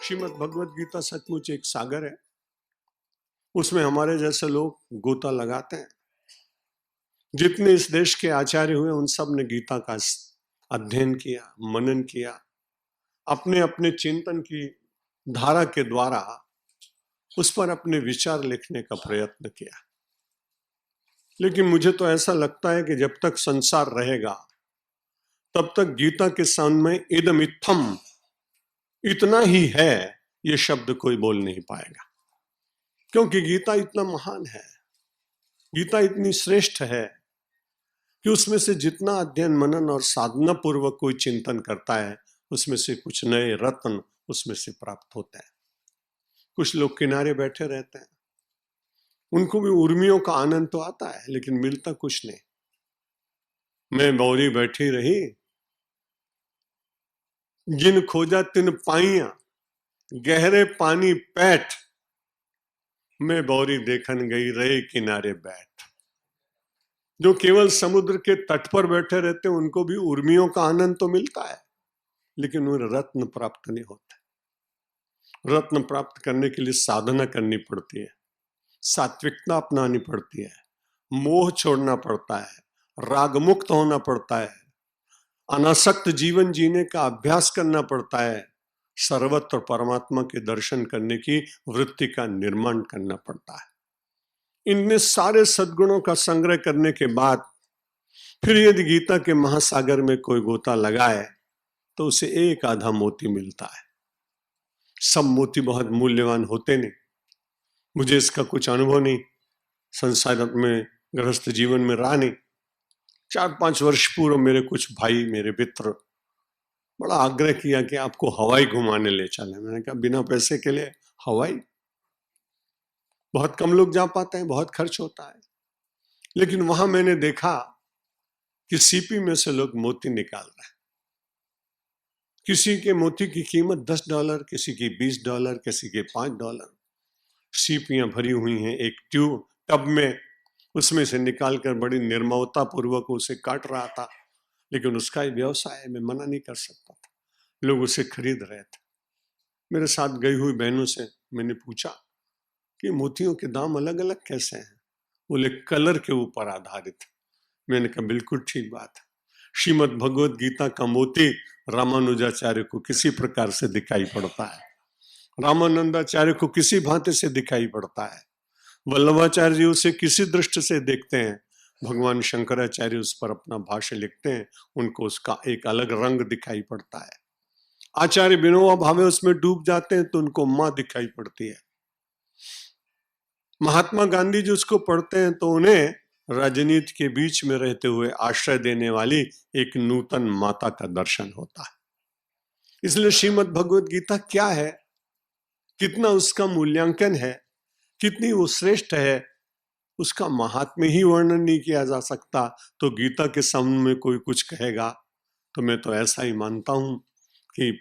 श्रीमद् भगवद गीता सचमुच एक सागर है। उसमें हमारे जैसे लोग गोता लगाते हैं। जितने इस देश के आचार्य हुए उन सब ने गीता का अध्ययन किया, मनन किया, अपने अपने चिंतन की धारा के द्वारा उस पर अपने विचार लिखने का प्रयत्न किया। लेकिन मुझे तो ऐसा लगता है कि जब तक संसार रहेगा तब तक गीता के सामने इदम इत्थम, इतना ही है, ये शब्द कोई बोल नहीं पाएगा, क्योंकि गीता इतना महान है, गीता इतनी श्रेष्ठ है कि उसमें से जितना अध्ययन मनन और साधना पूर्वक कोई चिंतन करता है उसमें से कुछ नए रत्न उसमें से प्राप्त होते हैं। कुछ लोग किनारे बैठे रहते हैं, उनको भी उर्मियों का आनंद तो आता है लेकिन मिलता कुछ नहीं। मैं बौरी बैठी रही, जिन खोजा तिन पाइया, गहरे पानी पैठ, मैं बौरी देखन गई रहे किनारे बैठ। जो केवल समुद्र के तट पर बैठे रहते हैं उनको भी उर्मियों का आनंद तो मिलता है लेकिन उन्हें रत्न प्राप्त नहीं होता। रत्न प्राप्त करने के लिए साधना करनी पड़ती है, सात्विकता अपनानी पड़ती है, मोह छोड़ना पड़ता है, राग मुक्त होना पड़ता है, अनासक्त जीवन जीने का अभ्यास करना पड़ता है, सर्वत्र परमात्मा के दर्शन करने की वृत्ति का निर्माण करना पड़ता है। इनने सारे सद्गुणों का संग्रह करने के बाद फिर यदि गीता के महासागर में कोई गोता लगाए तो उसे एक आधा मोती मिलता है। सब मोती बहुत मूल्यवान होते नहीं, मुझे इसका कुछ अनुभव नहीं, संसार में गृहस्थ जीवन में रहा नहीं। 4-5 वर्ष पूर्व मेरे कुछ भाई, मेरे मित्र बड़ा आग्रह किया कि आपको हवाई घुमाने ले चले। मैंने कहा बिना पैसे के लिए हवाई? बहुत कम लोग जा पाते हैं, बहुत खर्च होता है। लेकिन वहां मैंने देखा कि सीपी में से लोग मोती निकाल रहे हैं। किसी के मोती की कीमत $10, किसी की $20, किसी के $5। सीपियां भरी हुई हैं एक टब में, उसमें से निकालकर बड़ी निर्ममता पूर्वक उसे काट रहा था। लेकिन उसका ही व्यवसाय है, मैं मना नहीं कर सकता था। लोग उसे खरीद रहे थे। मेरे साथ गई हुई बहनों से मैंने पूछा कि मोतियों के दाम अलग अलग कैसे हैं? बोले कलर के ऊपर आधारित। मैंने कहा बिल्कुल ठीक बात है। श्रीमद् भगवद गीता का मोती रामानुजाचार्य को किसी प्रकार से दिखाई पड़ता है, रामानंदाचार्य को किसी भांति से दिखाई पड़ता है, वल्लभाचार्य जी उसे किसी दृष्टि से देखते हैं, भगवान शंकराचार्य उस पर अपना भाष्य लिखते हैं, उनको उसका एक अलग रंग दिखाई पड़ता है। आचार्य विनोबा भावे उसमें डूब जाते हैं तो उनको मां दिखाई पड़ती है। महात्मा गांधी जी उसको पढ़ते हैं तो उन्हें राजनीति के बीच में रहते हुए आश्रय देने वाली एक नूतन माता का दर्शन होता है। इसलिए श्रीमद् भगवद गीता क्या है, कितना उसका मूल्यांकन है, कितनी वो श्रेष्ठ है, उसका महात्म्य ही वर्णन नहीं किया जा सकता। तो गीता के सामने में कोई कुछ कहेगा तो मैं तो ऐसा ही मानता हूं कि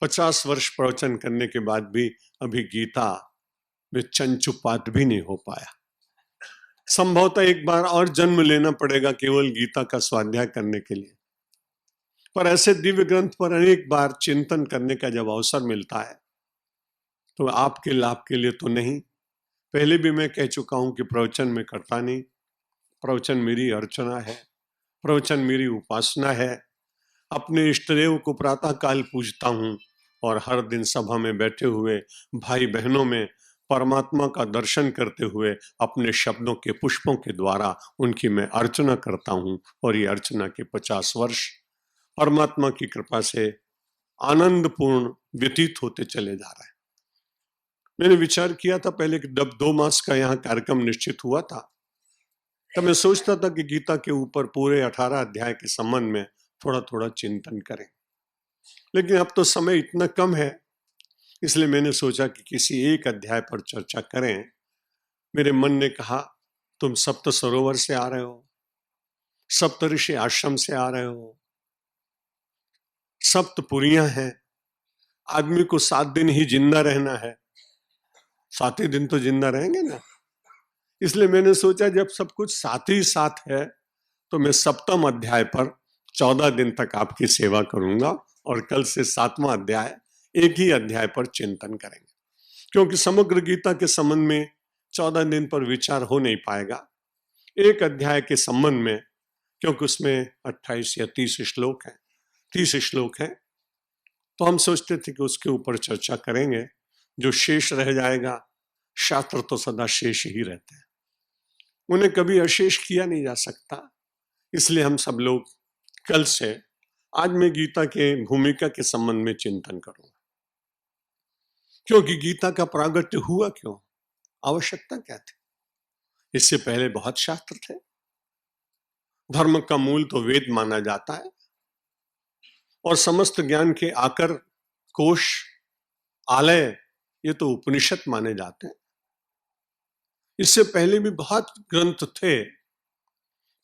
50 वर्ष प्रवचन करने के बाद भी अभी गीता में चंचुपात भी नहीं हो पाया। संभवतः एक बार और जन्म लेना पड़ेगा केवल गीता का स्वाध्याय करने के लिए। पर ऐसे दिव्य ग्रंथ पर अनेक बार चिंतन करने का जब अवसर मिलता है तो आपके लाभ के लिए तो नहीं, पहले भी मैं कह चुका हूं कि प्रवचन में करता नहीं। प्रवचन मेरी अर्चना है, प्रवचन मेरी उपासना है। अपने इष्टदेव को प्रातः काल पूजता हूं और हर दिन सभा में बैठे हुए भाई बहनों में परमात्मा का दर्शन करते हुए अपने शब्दों के पुष्पों के द्वारा उनकी मैं अर्चना करता हूं। और ये अर्चना के 50 वर्ष परमात्मा की कृपा से आनंदपूर्ण व्यतीत होते चले जा रहे हैं। मैंने विचार किया था पहले कि जब 2 मास का यहाँ कार्यक्रम निश्चित हुआ था तब मैं सोचता था कि गीता के ऊपर पूरे 18 अध्याय के संबंध में थोड़ा थोड़ा चिंतन करें। लेकिन अब तो समय इतना कम है, इसलिए मैंने सोचा कि किसी एक अध्याय पर चर्चा करें। मेरे मन ने कहा तुम सप्त सरोवर से आ रहे हो, सप्तऋषि आश्रम से आ रहे हो, सप्तपुरियां हैं, आदमी को 7 दिन ही जिंदा रहना है, 7 ही दिन तो जिंदा रहेंगे ना। इसलिए मैंने सोचा जब सब कुछ साथ ही साथ है तो मैं 7वें अध्याय पर 14 दिन तक आपकी सेवा करूंगा और कल से 7वां अध्याय एक ही अध्याय पर चिंतन करेंगे, क्योंकि समग्र गीता के संबंध में 14 दिन पर विचार हो नहीं पाएगा। एक अध्याय के संबंध में, क्योंकि उसमें 28 या 30 श्लोक हैं, 30 श्लोक हैं, तो हम सोचते थे कि उसके ऊपर चर्चा करेंगे। जो शेष रह जाएगा, शास्त्र तो सदा शेष ही रहते हैं, उन्हें कभी अशेष किया नहीं जा सकता। इसलिए हम सब लोग कल से, आज मैं गीता के भूमिका के संबंध में चिंतन करूंगा, क्योंकि गीता का प्रागट्य हुआ क्यों, आवश्यकता क्या थी। इससे पहले बहुत शास्त्र थे। धर्म का मूल तो वेद माना जाता है और समस्त ज्ञान के आकर, कोश, आलय, ये तो उपनिषद माने जाते हैं। इससे पहले भी बहुत ग्रंथ थे,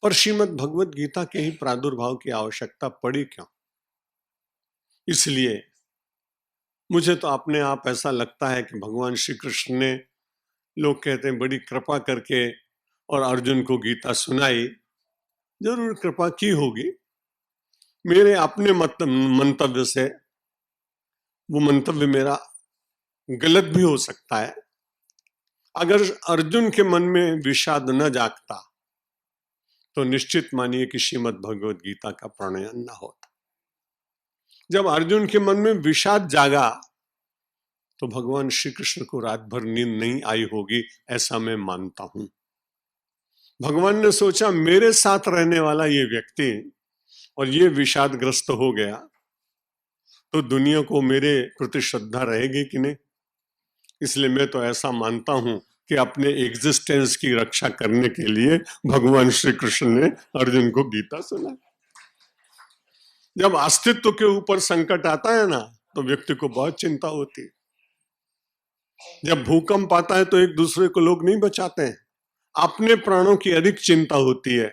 पर श्रीमद् भगवद गीता के ही प्रादुर्भाव की आवश्यकता पड़ी क्यों। इसलिए मुझे तो अपने आप ऐसा लगता है कि भगवान श्री कृष्ण ने, लोग कहते हैं बड़ी कृपा करके और अर्जुन को गीता सुनाई, जरूर कृपा की होगी। मेरे अपने मंतव्य से वो मंतव्य मेरा गलत भी हो सकता है। अगर अर्जुन के मन में विषाद न जागता तो निश्चित मानिए कि श्रीमद् भगवद गीता का प्रणयन न होता। जब अर्जुन के मन में विषाद जागा तो भगवान श्री कृष्ण को रात भर नींद नहीं आई होगी, ऐसा मैं मानता हूं। भगवान ने सोचा मेरे साथ रहने वाला ये व्यक्ति और ये विषादग्रस्त हो गया तो दुनिया को मेरे प्रति श्रद्धा रहेगी कि नहीं। इसलिए मैं तो ऐसा मानता हूं कि अपने एग्जिस्टेंस की रक्षा करने के लिए भगवान श्री कृष्ण ने अर्जुन को गीता सुना। जब अस्तित्व के ऊपर संकट आता है ना, तो व्यक्ति को बहुत चिंता होती है। जब भूकंप आता है तो एक दूसरे को लोग नहीं बचाते हैं, अपने प्राणों की अधिक चिंता होती है।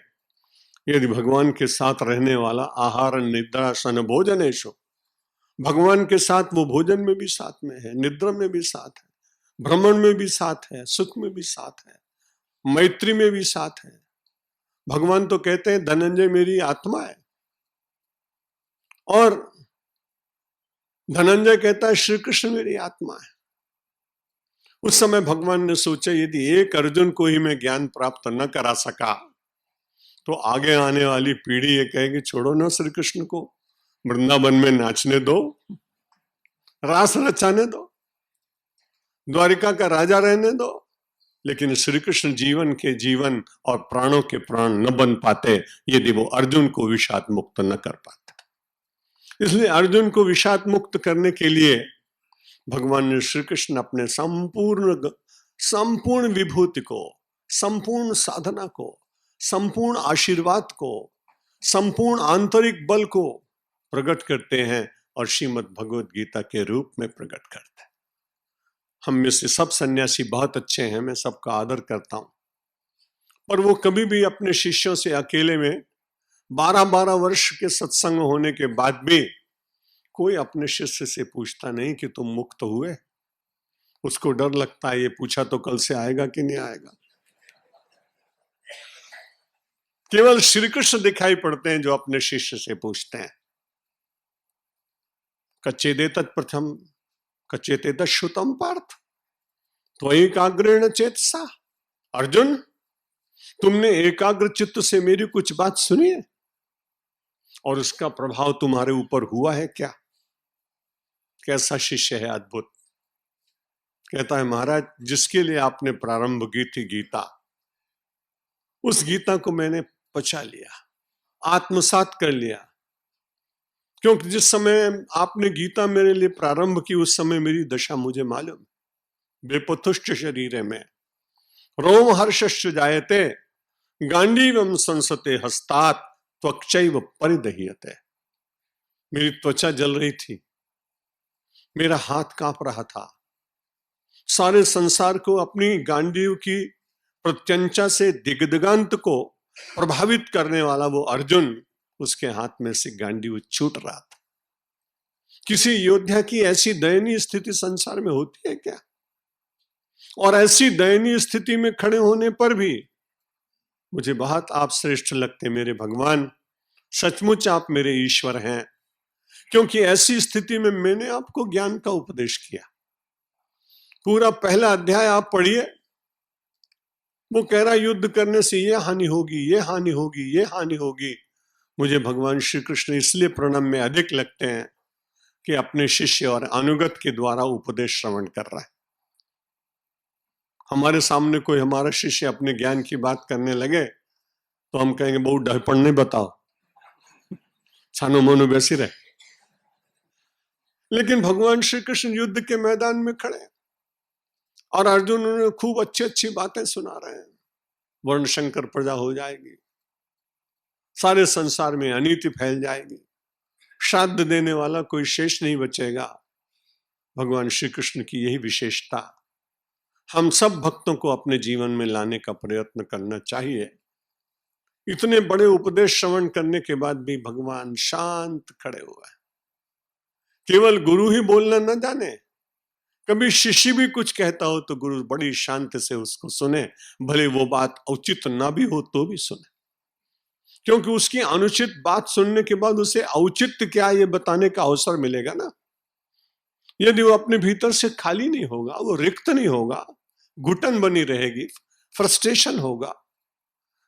यदि भगवान के साथ रहने वाला आहार निद्रा सन भोजनेशु, भगवान के साथ वो भोजन में भी साथ में है, निद्रा में भी साथ है, भ्रमण में भी साथ है, सुख में भी साथ है, मैत्री में भी साथ है। भगवान तो कहते हैं धनंजय मेरी आत्मा है, और धनंजय कहता है श्री कृष्ण मेरी आत्मा है। उस समय भगवान ने सोचा यदि एक अर्जुन को ही मैं ज्ञान प्राप्त न करा सका तो आगे आने वाली पीढ़ी ये कहेगी छोड़ो ना श्री कृष्ण को, वृंदावन में नाचने दो, रास रचाने दो, द्वारिका का राजा रहने दो। लेकिन श्री कृष्ण जीवन के जीवन और प्राणों के प्राण न बन पाते यदि वो अर्जुन को विषाद मुक्त न कर पाते। इसलिए अर्जुन को विषाद मुक्त करने के लिए भगवान ने श्री कृष्ण अपने संपूर्ण विभूति को, संपूर्ण साधना को, संपूर्ण आशीर्वाद को, संपूर्ण आंतरिक बल को प्रकट करते हैं और श्रीमद् भगवद गीता के रूप में प्रकट करते हैं। हम में से सब सन्यासी बहुत अच्छे हैं, मैं सबका आदर करता हूं, पर वो कभी भी अपने शिष्यों से अकेले में 12-12 वर्ष के सत्संग होने के बाद भी कोई अपने शिष्य से पूछता नहीं कि तुम मुक्त हुए। उसको डर लगता है ये पूछा तो कल से आएगा कि नहीं आएगा। केवल श्री कृष्ण दिखाई पड़ते हैं जो अपने शिष्य से पूछते हैं। कच्चेदेतत् प्रथम कच्चेतेतत् श्रुतम पार्थ त्वयि एकाग्रेण चेतसा। अर्जुन, तुमने एकाग्र चित्त से मेरी कुछ बात सुनी है और उसका प्रभाव तुम्हारे ऊपर हुआ है क्या? कैसा शिष्य है अद्भुत। कहता है महाराज जिसके लिए आपने प्रारंभ की थी गीता, उस गीता को मैंने पचा लिया, आत्मसात कर लिया। क्योंकि जिस समय आपने गीता मेरे लिए प्रारंभ की उस समय मेरी दशा मुझे मालूम। बेपथुष्ट शरीर में रोम हर्षश्च जायते गांडीवम संसते हस्तात त्वक्चैव परिदह्यते। मेरी त्वचा जल रही थी, मेरा हाथ कांप रहा था। सारे संसार को अपनी गांडीव की प्रत्यंचा से दिग्दिगांत को प्रभावित करने वाला वो अर्जुन, उसके हाथ में से गांडीव छूट रहा था। किसी योद्धा की ऐसी दयनीय स्थिति संसार में होती है क्या? और ऐसी दयनीय स्थिति में खड़े होने पर भी मुझे बहुत आप श्रेष्ठ लगते मेरे भगवान। सचमुच आप मेरे ईश्वर हैं, क्योंकि ऐसी स्थिति में मैंने आपको ज्ञान का उपदेश किया। पूरा पहला अध्याय आप पढ़िए, वो कह रहा युद्ध करने से ये हानि होगी, ये हानि होगी, ये हानि होगी। मुझे भगवान श्री कृष्ण इसलिए प्रणव में अधिक लगते हैं कि अपने शिष्य और अनुगत के द्वारा उपदेश श्रवण कर रहा है। हमारे सामने कोई हमारा शिष्य अपने ज्ञान की बात करने लगे तो हम कहेंगे बहुत ढाईपण नहीं बताओ, छानो मानो बैसी रहे। लेकिन भगवान श्री कृष्ण युद्ध के मैदान में खड़े और अर्जुन उन्हें खूब अच्छी अच्छी बातें सुना रहे हैं। वर्ण शंकर प्रजा हो जाएगी, सारे संसार में अनीति फैल जाएगी, श्राद्ध देने वाला कोई शेष नहीं बचेगा। भगवान श्री कृष्ण की यही विशेषता हम सब भक्तों को अपने जीवन में लाने का प्रयत्न करना चाहिए। इतने बड़े उपदेश श्रवण करने के बाद भी भगवान शांत खड़े हुए हैं। केवल गुरु ही बोलना न जाने, कभी शिष्य भी कुछ कहता हो तो गुरु बड़ी शांति से उसको सुने, भले वो बात उचित ना भी हो तो भी सुने, क्योंकि उसकी अनुचित बात सुनने के बाद उसे औचित्य क्या ये बताने का अवसर मिलेगा ना। यदि वो अपने भीतर से खाली नहीं होगा, वो रिक्त नहीं होगा, घुटन बनी रहेगी, फ्रस्ट्रेशन होगा,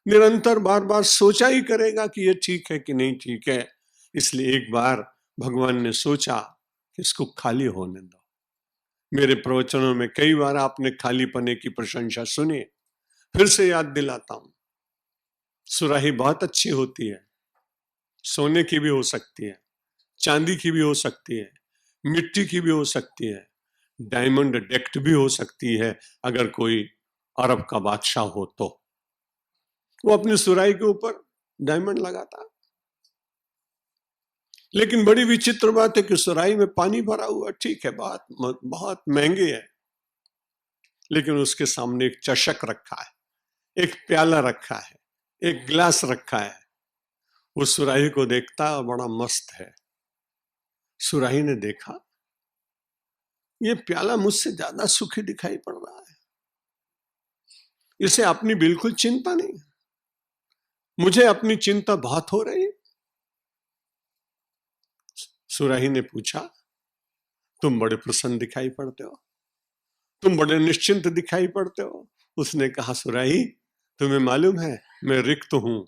निरंतर बार बार सोचा ही करेगा कि ये ठीक है कि नहीं ठीक है। इसलिए एक बार भगवान ने सोचा कि इसको खाली होने दो। मेरे प्रवचनों में कई बार आपने खालीपने की प्रशंसा सुनी, फिर से याद दिलाता हूं। सुराही बहुत अच्छी होती है, सोने की भी हो सकती है, चांदी की भी हो सकती है, मिट्टी की भी हो सकती है, डायमंड डेक्ट भी हो सकती है। अगर कोई अरब का बादशाह हो तो वो अपनी सुराही के ऊपर डायमंड लगाता। लेकिन बड़ी विचित्र बात है कि सुराही में पानी भरा हुआ ठीक है, बहुत महंगी है, लेकिन उसके सामने एक चषक रखा है, एक प्याला रखा है, एक गिलास रखा है। वो सुराही को देखता और बड़ा मस्त है। सुराही ने देखा ये प्याला मुझसे ज्यादा सुखी दिखाई पड़ रहा है, इसे अपनी बिल्कुल चिंता नहीं, मुझे अपनी चिंता बहुत हो रही है। सुराही ने पूछा तुम बड़े प्रसन्न दिखाई पड़ते हो, तुम बड़े निश्चिंत दिखाई पड़ते हो। उसने कहा सुराही तुम्हें मालूम है मैं रिक्त हूं,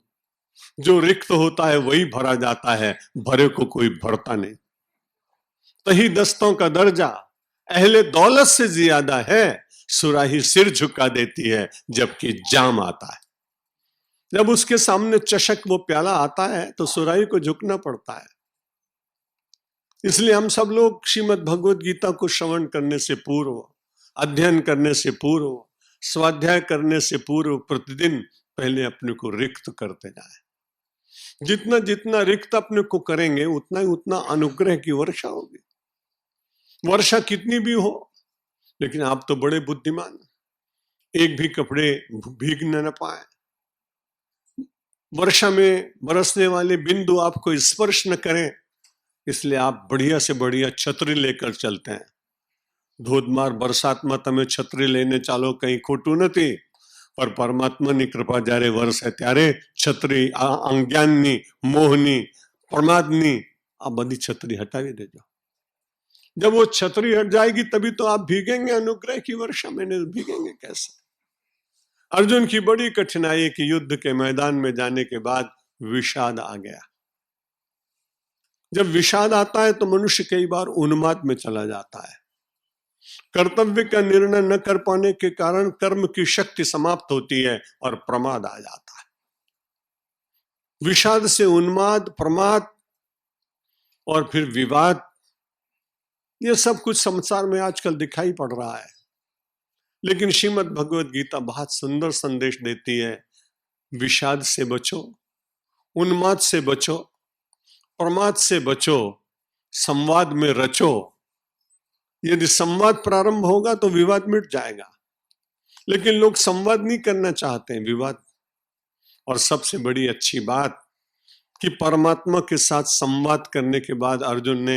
जो रिक्त होता है वही भरा जाता है, भरे को कोई भरता नहीं। तही दस्तों का दर्जा अहले दौलत से ज्यादा है, सुराही सिर झुका देती है जबकि जाम आता है। जब उसके सामने चषक वो प्याला आता है तो सुराही को झुकना पड़ता है। इसलिए हम सब लोग श्रीमद् भगवद गीता को श्रवण करने से पूर्व, अध्ययन करने से पूर्व, स्वाध्याय करने से पूर्व प्रतिदिन पहले अपने को रिक्त करते जाए। जितना जितना रिक्त अपने को करेंगे उतना ही उतना अनुग्रह की वर्षा होगी। वर्षा कितनी भी हो, लेकिन आप तो बड़े बुद्धिमान, एक भी कपड़े भीग न पाए, वर्षा में बरसने वाले बिंदु आपको स्पर्श न करें, इसलिए आप बढ़िया से बढ़िया छतरी लेकर चलते हैं। धोधमार बरसात में तमे छतरी लेने चालो कहीं खोटू नहीं, पर परमात्माની कृपा જ્યારે વરસે ત્યારે છત્રી અજ્ઞાનની, મોહની, प्रमादनी આ બધી छतरी हटावी देजो। जब वो छतरी हट जाएगी तभी तो आप भीगेंगे अनुग्रह की वर्षा में, नहीं भीगेंगे कैसे। अर्जुन की बड़ी कठिनाई कि युद्ध के मैदान में जाने के बाद विषाद आ गया। जब विषाद आता है तो मनुष्य कई बार उन्माद में चला जाता है। कर्तव्य का निर्णय न कर पाने के कारण कर्म की शक्ति समाप्त होती है और प्रमाद आ जाता है। विषाद से उन्माद, प्रमाद और फिर विवाद, ये सब कुछ संसार में आजकल दिखाई पड़ रहा है। लेकिन श्रीमद् भगवद गीता बहुत सुंदर संदेश देती है, विषाद से बचो, उन्माद से बचो, प्रमाद से बचो, संवाद में रचो। यदि संवाद प्रारंभ होगा तो विवाद मिट जाएगा, लेकिन लोग संवाद नहीं करना चाहते हैं, विवाद। और सबसे बड़ी अच्छी बात कि परमात्मा के साथ संवाद करने के बाद अर्जुन ने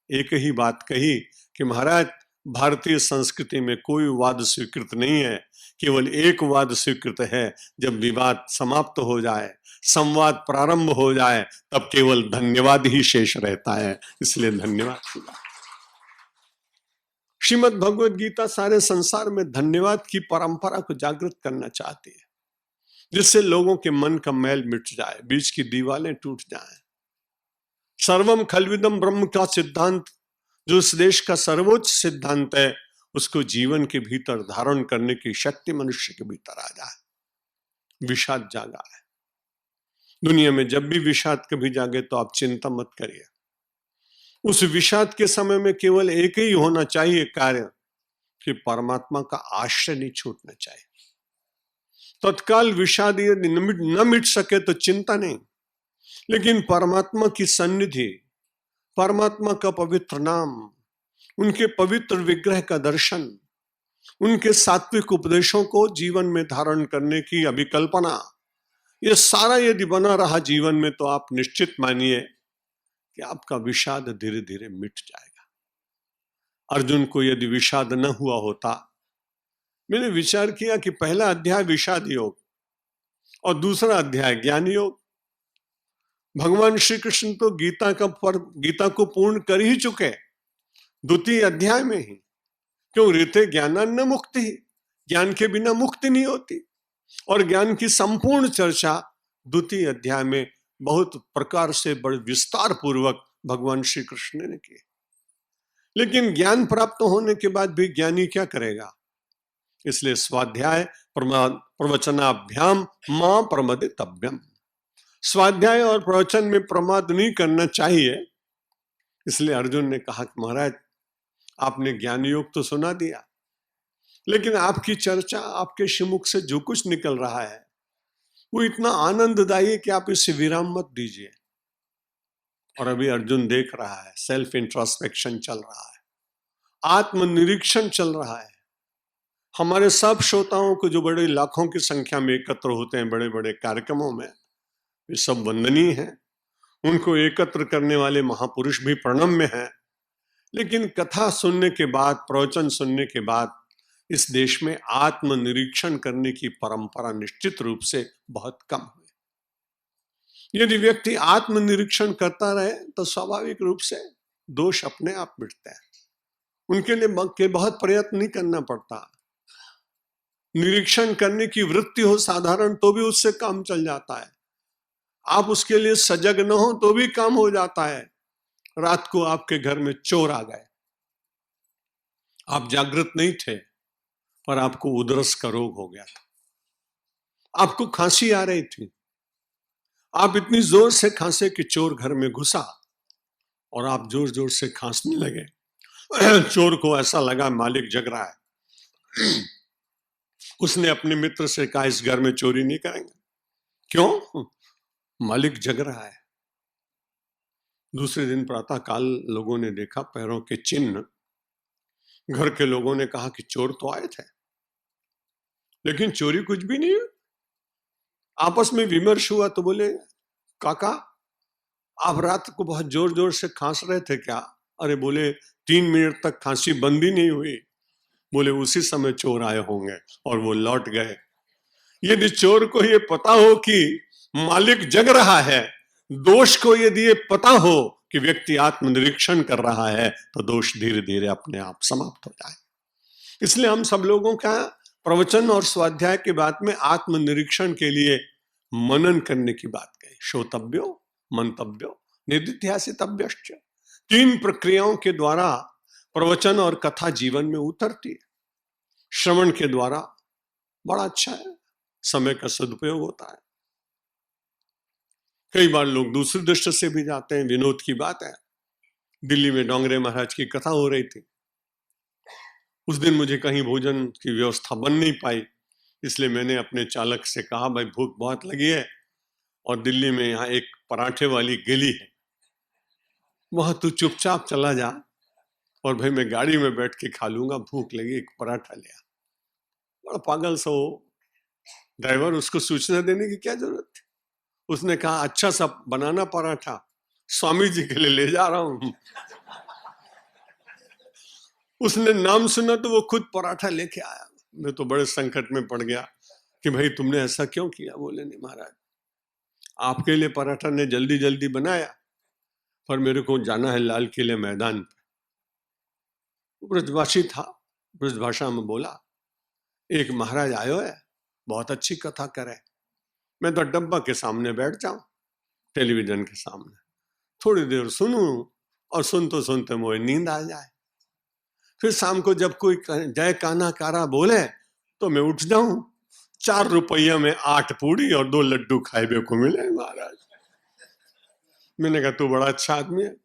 एक ही बात कही कि महाराज भारतीय संस्कृति में कोई वाद स्वीकृत नहीं है केवल एक वाद स्वीकृत है, जब विवाद समाप्त हो जाए, संवाद प्रारंभ हो जाए, तब केवल धन्यवाद ही शेष रहता है। इसलिए धन्यवाद। श्रीमद् भगवद गीता सारे संसार में धन्यवाद की परंपरा को जागृत करना चाहती है, जिससे लोगों के मन का मैल मिट जाए, बीच की दीवारें टूट जाएं। सर्वम खलविदम ब्रह्म का सिद्धांत, जो इस देश का सर्वोच्च सिद्धांत है, उसको जीवन के भीतर धारण करने की शक्ति मनुष्य के भीतर आ जाए। विषाद जागा है दुनिया में। जब भी विषाद कभी जागे तो आप चिंता मत करिए। उस विषाद के समय में केवल एक ही होना चाहिए कार्य, कि परमात्मा का आश्रय नहीं छूटना चाहिए। तत्काल विषाद यदि न मिट सके तो चिंता नहीं, लेकिन परमात्मा की सन्निधि, परमात्मा का पवित्र नाम, उनके पवित्र विग्रह का दर्शन, उनके सात्विक उपदेशों को जीवन में धारण करने की अभिकल्पना, ये सारा यदि बना रहा जीवन में, तो आप निश्चित मानिए कि आपका विषाद धीरे धीरे मिट जाएगा। अर्जुन को यदि विषाद न हुआ होता, मैंने विचार किया कि पहला अध्याय विषाद योग और दूसरा अध्याय ज्ञान योग। भगवान श्री कृष्ण तो गीता को पूर्ण कर ही चुके द्वितीय अध्याय में ही। क्यों? ऋते ज्ञानान्न मुक्ति, ज्ञान के बिना मुक्ति नहीं होती। और ज्ञान की संपूर्ण चर्चा द्वितीय अध्याय में बहुत प्रकार से बड़े विस्तार पूर्वक भगवान श्री कृष्ण ने की। लेकिन ज्ञान प्राप्त होने के बाद भी ज्ञानी क्या करेगा? इसलिए स्वाध्याय प्रवचनाभ्याम मां प्रमदितव्यम, स्वाध्याय और प्रवचन में प्रमाद नहीं करना चाहिए। इसलिए अर्जुन ने कहा कि महाराज, आपने ज्ञान योग तो सुना दिया, लेकिन आपकी चर्चा, आपके श्रीमुख से जो कुछ निकल रहा है वो इतना आनंददायी है कि आप इससे विराम मत दीजिए। और अभी अर्जुन देख रहा है, सेल्फ इंट्रोस्पेक्शन चल रहा है, आत्मनिरीक्षण चल रहा है। हमारे सब श्रोताओं को, जो बड़े लाखों की संख्या में एकत्र होते हैं बड़े बड़े कार्यक्रमों में, ये सब वंदनीय हैं। उनको एकत्र करने वाले महापुरुष भी प्रणम्य हैं। लेकिन कथा सुनने के बाद, प्रवचन सुनने के बाद, इस देश में आत्मनिरीक्षण करने की परंपरा निश्चित रूप से बहुत कम हुई। यदि व्यक्ति आत्मनिरीक्षण करता रहे तो स्वाभाविक रूप से दोष अपने आप मिटते हैं। उनके लिए बहुत प्रयत्न नहीं करना पड़ता। निरीक्षण करने की वृत्ति हो साधारण तो भी उससे काम चल जाता है। आप उसके लिए सजग न हो तो भी काम हो जाता है। रात को आपके घर में चोर आ गए, आप जागृत नहीं थे, पर आपको उधरस का रोग हो गया था, आपको खांसी आ रही थी, आप इतनी जोर से खांसे कि चोर घर में घुसा और आप जोर जोर से खांसने लगे। चोर को ऐसा लगा मालिक जग रहा है। उसने अपने मित्र से कहा, इस घर में चोरी नहीं करेंगे। क्यों? मालिक जग रहा है। दूसरे दिन प्रातः काल लोगों ने देखा पैरों के चिन्ह। घर के लोगों ने कहा कि चोर तो आए थे, लेकिन चोरी कुछ भी नहीं हुई। आपस में विमर्श हुआ तो बोले, काका आप रात को बहुत जोर जोर से खांस रहे थे क्या? अरे बोले 3 मिनट तक खांसी बंद ही नहीं हुई। बोले उसी समय चोर आए होंगे और वो लौट गए। यदि चोर को ये पता हो कि मालिक जग रहा है, दोष को यदि ये पता हो कि व्यक्ति आत्मनिरीक्षण कर रहा है, तो दोष धीरे धीरे अपने आप समाप्त हो जाए। इसलिए हम सब लोगों का प्रवचन और स्वाध्याय के बाद में आत्मनिरीक्षण के लिए मनन करने की बात कही। श्रोतव्यो, मंतव्यो, निदिध्यासितव्यश्च। 3 प्रक्रियाओं के द्वारा प्रवचन और कथा जीवन में उतरती है। श्रवण के द्वारा बड़ा अच्छा है, समय का सदुपयोग होता है। कई बार लोग दूसरी दृष्टि से भी जाते हैं। विनोद की बात है, दिल्ली में डोंगरे महाराज की कथा हो रही थी। उस दिन मुझे कहीं भोजन की व्यवस्था बन नहीं पाई, इसलिए मैंने अपने चालक से कहा, भाई भूख बहुत लगी है और दिल्ली में यहाँ एक पराठे वाली गली है, वहां तू चुपचाप चला जा और भाई मैं गाड़ी में बैठ के खा लूंगा, भूख लगी, एक पराठा लिया। बड़ा पागल सा वो ड्राइवर, उसको सूचना देने की क्या जरूरत थी? उसने कहा, अच्छा सा बनाना पराठा, स्वामी जी के लिए ले जा रहा हूं। उसने नाम सुना तो वो खुद पराठा लेके आया। मैं तो बड़े संकट में पड़ गया कि भाई तुमने ऐसा क्यों किया। बोले नहीं महाराज, आपके लिए पराठा ने जल्दी जल्दी बनाया, पर मेरे को जाना है लाल किले मैदान पे। ब्रजभाषी था, ब्रजभाषा में बोला, एक महाराज आयो है, बहुत अच्छी कथा करे, मैं तो डब्बा के सामने बैठ जाऊं, टेलीविजन के सामने थोड़ी देर सुनूं, और सुनते सुनते मुझे नींद आ जाए। फिर शाम को जब कोई जय कान्हा कारा बोले तो मैं उठ जाऊं, 4 रुपया में 8 पूड़ी और 2 लड्डू खाए को मिले महाराज। मैंने कहा तू बड़ा अच्छा आदमी है,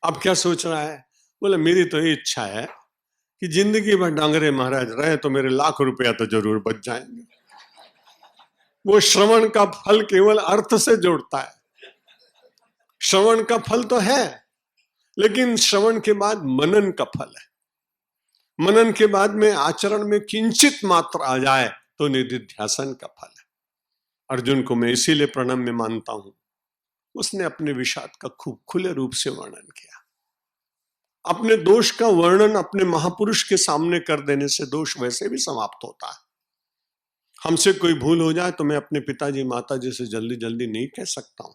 अब क्या सोच रहा है? बोले मेरी तो ये इच्छा है कि जिंदगी भर डांगरे महाराज रहे तो मेरे लाख रुपया तो जरूर बच जाएंगे। वो श्रवण का फल केवल अर्थ से जोड़ता है। श्रवण का फल तो है, लेकिन श्रवण के बाद मनन का फल है। मनन के बाद में आचरण में किंचित मात्र आ जाए तो निधिध्यासन का फल है। अर्जुन को मैं इसीलिए प्रणम्य मानता हूं, उसने अपने विषाद का खूब खुले रूप से वर्णन किया। अपने दोष का वर्णन अपने महापुरुष के सामने कर देने से दोष वैसे भी समाप्त होता है। हमसे कोई भूल हो जाए तो मैं अपने पिताजी माताजी से जल्दी जल्दी नहीं कह सकता हूं,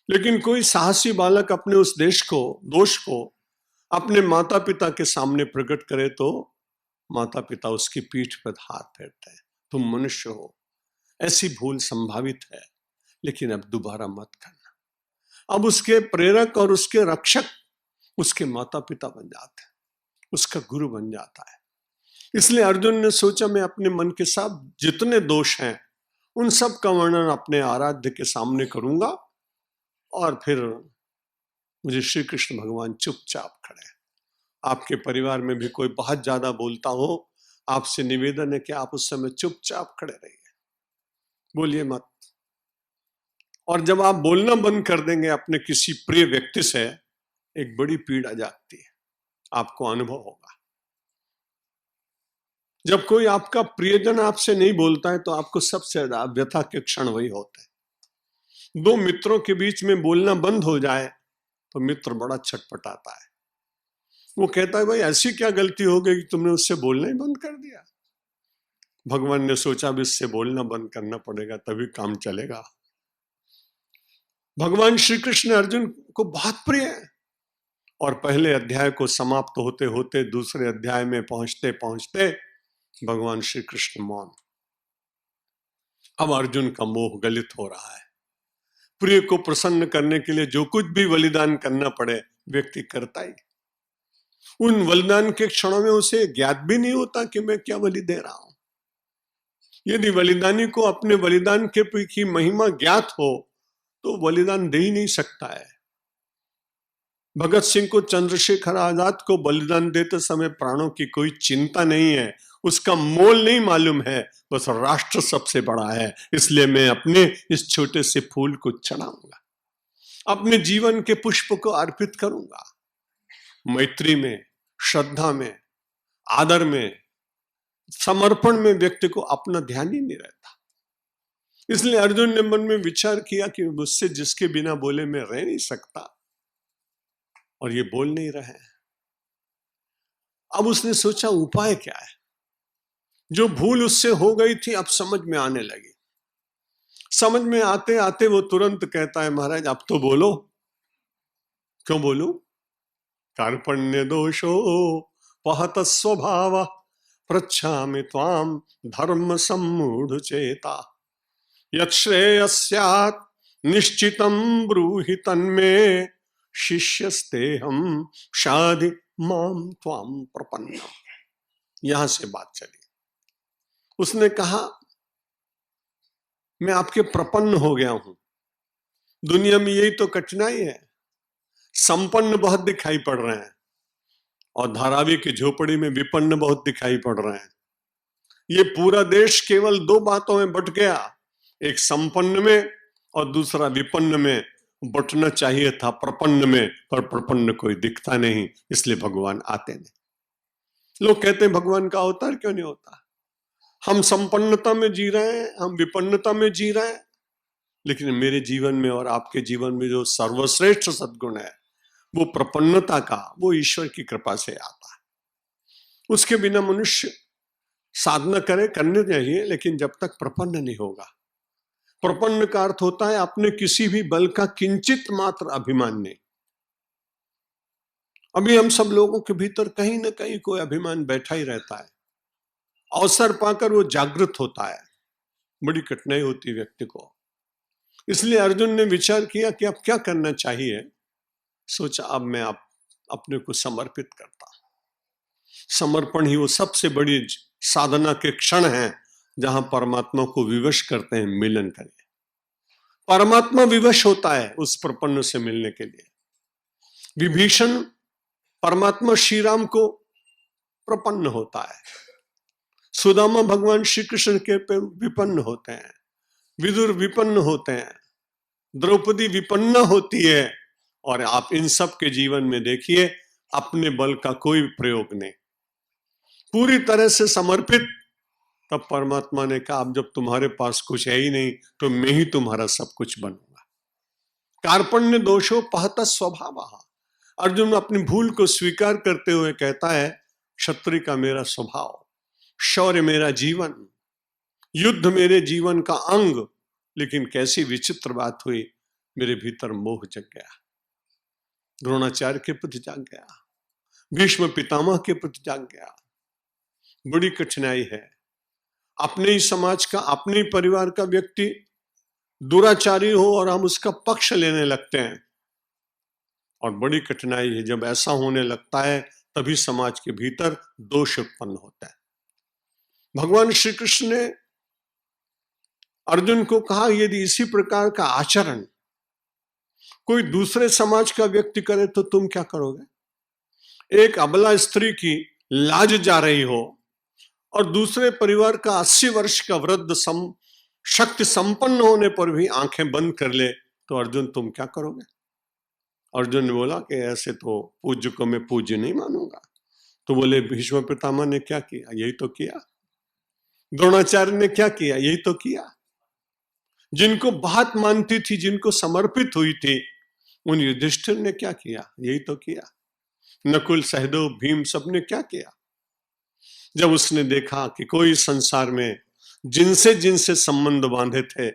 लेकिन कोई साहसी बालक अपने उस दोष को अपने माता पिता के सामने प्रकट करे तो माता पिता उसकी पीठ पर हाथ फेरते हैं, तुम मनुष्य हो, ऐसी भूल संभावित है, लेकिन अब दोबारा मत करना। अब उसके प्रेरक और उसके रक्षक उसके माता पिता बन जाते हैं, उसका गुरु बन जाता है। इसलिए अर्जुन ने सोचा मैं अपने मन के साथ जितने दोष हैं उन सब का वर्णन अपने आराध्य के सामने करूंगा, और फिर मुझे श्री कृष्ण भगवान चुपचाप खड़े। आपके परिवार में भी कोई बहुत ज्यादा बोलता हो, आपसे निवेदन है कि आप उस समय चुपचाप खड़े रहिए, बोलिए मत। और जब आप बोलना बंद कर देंगे अपने किसी प्रिय व्यक्ति से, एक बड़ी पीड़ा जागती है, आपको अनुभव होगा। जब कोई आपका प्रियजन आपसे नहीं बोलता है तो आपको सबसे ज्यादा व्यथा के क्षण वही होते हैं। 2 मित्रों के बीच में बोलना बंद हो जाए तो मित्र बड़ा छटपटाता है। वो कहता है भाई ऐसी क्या गलती हो गई कि तुमने उससे बोलना ही बंद कर दिया। भगवान ने सोचा भी इससे बोलना बंद करना पड़ेगा तभी काम चलेगा। भगवान श्री कृष्ण अर्जुन को बहुत प्रिय है, और पहले अध्याय को समाप्त होते होते दूसरे अध्याय में पहुंचते पहुंचते भगवान श्री कृष्ण मौन। अब अर्जुन का मोह गलित हो रहा है। प्रिय को प्रसन्न करने के लिए जो कुछ भी बलिदान करना पड़े व्यक्ति करता ही। उन बलिदान के क्षणों में उसे ज्ञात भी नहीं होता कि मैं क्या बलि दे रहा हूं। यदि बलिदानी को अपने बलिदान के की महिमा ज्ञात हो तो बलिदान दे ही नहीं सकता है। भगत सिंह को, चंद्रशेखर आजाद को बलिदान देते समय प्राणों की कोई चिंता नहीं है, उसका मोल नहीं मालूम है, बस राष्ट्र सबसे बड़ा है, इसलिए मैं अपने इस छोटे से फूल को चढ़ाऊंगा, अपने जीवन के पुष्प को अर्पित करूंगा। मैत्री में, श्रद्धा में, आदर में, समर्पण में व्यक्ति को अपना ध्यान ही नहीं रहता। इसलिए अर्जुन ने मन में विचार किया कि मुझसे जिसके बिना बोले मैं रह नहीं सकता, और ये बोल नहीं रहे हैं। अब उसने सोचा उपाय क्या है। जो भूल उससे हो गई थी अब समझ में आने लगी। समझ में आते आते वो तुरंत कहता है महाराज अब तो बोलो। क्यों बोलूं? कार्पण्य दोषो पहत स्वभाव पृच्छामि त्वाम धर्म सम्मूढ़ चेता यच्छ्रेयस्यात् निश्चितं ब्रूहि तन्मे शिष्यस्तेहं शाधि माम त्वाम प्रपन्नम। यहां से बात चली। उसने कहा मैं आपके प्रपन्न हो गया हूं। दुनिया में यही तो कठिनाई है, संपन्न बहुत दिखाई पड़ रहे हैं और धारावी की झोपड़ी में विपन्न बहुत दिखाई पड़ रहे हैं। ये पूरा देश केवल 2 बातों में बट गया, एक संपन्न में और दूसरा विपन्न में। बटना चाहिए था प्रपन्न में, पर प्रपन्न कोई दिखता नहीं, इसलिए भगवान आते नहीं। लोग कहते हैं भगवान का अवतार क्यों नहीं होता। हम संपन्नता में जी रहे हैं, हम विपन्नता में जी रहे हैं, लेकिन मेरे जीवन में और आपके जीवन में जो सर्वश्रेष्ठ सद्गुण है वो प्रपन्नता का, वो ईश्वर की कृपा से आता है। उसके बिना मनुष्य साधना करे, करने चाहिए, लेकिन जब तक प्रपन्न नहीं होगा। प्रपन्न का अर्थ होता है अपने किसी भी बल का किंचित मात्र अभिमान नहीं। अभी हम सब लोगों के भीतर कहीं ना कहीं कोई अभिमान बैठा ही रहता है। अवसर पाकर वो जागृत होता है, बड़ी कठिनाई होती है व्यक्ति को। इसलिए अर्जुन ने विचार किया कि अब क्या करना चाहिए। सोचा अब मैं अपने को समर्पित करता। समर्पण ही वो सबसे बड़ी साधना के क्षण है जहां परमात्मा को विवश करते हैं, मिलन करें। परमात्मा विवश होता है उस प्रपन्न से मिलने के लिए। विभीषण परमात्मा श्री राम को प्रपन्न होता है, सुदामा भगवान श्री कृष्ण के पे विपन्न होते हैं, विदुर विपन्न होते हैं, द्रौपदी विपन्न होती है। और आप इन सब के जीवन में देखिए अपने बल का कोई प्रयोग नहीं, पूरी तरह से समर्पित। तब परमात्मा ने कहा अब जब तुम्हारे पास कुछ है ही नहीं तो मैं ही तुम्हारा सब कुछ बनूंगा। कार्पण्य दोषो पहत स्वभावः। अर्जुन अपनी भूल को स्वीकार करते हुए कहता है क्षत्रिय का मेरा स्वभाव, शौर्य मेरा जीवन, युद्ध मेरे जीवन का अंग। लेकिन कैसी विचित्र बात हुई, मेरे भीतर मोह जग गया, द्रोणाचार्य के प्रति जाग गया, भीष्म पितामह के प्रति जाग गया। बड़ी कठिनाई है। अपने ही समाज का, अपने ही परिवार का व्यक्ति दुराचारी हो और हम उसका पक्ष लेने लगते हैं, और बड़ी कठिनाई है। जब ऐसा होने लगता है तभी समाज के भीतर दोष उत्पन्न होता है। भगवान श्री कृष्ण ने अर्जुन को कहा यदि इसी प्रकार का आचरण कोई दूसरे समाज का व्यक्ति करे तो तुम क्या करोगे। एक अबला स्त्री की लाज जा रही हो और दूसरे परिवार का 80 वर्ष का वृद्ध शक्ति संपन्न होने पर भी आंखें बंद कर ले तो अर्जुन तुम क्या करोगे। अर्जुन ने बोला कि ऐसे तो पूज्य को मैं पूज्य नहीं मानूंगा। तो बोले भीष्म पितामह ने क्या किया, यही तो किया। द्रोणाचार्य ने क्या किया, यही तो किया। जिनको बात मानती थी, जिनको समर्पित हुई थी, उन युधिष्ठिर ने क्या किया, यही तो किया। नकुल सहदेव भीम सबने क्या किया। जब उसने देखा कि कोई संसार में जिनसे जिनसे संबंध बांधे थे,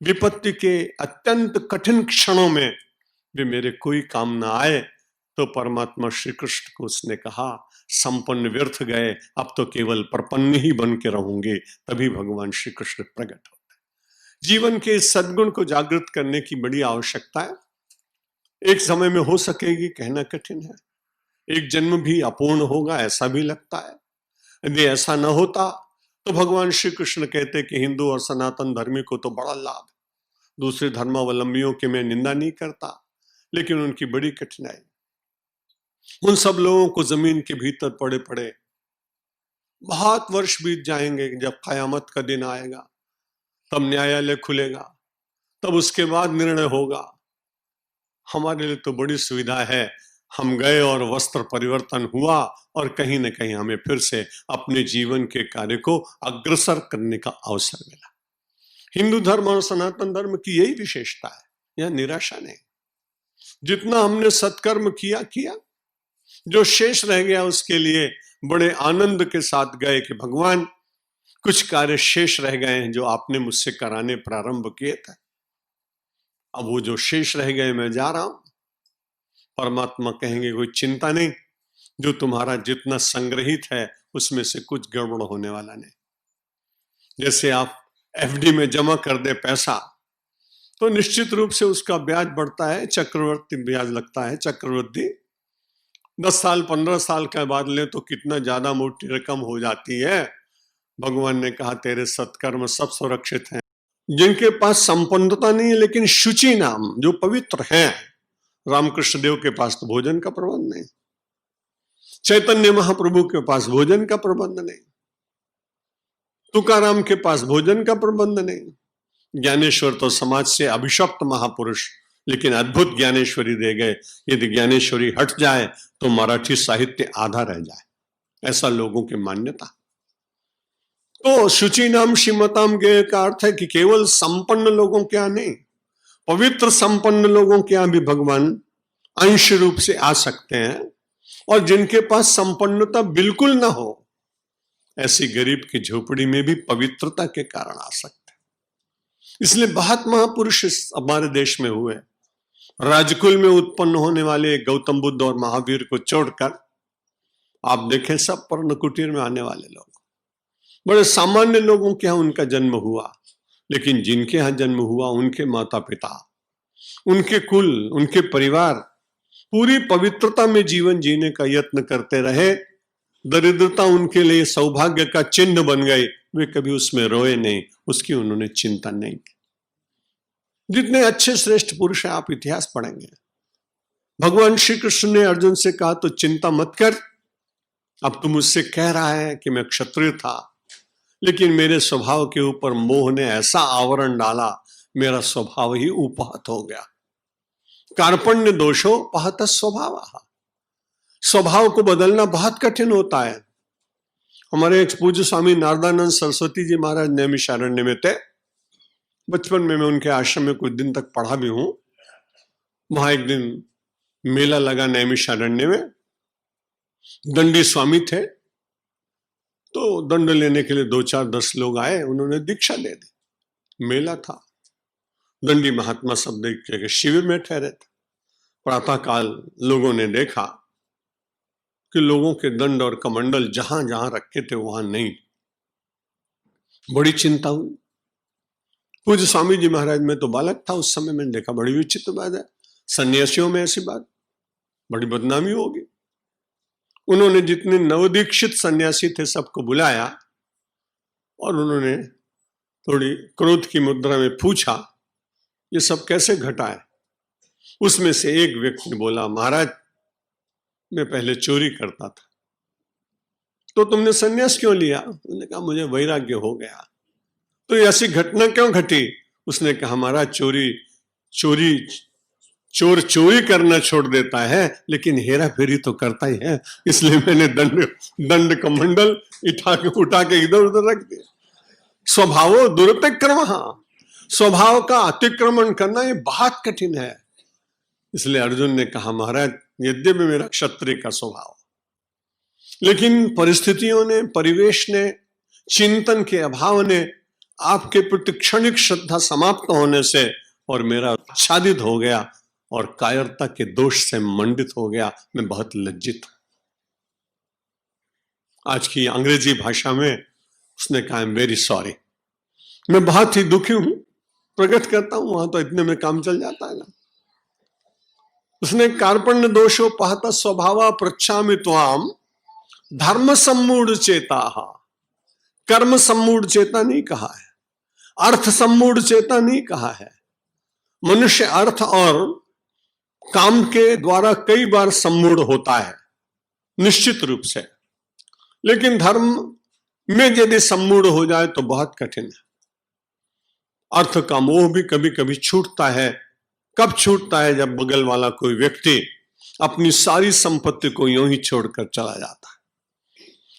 विपत्ति के अत्यंत कठिन क्षणों में वे मेरे कोई काम ना आए, तो परमात्मा श्री कृष्ण को उसने कहा संपन्न व्यर्थ गए, अब तो केवल प्रपन्न ही बन के रहूंगे। तभी भगवान श्री कृष्ण प्रकट होते हैं। जीवन के इस सद्गुण को जागृत करने की बड़ी आवश्यकता है। एक समय में हो सकेगी, कहना कठिन है। एक जन्म भी अपूर्ण होगा, ऐसा भी लगता है। यदि ऐसा न होता तो भगवान श्री कृष्ण कहते कि हिंदू और सनातन धर्मी को तो बड़ा लाभ, दूसरे धर्मावलंबियों की मैं निंदा नहीं करता, लेकिन उनकी बड़ी कठिनाई। उन सब लोगों को जमीन के भीतर पड़े पड़े बहुत वर्ष बीत जाएंगे। जब कयामत का दिन आएगा तब न्यायालय खुलेगा, तब उसके बाद निर्णय होगा। हमारे लिए तो बड़ी सुविधा है, हम गए और वस्त्र परिवर्तन हुआ और कहीं न कहीं हमें फिर से अपने जीवन के कार्य को अग्रसर करने का अवसर मिला। हिंदू धर्म और सनातन धर्म की यही विशेषता है, यह निराशा नहीं। जितना हमने सत्कर्म किया, जो शेष रह गया उसके लिए बड़े आनंद के साथ गए कि भगवान कुछ कार्य शेष रह गए हैं जो आपने मुझसे कराने प्रारंभ किए थे। अब वो जो शेष रह गए मैं जा रहा हूं। परमात्मा कहेंगे कोई चिंता नहीं, जो तुम्हारा जितना संग्रहित है उसमें से कुछ गड़बड़ होने वाला नहीं। जैसे आप एफडी में जमा कर दे पैसा तो निश्चित रूप से उसका ब्याज बढ़ता है, चक्रवर्ती ब्याज लगता है। चक्रवृद्धि 10 साल 15 साल के बाद ले तो कितना ज्यादा मोटी रकम हो जाती है। भगवान ने कहा तेरे सत्कर्म सब सुरक्षित हैं। जिनके पास संपन्नता नहीं है लेकिन शुचि नाम जो पवित्र हैं, रामकृष्ण देव के पास तो भोजन का प्रबंध नहीं, चैतन्य महाप्रभु के पास भोजन का प्रबंध नहीं, तुकाराम के पास भोजन का प्रबंध नहीं, ज्ञानेश्वर तो समाज से अभिशप्त महापुरुष, लेकिन अद्भुत ज्ञानेश्वरी दे गए। यदि ज्ञानेश्वरी हट जाए तो मराठी साहित्य आधा रह जाए, ऐसा लोगों की मान्यता। तो शुचि नाम श्रीमताम गे का अर्थ है कि केवल संपन्न लोगों के यहाँ नहीं, पवित्र संपन्न लोगों के यहाँ भी भगवान अंश रूप से आ सकते हैं। और जिनके पास संपन्नता बिल्कुल ना हो, ऐसी गरीब की झोपड़ी में भी पवित्रता के कारण आ सकते हैं। इसलिए बहुत महापुरुष हमारे देश में हुए। राजकुल में उत्पन्न होने वाले गौतम बुद्ध और महावीर को छोड़कर आप देखें सब पर्ण कुटीर में आने वाले लोग, बड़े सामान्य लोगों के यहाँ उनका जन्म हुआ, लेकिन जिनके यहाँ जन्म हुआ उनके माता पिता, उनके कुल, उनके परिवार पूरी पवित्रता में जीवन जीने का यत्न करते रहे। दरिद्रता उनके लिए सौभाग्य का चिन्ह बन गई, वे कभी उसमें रोए नहीं, उसकी उन्होंने चिंता नहीं की। जितने अच्छे श्रेष्ठ पुरुष हैं आप इतिहास पढ़ेंगे। भगवान श्री कृष्ण ने अर्जुन से कहा तो चिंता मत कर, अब तू मुझसे कह रहा है कि मैं क्षत्रिय था, लेकिन मेरे स्वभाव के ऊपर मोह ने ऐसा आवरण डाला, मेरा स्वभाव ही उपहत हो गया। कार्पण्य दोषो पहत स्वभाव, स्वभाव को बदलना बहुत कठिन होता है। हमारे एक पूज्य स्वामी नारदानंद सरस्वती जी महाराज नैमिषारण्य में थे। बचपन में मैं उनके आश्रम में कुछ दिन तक पढ़ा भी हूं। वहां एक दिन मेला लगा नैमिषारण्य में, दंडी स्वामी थे, तो दंड लेने के लिए 2-4-10 लोग आए, उन्होंने दीक्षा दे दी। मेला था, दंडी महात्मा सब देख के शिविर में ठहरे थे। प्रातःकाल लोगों ने देखा कि लोगों के दंड और कमंडल जहां जहां रखे थे वहां नहीं। बड़ी चिंता हुई। पूज्य स्वामी जी महाराज में तो बालक था उस समय, मैंने देखा बड़ी विचित्र बात है, सन्यासियों में ऐसी बात, बड़ी बदनामी होगी। उन्होंने जितने नवदीक्षित सन्यासी थे सबको बुलाया और उन्होंने थोड़ी क्रोध की मुद्रा में पूछा, ये सब कैसे घटा है? उसमें से एक व्यक्ति ने बोला, महाराज मैं पहले चोरी करता था। तो तुमने सन्यास क्यों लिया? उन्होंने कहा मुझे वैराग्य हो गया। तो ऐसी घटना क्यों घटी? उसने कहा महाराज चोर चोरी करना छोड़ देता है लेकिन हेरा फेरी तो करता ही है, इसलिए मैंने दंड कमंडल उठा के इधर उधर रख दिया। स्वभावो दुरतिक्रम, स्वभाव का अतिक्रमण करना ये बहुत कठिन है। इसलिए अर्जुन ने कहा महाराज यद्यपि मेरा क्षत्रिय का स्वभाव, लेकिन परिस्थितियों ने, परिवेश ने, चिंतन के अभाव ने, आपके प्रति क्षणिक श्रद्धा समाप्त होने से और मेरा आच्छादित हो गया और कायरता के दोष से मंडित हो गया। मैं बहुत लज्जित हूं। आज की अंग्रेजी भाषा में उसने कहा आई एम वेरी सॉरी, मैं बहुत ही दुखी हूं, प्रकट करता हूं। वहां तो इतने में काम चल जाता है ना। उसने कार्पण्य दोषो पहता स्वभाव प्रच्छामि त्वाम धर्म सम्मूढ़ चेता, कर्म सम्मूढ़ चेता नहीं कहा है, अर्थ सम्मूढ़ चेता नहीं कहा है। मनुष्य अर्थ और काम के द्वारा कई बार सम्मूढ़ होता है निश्चित रूप से, लेकिन धर्म में यदि सम्मूढ़ हो जाए तो बहुत कठिन है। अर्थ का मोह भी कभी कभी छूटता है। कब छूटता है? जब बगल वाला कोई व्यक्ति अपनी सारी संपत्ति को यूं ही छोड़कर चला जाता है।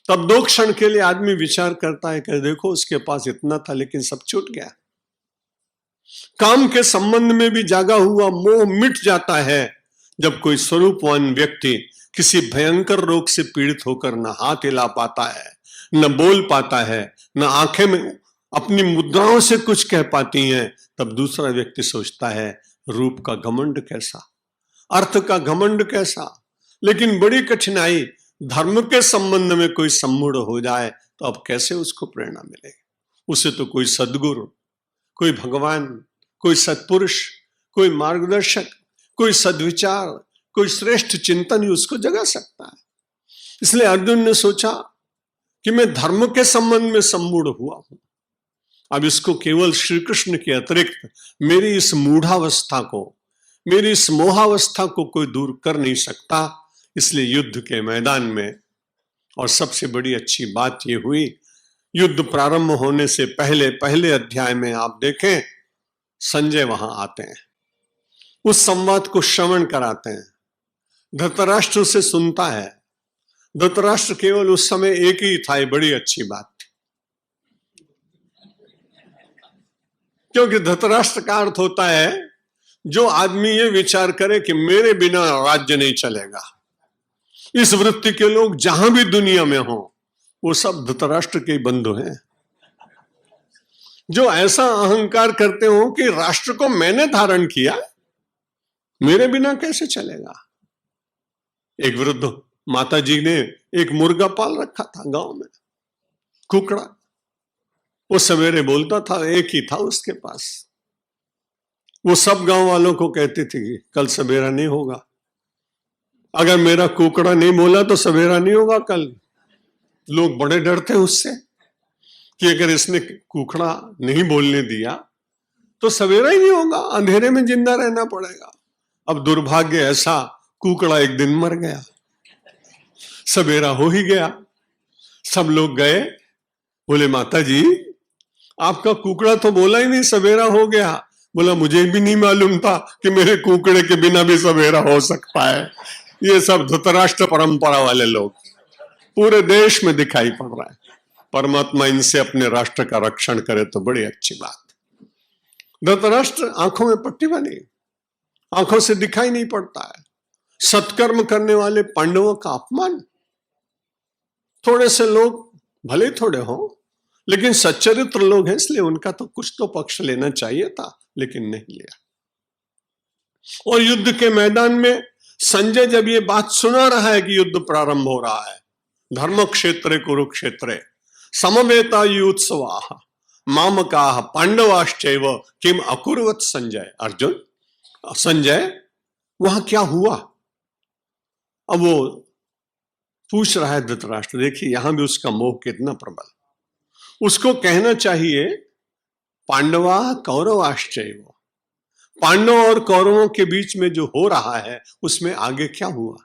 तब 2 क्षण के लिए आदमी विचार करता है कि देखो उसके पास इतना था लेकिन सब छूट गया। काम के संबंध में भी जागा हुआ मोह मिट जाता है जब कोई स्वरूपवान व्यक्ति किसी भयंकर रोग से पीड़ित होकर न हाथ हिला पाता है, न बोल पाता है, न आंखें में अपनी मुद्राओं से कुछ कह पाती हैं। तब दूसरा व्यक्ति सोचता है रूप का घमंड कैसा, अर्थ का घमंड कैसा। लेकिन बड़ी कठिनाई, धर्म के संबंध में कोई सम्मूढ़ हो जाए तो अब कैसे उसको प्रेरणा मिलेगी? उसे तो कोई सद्गुरु, कोई भगवान, कोई सत्पुरुष, कोई मार्गदर्शक, कोई सद्विचार, कोई श्रेष्ठ चिंतन ही उसको जगा सकता है। इसलिए अर्जुन ने सोचा कि मैं धर्म के संबंध में सम्मूढ़ हुआ हूं, अब इसको केवल श्री कृष्ण के अतिरिक्त मेरी इस मूढ़ावस्था को, मेरी इस मोहावस्था को कोई दूर कर नहीं सकता। इसलिए युद्ध के मैदान में, और सबसे बड़ी अच्छी बात यह हुई, युद्ध प्रारंभ होने से पहले अध्याय में आप देखें संजय वहां आते हैं, उस संवाद को श्रवण कराते हैं, धृतराष्ट्र से सुनता है। धृतराष्ट्र केवल उस समय एक ही था, ये बड़ी अच्छी बात थी, क्योंकि धृतराष्ट्र का अर्थ होता है जो आदमी ये विचार करे कि मेरे बिना राज्य नहीं चलेगा। इस वृत्ति के लोग जहां भी दुनिया में हो वो सब धृतराष्ट्र के बंधु हैं, जो ऐसा अहंकार करते हो कि राष्ट्र को मैंने धारण किया, मेरे बिना कैसे चलेगा। एक वृद्ध माता जी ने एक मुर्गा पाल रखा था गांव में, कुकड़ा। वो सवेरे बोलता था, एक ही था उसके पास। वो सब गांव वालों को कहती थी कि कल सवेरा नहीं होगा, अगर मेरा कुकड़ा नहीं बोला तो सवेरा नहीं होगा कल। लोग बड़े डरते उससे कि अगर इसने कुकड़ा नहीं बोलने दिया तो सवेरा ही नहीं होगा, अंधेरे में जिंदा रहना पड़ेगा। अब दुर्भाग्य ऐसा, कुकड़ा एक दिन मर गया, सवेरा हो ही गया। सब लोग गए, बोले माता जी आपका कुकड़ा तो बोला ही नहीं, सवेरा हो गया। बोला मुझे भी नहीं मालूम था कि मेरे कुकड़े के बिना भी सवेरा हो सकता है। ये सब धृतराष्ट्र परंपरा वाले लोग पूरे देश में दिखाई पड़ रहा है। परमात्मा इनसे अपने राष्ट्र का रक्षण करे तो बड़ी अच्छी बात। धृतराष्ट्र आंखों में पट्टी बनी, आंखों से दिखाई नहीं पड़ता है। सत्कर्म करने वाले पांडवों का अपमान। थोड़े से लोग भले थोड़े हों, लेकिन सच्चरित्र लोग हैं, इसलिए उनका तो कुछ तो पक्ष लेना चाहिए था, लेकिन नहीं लिया। और युद्ध के मैदान में संजय जब ये बात सुना रहा है कि युद्ध प्रारंभ हो रहा है, धर्म क्षेत्रे कुरुक्षेत्रे समवेता युत्सवाः मामकाः पांडवाश्चैव किम अकुर्वत संजय। अर्जुन, संजय वहां क्या हुआ? अब वो पूछ रहा है धृतराष्ट्र। देखिए यहां भी उसका मोह कितना प्रबल। उसको कहना चाहिए पांडवा कौरवाश्चैव, पांडव और कौरवों के बीच में जो हो रहा है उसमें आगे क्या हुआ।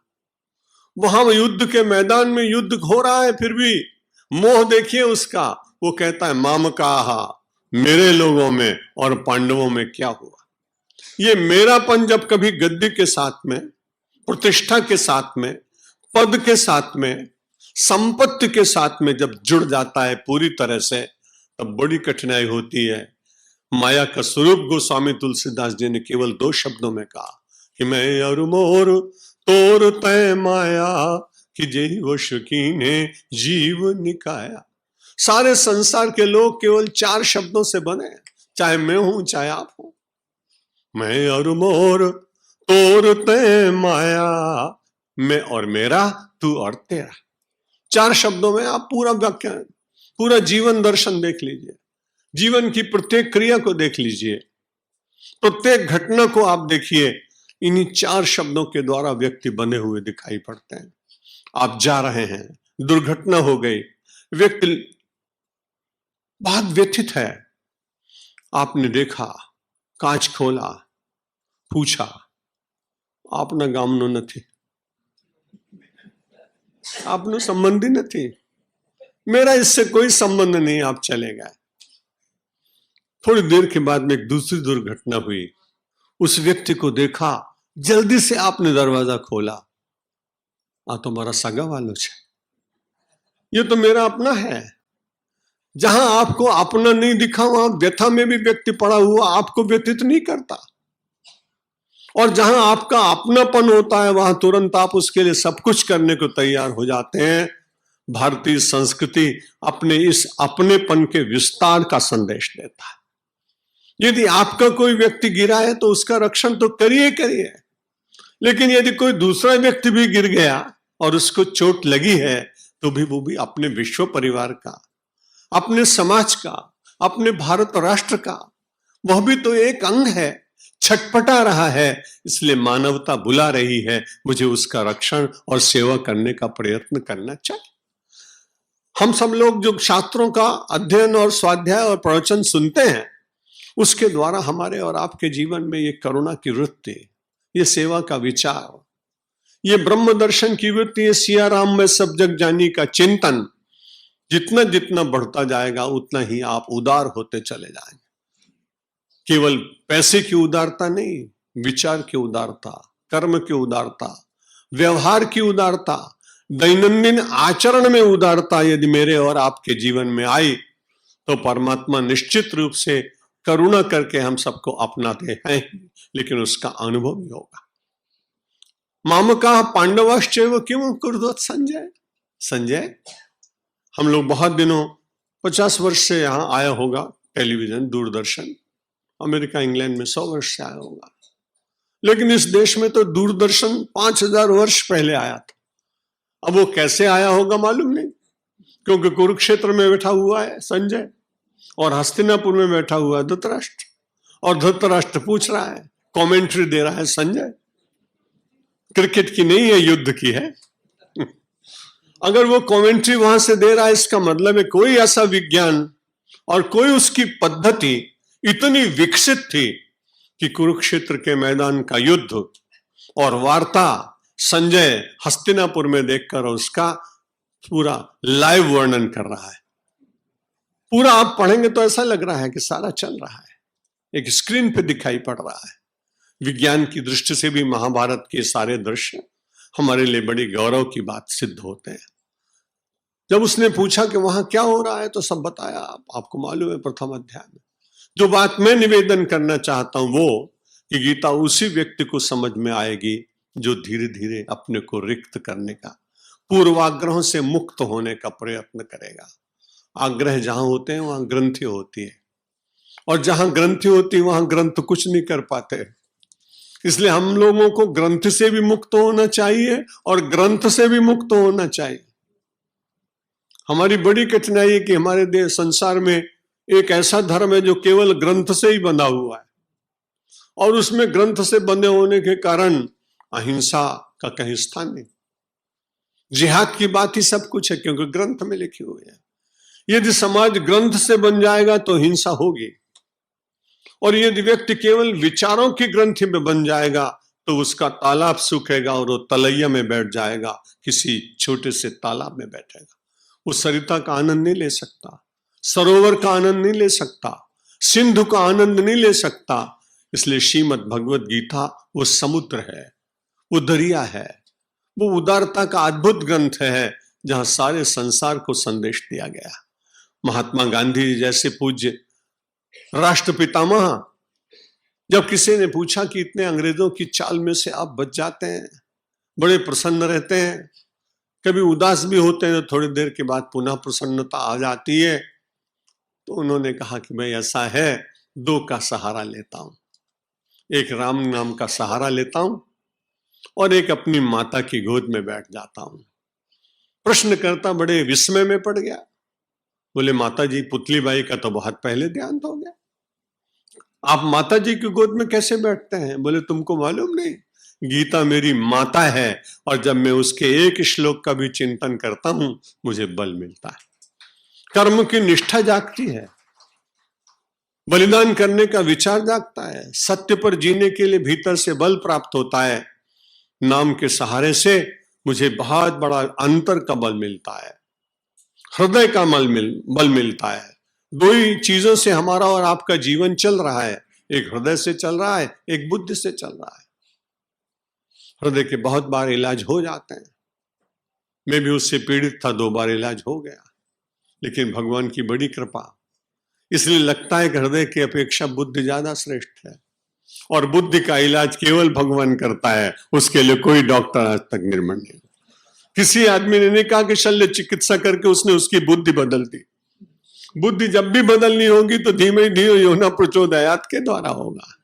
वहां युद्ध के मैदान में युद्ध हो रहा है, फिर भी मोह देखिए उसका। वो कहता है मामकाः, मेरे लोगों में और पांडवों में क्या हुआ। ये मेरापन जब कभी गद्दी के साथ में, प्रतिष्ठा के साथ में, पद के साथ में, संपत्ति के साथ में जब जुड़ जाता है पूरी तरह से, तब बड़ी कठिनाई होती है। माया का स्वरूप गोस्वामी तुलसीदास जी ने केवल 2 शब्दों में कहा कि मैं और मोर तोर तय माया कि जेहि वश कीन्हे जीव निकाया। सारे संसार के लोग केवल 4 शब्दों से बने, चाहे मैं हूं चाहे आप हो। मैं और मोर तोर तय माया, मैं और मेरा, तू और तेरा। 4 शब्दों में आप पूरा व्याख्यान, पूरा जीवन दर्शन देख लीजिए। जीवन की प्रत्येक क्रिया को देख लीजिए, प्रत्येक घटना को आप देखिए। इन्हीं 4 शब्दों के द्वारा व्यक्ति बने हुए दिखाई पड़ते हैं। आप जा रहे हैं, दुर्घटना हो गई, व्यक्ति बहुत व्यथित है। आपने देखा, कांच खोला, पूछा, आपना गामनो નથી, आपनो संबंधी नहीं, मेरा इससे कोई संबंध नहीं, आप चले गए। थोड़ी देर के बाद में एक दूसरी दुर्घटना हुई। उस व्यक्ति को देखा, जल्दी से आपने दरवाजा खोला, तो मारा सगा वालो छे, ये तो मेरा अपना है। जहां आपको अपना नहीं दिखा वहां व्यथा में भी व्यक्ति पड़ा हुआ आपको व्यतीत नहीं करता, और जहां आपका अपनापन होता है वहां तुरंत आप उसके लिए सब कुछ करने को तैयार हो जाते हैं। भारतीय संस्कृति अपने इस अपनेपन के विस्तार का संदेश देता है। यदि आपका कोई व्यक्ति गिरा है तो उसका रक्षण तो करिए करिए, लेकिन यदि कोई दूसरा व्यक्ति भी गिर गया और उसको चोट लगी है तो भी वो भी अपने विश्व परिवार का, अपने समाज का, अपने भारत राष्ट्र का, वह भी तो एक अंग है, छटपटा रहा है। इसलिए मानवता बुला रही है, मुझे उसका रक्षण और सेवा करने का प्रयत्न करना चाहिए। हम सब लोग जो शास्त्रों का अध्ययन और स्वाध्याय और प्रवचन सुनते हैं, उसके द्वारा हमारे और आपके जीवन में ये करुणा की वृत्ति, ये सेवा का विचार, ये ब्रह्म दर्शन की वृत्ति, ये सिया राम में सब जग जानी का चिंतन जितना जितना बढ़ता जाएगा उतना ही आप उदार होते चले जाएंगे। केवल पैसे की उदारता नहीं, विचार की उदारता, कर्म की उदारता, व्यवहार की उदारता, दैनंदिन आचरण में उदारता यदि मेरे और आपके जीवन में आई तो परमात्मा निश्चित रूप से करुणा करके हम सबको अपनाते हैं, लेकिन उसका अनुभव भी होगा। मामकाः पांडवाश्चैव किम कुर्वत संजय। संजय, हम लोग बहुत दिनों 50 वर्ष से यहाँ आया होगा टेलीविजन, दूरदर्शन। अमेरिका इंग्लैंड में 100 वर्ष से आया होगा, लेकिन इस देश में तो दूरदर्शन 5000 वर्ष पहले आया था। अब वो कैसे आया होगा मालूम नहीं, क्योंकि कुरुक्षेत्र में बैठा हुआ है संजय और हस्तिनापुर में बैठा हुआ है धृतराष्ट्र, और धृतराष्ट्र पूछ रहा है, कमेंट्री दे रहा है संजय। क्रिकेट की नहीं है, युद्ध की है। अगर वो कमेंट्री वहां से दे रहा है, इसका मतलब है कोई ऐसा विज्ञान और कोई उसकी पद्धति इतनी विकसित थी कि कुरुक्षेत्र के मैदान का युद्ध और वार्ता संजय हस्तिनापुर में देखकर उसका पूरा लाइव वर्णन कर रहा है। पूरा आप पढ़ेंगे तो ऐसा लग रहा है कि सारा चल रहा है, एक स्क्रीन पे दिखाई पड़ रहा है। विज्ञान की दृष्टि से भी महाभारत के सारे दृश्य हमारे लिए बड़ी गौरव की बात सिद्ध होते हैं। जब उसने पूछा कि वहां क्या हो रहा है तो सब बताया। आपको मालूम है प्रथम अध्याय में जो बात मैं निवेदन करना चाहता हूं वो कि गीता उसी व्यक्ति को समझ में आएगी जो धीरे धीरे अपने को रिक्त करने का, पूर्वाग्रहों से मुक्त होने का प्रयत्न करेगा। आग्रह जहां होते हैं वहां ग्रंथि होती है, और जहां ग्रंथि होती है वहां ग्रंथ कुछ नहीं कर पाते। इसलिए हम लोगों को ग्रंथ से भी मुक्त होना चाहिए और ग्रंथ से भी मुक्त होना चाहिए। हमारी बड़ी कठिनाई है कि हमारे देश संसार में एक ऐसा धर्म है जो केवल ग्रंथ से ही बंधा हुआ है, और उसमें ग्रंथ से बंधे होने के कारण अहिंसा का कहीं स्थान नहीं। जिहाद की बात ही सब कुछ है, क्योंकि ग्रंथ में लिखी हुई है। यदि समाज ग्रंथ से बन जाएगा तो हिंसा होगी, और यदि व्यक्ति केवल विचारों की ग्रंथि में बन जाएगा तो उसका तालाब सूखेगा और वो तलैया में बैठ जाएगा, किसी छोटे से तालाब में बैठेगा। वो सरिता का आनंद नहीं ले सकता, सरोवर का आनंद नहीं ले सकता, सिंधु का आनंद नहीं ले सकता। इसलिए श्रीमद् भगवत गीता वो समुद्र है, वो दरिया है, वो उदारता का अद्भुत ग्रंथ है जहां सारे संसार को संदेश दिया गया। महात्मा गांधी जैसे पूज्य राष्ट्र पितामह, जब किसी ने पूछा कि इतने अंग्रेजों की चाल में से आप बच जाते हैं, बड़े प्रसन्न रहते हैं, कभी उदास भी होते हैं, तो थोड़ी देर के बाद पुनः प्रसन्नता आ जाती है, तो उन्होंने कहा कि भाई ऐसा है, दो का सहारा लेता हूं, एक राम नाम का सहारा लेता हूं और एक अपनी माता की गोद में बैठ जाता हूं। प्रश्नकर्ता बड़े विस्मय में पड़ गया, बोले माता जी पुतली बाई का तो बहुत पहले देहांत हो गया, आप माता जी की गोद में कैसे बैठते हैं? बोले तुमको मालूम नहीं, गीता मेरी माता है और जब मैं उसके एक श्लोक का भी चिंतन करता हूं मुझे बल मिलता है, कर्म की निष्ठा जागती है, बलिदान करने का विचार जागता है, सत्य पर जीने के लिए भीतर से बल प्राप्त होता है। नाम के सहारे से मुझे बहुत बड़ा अंतर का बल मिलता है, हृदय का बल मिलता है। दो ही चीजों से हमारा और आपका जीवन चल रहा है, एक हृदय से चल रहा है, एक बुद्धि से चल रहा है। हृदय के बहुत बार इलाज हो जाते हैं, मैं भी उससे पीड़ित था, 2 बार इलाज हो गया, लेकिन भगवान की बड़ी कृपा, इसलिए लगता है कि हृदय की अपेक्षा बुद्धि ज्यादा श्रेष्ठ है, और बुद्धि का इलाज केवल भगवान करता है, उसके लिए कोई डॉक्टर आज तक निर्माण नहीं। किसी आदमी ने नहीं कहा कि शल्य चिकित्सा करके उसने उसकी बुद्धि बदल दी। बुद्धि जब भी बदलनी होगी तो धीमे धीमे योना प्रचोदयात के द्वारा होगा।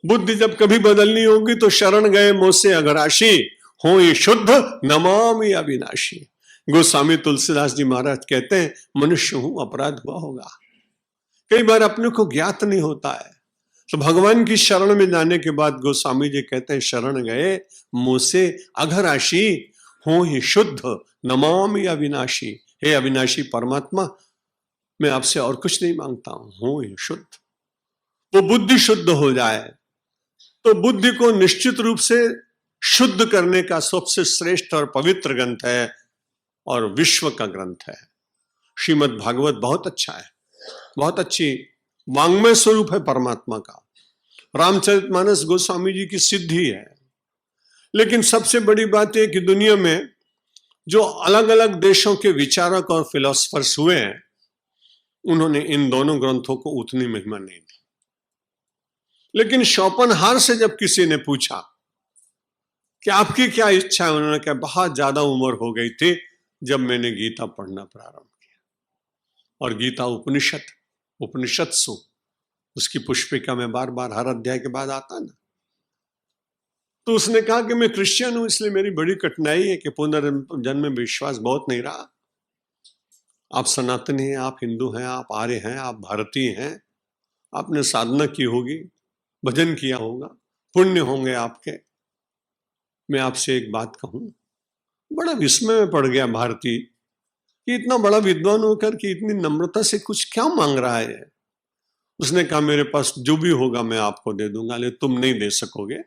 बुद्धि जब कभी बदलनी होगी तो शरण गए मोसे अघराशी, हो ये शुद्ध नमामि अविनाशी। गोस्वामी तुलसीदास जी महाराज कहते हैं मनुष्य हूं, अपराध हुआ होगा, कई बार अपने को ज्ञात नहीं होता है, तो भगवान की शरण में जाने के बाद गोस्वामी जी कहते हैं शरण गए मोसे अघराशी, हो ही शुद्ध नमामि अविनाशी। हे अविनाशी परमात्मा, मैं आपसे और कुछ नहीं मांगता हूं, हो ही शुद्ध। वो बुद्धि शुद्ध हो जाए तो बुद्धि को निश्चित रूप से शुद्ध करने का सबसे श्रेष्ठ और पवित्र ग्रंथ है और विश्व का ग्रंथ है श्रीमद् भागवत। बहुत अच्छा है, बहुत अच्छी वांग्मय स्वरूप है परमात्मा का। रामचरितमानस गोस्वामी जी की सिद्धि है, लेकिन सबसे बड़ी बात यह कि दुनिया में जो अलग अलग देशों के विचारक और फिलोसफर्स हुए हैं, उन्होंने इन दोनों ग्रंथों को उतनी महिमा नहीं दी। लेकिन शोपेनहावर से जब किसी ने पूछा कि आपकी क्या इच्छा है, उन्होंने कहा बहुत ज्यादा उम्र हो गई थी, जब मैंने गीता पढ़ना प्रारंभ किया। और गीता उपनिषत्सु, उसकी पुष्पिका में बार बार हर अध्याय के बाद आता ना। तो उसने कहा कि मैं क्रिश्चियन हूं, इसलिए मेरी बड़ी कठिनाई है कि पुनर्जन्म में विश्वास बहुत नहीं रहा। आप सनातनी हैं, आप हिंदू हैं, आप आर्य हैं, आप भारतीय हैं, आपने साधना की होगी, भजन किया होगा, पुण्य होंगे आपके। मैं आपसे एक बात कहूं, बड़ा विस्मय में पड़ गया भारतीय कि इतना बड़ा विद्वान होकर कि इतनी नम्रता से कुछ क्या मांग रहा है। उसने कहा मेरे पास जो भी होगा मैं आपको दे दूंगा, लेकिन तुम नहीं दे सकोगे,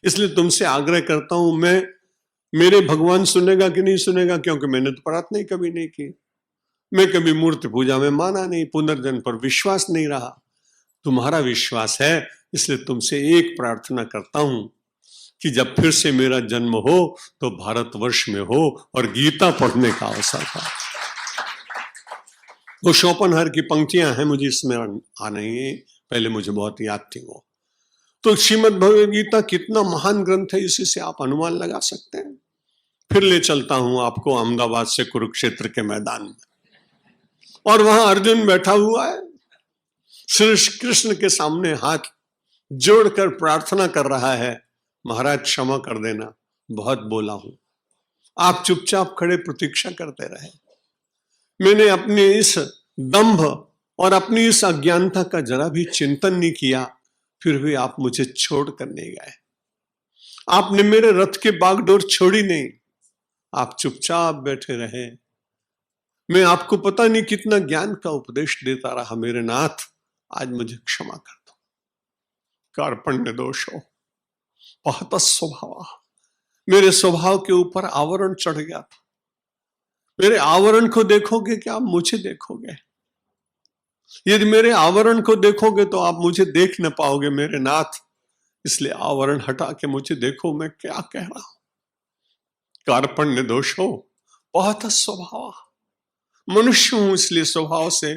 इसलिए तुमसे आग्रह करता हूं। मेरे भगवान सुनेगा कि नहीं सुनेगा, क्योंकि मैंने तो प्रार्थना ही कभी नहीं की, मैं कभी मूर्ति पूजा में माना नहीं, पुनर्जन्म पर विश्वास नहीं रहा। तुम्हारा विश्वास है, इसलिए तुमसे एक प्रार्थना करता हूं कि जब फिर से मेरा जन्म हो तो भारतवर्ष में हो और गीता पढ़ने का अवसर हो। वो शोपेनहायर की पंक्तियां हैं, मुझे स्मरण आ नहीं है, पहले मुझे बहुत याद थी वो। तो श्रीमद् भगवद गीता कितना महान ग्रंथ है, इसी से आप अनुमान लगा सकते हैं। फिर ले चलता हूं आपको अहमदाबाद से कुरुक्षेत्र के मैदान में, और वहां अर्जुन बैठा हुआ है, श्री कृष्ण के सामने हाथ जोड़कर प्रार्थना कर रहा है, महाराज क्षमा कर देना, बहुत बोला हूं। आप चुपचाप खड़े प्रतीक्षा करते रहे। मैंने अपने इस दंभ और अपनी इस अज्ञानता का जरा भी चिंतन नहीं किया, फिर भी आप मुझे छोड़ कर नहीं गए। आपने मेरे रथ के बागडोर छोड़ी नहीं, आप चुपचाप बैठे रहे। मैं आपको पता नहीं कितना ज्ञान का उपदेश देता रहा। मेरे नाथ, आज मुझे क्षमा कर दो। कार्पण्य दोषो पहत स्वभाव, मेरे स्वभाव के ऊपर आवरण चढ़ गया था। मेरे आवरण को देखोगे कि आप मुझे देखोगे, यदि मेरे आवरण को देखोगे तो आप मुझे देख न पाओगे मेरे नाथ, इसलिए आवरण हटा के मुझे देखो, मैं क्या कह रहा हूं। कार्पण्य दोषो बहुत स्वभाव, मनुष्य हूं इसलिए स्वभाव से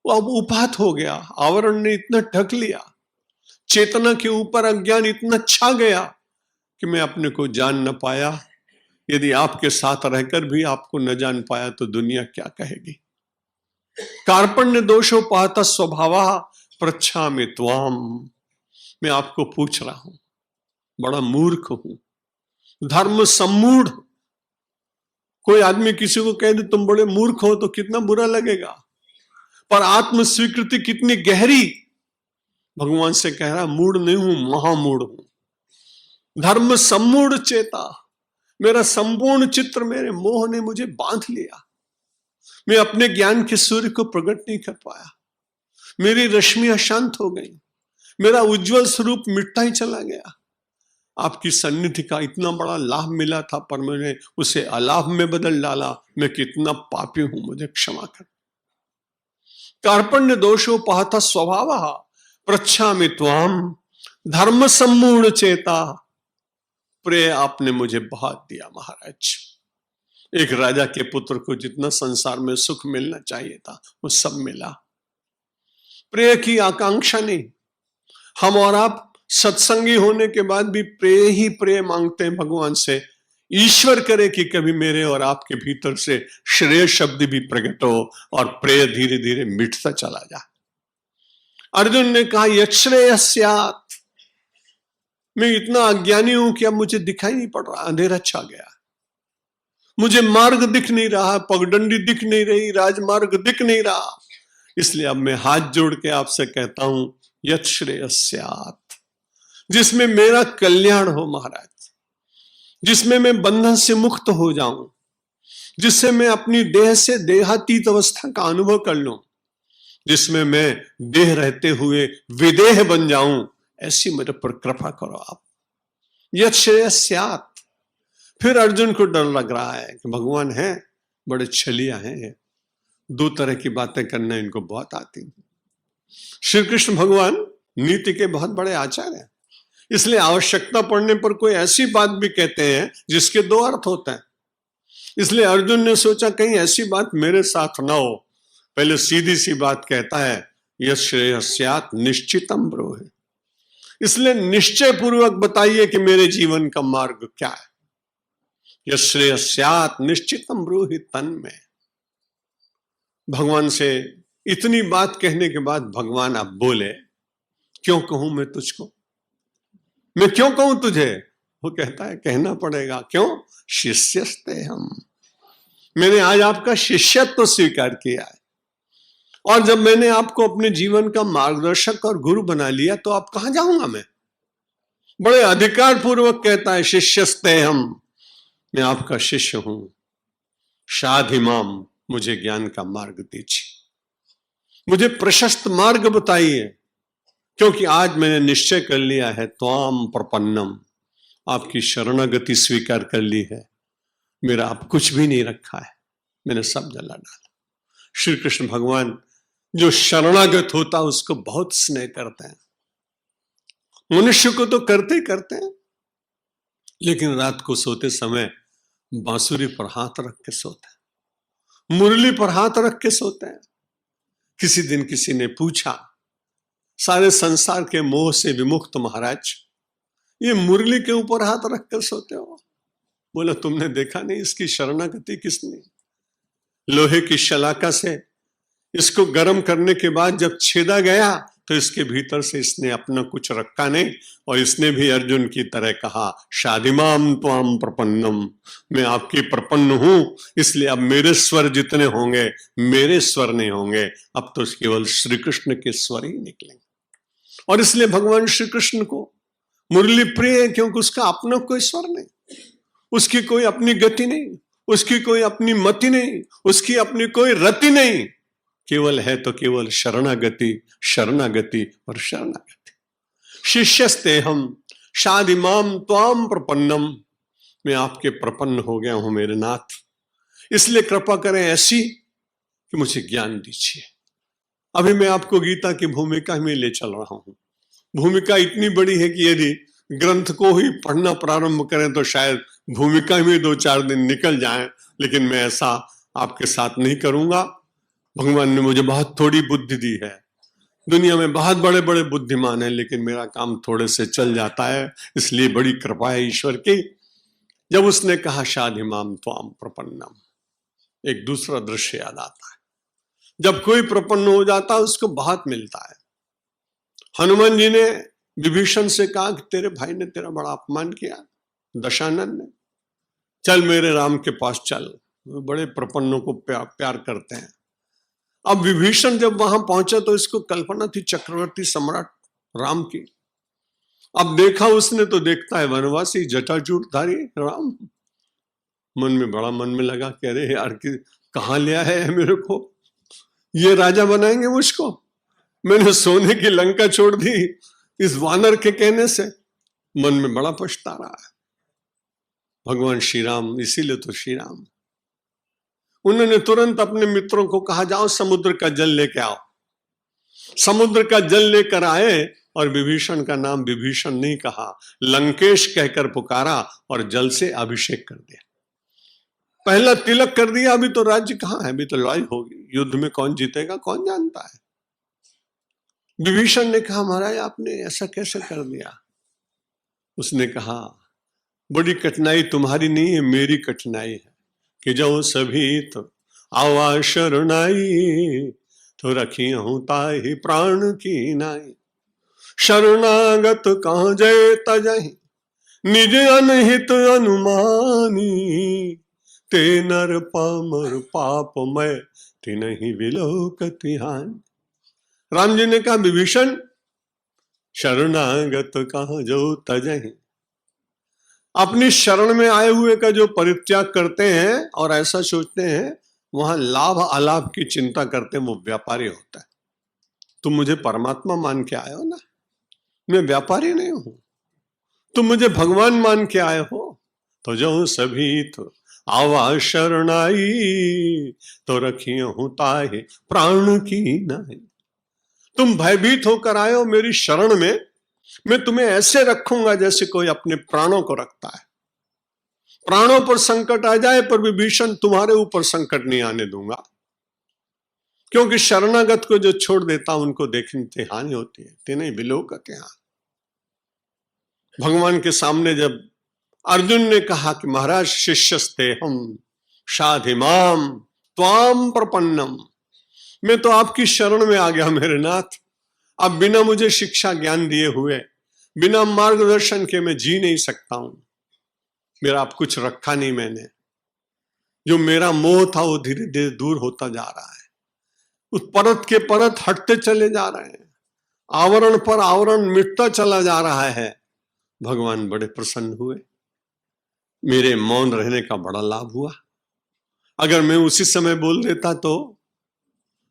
वो अब उपात हो गया, आवरण ने इतना ढक लिया, चेतना के ऊपर अज्ञान इतना छा गया कि मैं अपने को जान न पाया। यदि आपके साथ रहकर भी आपको न जान पाया तो दुनिया क्या कहेगी। कार्पण्य दोषो पात स्वभाव पृच्छामि त्वाम, मैं आपको पूछ रहा हूं, बड़ा मूर्ख हूं, धर्म सम्मूढ़। कोई आदमी किसी को कह दे तुम बड़े मूर्ख हो तो कितना बुरा लगेगा, पर आत्म स्वीकृति कितनी गहरी। भगवान से कह रहा मूढ़ नहीं हूं, महामूढ़ हूं। धर्म सम्मूढ़ चेता, मेरा संपूर्ण चित्र मेरे मोह ने मुझे बांध लिया। मैं अपने ज्ञान के सूर्य को प्रकट नहीं कर पाया, मेरी रश्मियां शांत हो गई, मेरा उज्जवल स्वरूप मिटता ही चला गया। आपकी सन्निधि का इतना बड़ा लाभ मिला था, पर मैंने उसे अलाभ में बदल डाला। मैं कितना पापी हूं, मुझे क्षमा कर। कार्पण्य दोषो पहत स्वभाव पृच्छामि त्वाम, धर्म सम्मूढ़ चेता, प्रेय आपने मुझे बहुत दिया महाराज। एक राजा के पुत्र को जितना संसार में सुख मिलना चाहिए था वो सब मिला। प्रेय की आकांक्षा नहीं। हम और आप सत्संगी होने के बाद भी प्रेय ही प्रेय मांगते हैं भगवान से। ईश्वर करे कि कभी मेरे और आपके भीतर से श्रेय शब्द भी प्रकट हो और प्रेय धीरे धीरे मिटता चला जाए। अर्जुन ने कहा यच्छ्रेय स्यात्, मैं इतना अज्ञानी हूं कि अब मुझे दिखाई नहीं पड़ रहा, अंधेरा छा गया, मुझे मार्ग दिख नहीं रहा, पगडंडी दिख नहीं रही, राजमार्ग दिख नहीं रहा। इसलिए अब मैं हाथ जोड़ के आपसे कहता हूं यच्छ्रेय स्यात्, जिसमें मेरा कल्याण हो महाराज, जिसमें मैं बंधन से मुक्त हो जाऊं, जिससे मैं अपनी देह से देहातीत अवस्था का अनुभव कर लूं, जिसमें मैं देह रहते हुए विदेह बन जाऊं, ऐसी मेरे पर कृपा करो आप। यच्छ्रेय स्यात्। फिर अर्जुन को डर लग रहा है कि भगवान है बड़े छलिया हैं, दो तरह की बातें करना इनको बहुत आती। श्री कृष्ण भगवान नीति के बहुत बड़े आचार्य हैं, इसलिए आवश्यकता पड़ने पर कोई ऐसी बात भी कहते हैं जिसके दो अर्थ होते हैं। इसलिए अर्जुन ने सोचा कहीं ऐसी बात मेरे साथ ना हो, पहले सीधी सी बात कहता है यच्छ्रेय स्यात् निश्चितम ब्रूहि। इसलिए निश्चय पूर्वक बताइए कि मेरे जीवन का मार्ग क्या है। यश्रेय स्यात् निश्चितम ब्रूहि तन्मे। भगवान से इतनी बात कहने के बाद भगवान अब बोले, क्यों कहूं मैं तुझको, मैं क्यों कहूं तुझे? वो कहता है कहना पड़ेगा। क्यों? शिष्यस्ते हम, मैंने आज आपका शिष्यत्व स्वीकार किया है, और जब मैंने आपको अपने जीवन का मार्गदर्शक और गुरु बना लिया तो अब कहां जाऊंगा मैं? बड़े अधिकार पूर्वक कहता है शिष्यस्ते हम, मैं आपका शिष्य हूं। शाधिमाम, मुझे ज्ञान का मार्ग दीजिए, मुझे प्रशस्त मार्ग बताइए, क्योंकि आज मैंने निश्चय कर लिया है त्वाम प्रपन्नम, आपकी शरणागति स्वीकार कर ली है। मेरा अब कुछ भी नहीं रखा है, मैंने सब जला डाला। श्री कृष्ण भगवान जो शरणागत होता है उसको बहुत स्नेह करते हैं। मनुष्य को तो करते ही करते हैं, लेकिन रात को सोते समय बांसुरी पर हाथ रख के सोते हैं, मुरली पर हाथ रख के सोते हैं। किसी दिन किसी ने पूछा, सारे संसार के मोह से विमुक्त महाराज, ये मुरली के ऊपर हाथ रख कर सोते हो? बोला तुमने देखा नहीं इसकी शरणागति किसने? लोहे की शलाका से इसको गर्म करने के बाद जब छेदा गया तो इसके भीतर से इसने अपना कुछ रखा नहीं, और इसने भी अर्जुन की तरह कहा शादिमाम त्वाम प्रपन्नम, मैं आपकी प्रपन्न हूं, इसलिए अब मेरे स्वर जितने होंगे मेरे स्वर नहीं होंगे, अब तो केवल श्री कृष्ण के स्वर ही निकलेंगे। और इसलिए भगवान श्री कृष्ण को मुरली प्रिय है, क्योंकि उसका अपना कोई स्वर नहीं, उसकी कोई अपनी गति नहीं, उसकी कोई अपनी मति नहीं, उसकी अपनी कोई रति नहीं, केवल है तो केवल शरणागति, शरणागति और शरणागति। शिष्यस्ते हम शादिमाम त्वाम प्रपन्नम, मैं आपके प्रपन्न हो गया हूं मेरे नाथ, इसलिए कृपा करें ऐसी कि मुझे ज्ञान दीजिए। अभी मैं आपको गीता की भूमिका में ले चल रहा हूं। भूमिका इतनी बड़ी है कि यदि ग्रंथ को ही पढ़ना प्रारंभ करें तो शायद भूमिका में 2-4 दिन निकल जाएं, लेकिन मैं ऐसा आपके साथ नहीं करूंगा। भगवान ने मुझे बहुत थोड़ी बुद्धि दी है, दुनिया में बहुत बड़े बड़े बुद्धिमान हैं, लेकिन मेरा काम थोड़े से चल जाता है, इसलिए बड़ी कृपा है ईश्वर की। जब उसने कहा शाधिमाम त्वाम प्रपन्नम, एक दूसरा दृश्य याद आता है। जब कोई प्रपन्न हो जाता है उसको बहुत मिलता है। हनुमान जी ने विभीषण से कहा कि तेरे भाई ने तेरा बड़ा अपमान किया, दशानन ने, चल मेरे राम के पास चल, वो बड़े प्रपन्नों को प्यार करते हैं। अब विभीषण जब वहां पहुंचा तो इसको कल्पना थी चक्रवर्ती सम्राट राम की। अब देखा उसने तो देखता है वनवासी जटाजूटधारी राम। मन में लगा, कह रहे यार कि कहां लिया है मेरे को, ये राजा बनाएंगे मुझको? मैंने सोने की लंका छोड़ दी इस वानर के कहने से। मन में बड़ा पछता रहा है। भगवान श्री राम, इसीलिए तो श्री राम, उन्होंने तुरंत अपने मित्रों को कहा जाओ समुद्र का जल लेके आओ। समुद्र का जल लेकर आए, और विभीषण का नाम विभीषण नहीं कहा, लंकेश कहकर पुकारा और जल से अभिषेक कर दिया। पहला तिलक कर दिया। अभी तो राज्य कहां है, अभी तो लड़ाई होगी, युद्ध में कौन जीतेगा कौन जानता है। विभीषण ने कहा महाराज आपने ऐसा कैसे कर दिया? उसने कहा बड़ी कठिनाई तुम्हारी नहीं है, मेरी कठिनाई है कि जो सभी तो आवा शरणाई, तो रखी हूं ताहि प्राण की नाई। शरणागत कहां जय तजहि, निज अनहित अनुमानी। ते नर पामर पापमय, तिनहि विलोकति हानि। राम जी ने कहा विभीषण, शरणागत कहां जो तजहि, अपनी शरण में आए हुए का जो परित्याग करते हैं और ऐसा सोचते हैं वहां लाभ अलाभ की चिंता करते हैं, वो व्यापारी होता है। तुम मुझे परमात्मा मान के आए हो ना, मैं व्यापारी नहीं हूं। तुम मुझे भगवान मान के आए हो, तो जो सभी तो आवा शरणाई, तो रखी हूं ताहि प्राण की नाई। तुम भयभीत होकर आए हो मेरी शरण में, मैं तुम्हें ऐसे रखूंगा जैसे कोई अपने प्राणों को रखता है। प्राणों पर संकट आ जाए पर विभीषण तुम्हारे ऊपर संकट नहीं आने दूंगा, क्योंकि शरणागत को जो छोड़ देता उनको देखने से हानि होती है, तेने विलोकते हानि। भगवान के सामने जब अर्जुन ने कहा कि महाराज शिष्यस्ते हम शाधिमाम त्वाम प्रपन्नम, मैं तो आपकी शरण में आ गया मेरे नाथ। अब बिना मुझे शिक्षा ज्ञान दिए हुए, बिना मार्गदर्शन के मैं जी नहीं सकता हूं। मेरा अब कुछ रखा नहीं मैंने। जो मेरा मोह था वो धीरे धीरे दूर होता जा रहा है। उस परत के परत हटते चले जा रहे हैं, आवरण पर आवरण मिटता चला जा रहा है। भगवान बड़े प्रसन्न हुए। मेरे मौन रहने का बड़ा लाभ हुआ। अगर मैं उसी समय बोल देता तो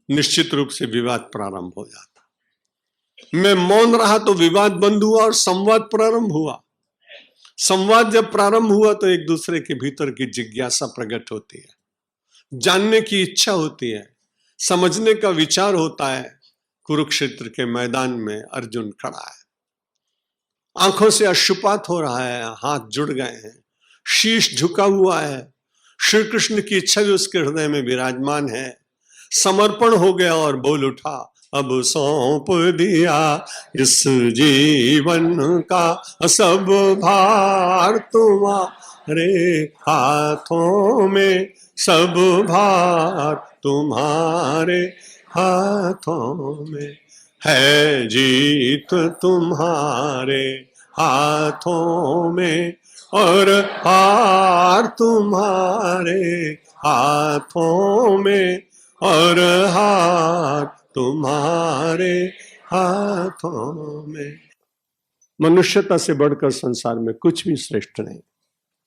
निश्चित रूप से विवाद प्रारंभ हो जाता। मैं मौन रहा तो विवाद बंद हुआ और संवाद प्रारंभ हुआ। संवाद जब प्रारंभ हुआ तो एक दूसरे के भीतर की जिज्ञासा प्रकट होती है, जानने की इच्छा होती है, समझने का विचार होता है। कुरुक्षेत्र के मैदान में अर्जुन खड़ा है, आंखों से अश्रुपात हो रहा है, हाथ जुड़ गए हैं, शीश झुका हुआ है। श्री कृष्ण की इच्छा भी उसके हृदय में विराजमान है। समर्पण हो गया और बोल उठा, अब सौंप दिया इस जीवन का सब भार तुम्हारे हाथों में, सब भार तुम्हारे हाथों में है, जीत तुम्हारे हाथों में और हार तुम्हारे हाथों में और हार तुम्हारे हाथों में। मनुष्यता से बढ़कर संसार में कुछ भी श्रेष्ठ नहीं।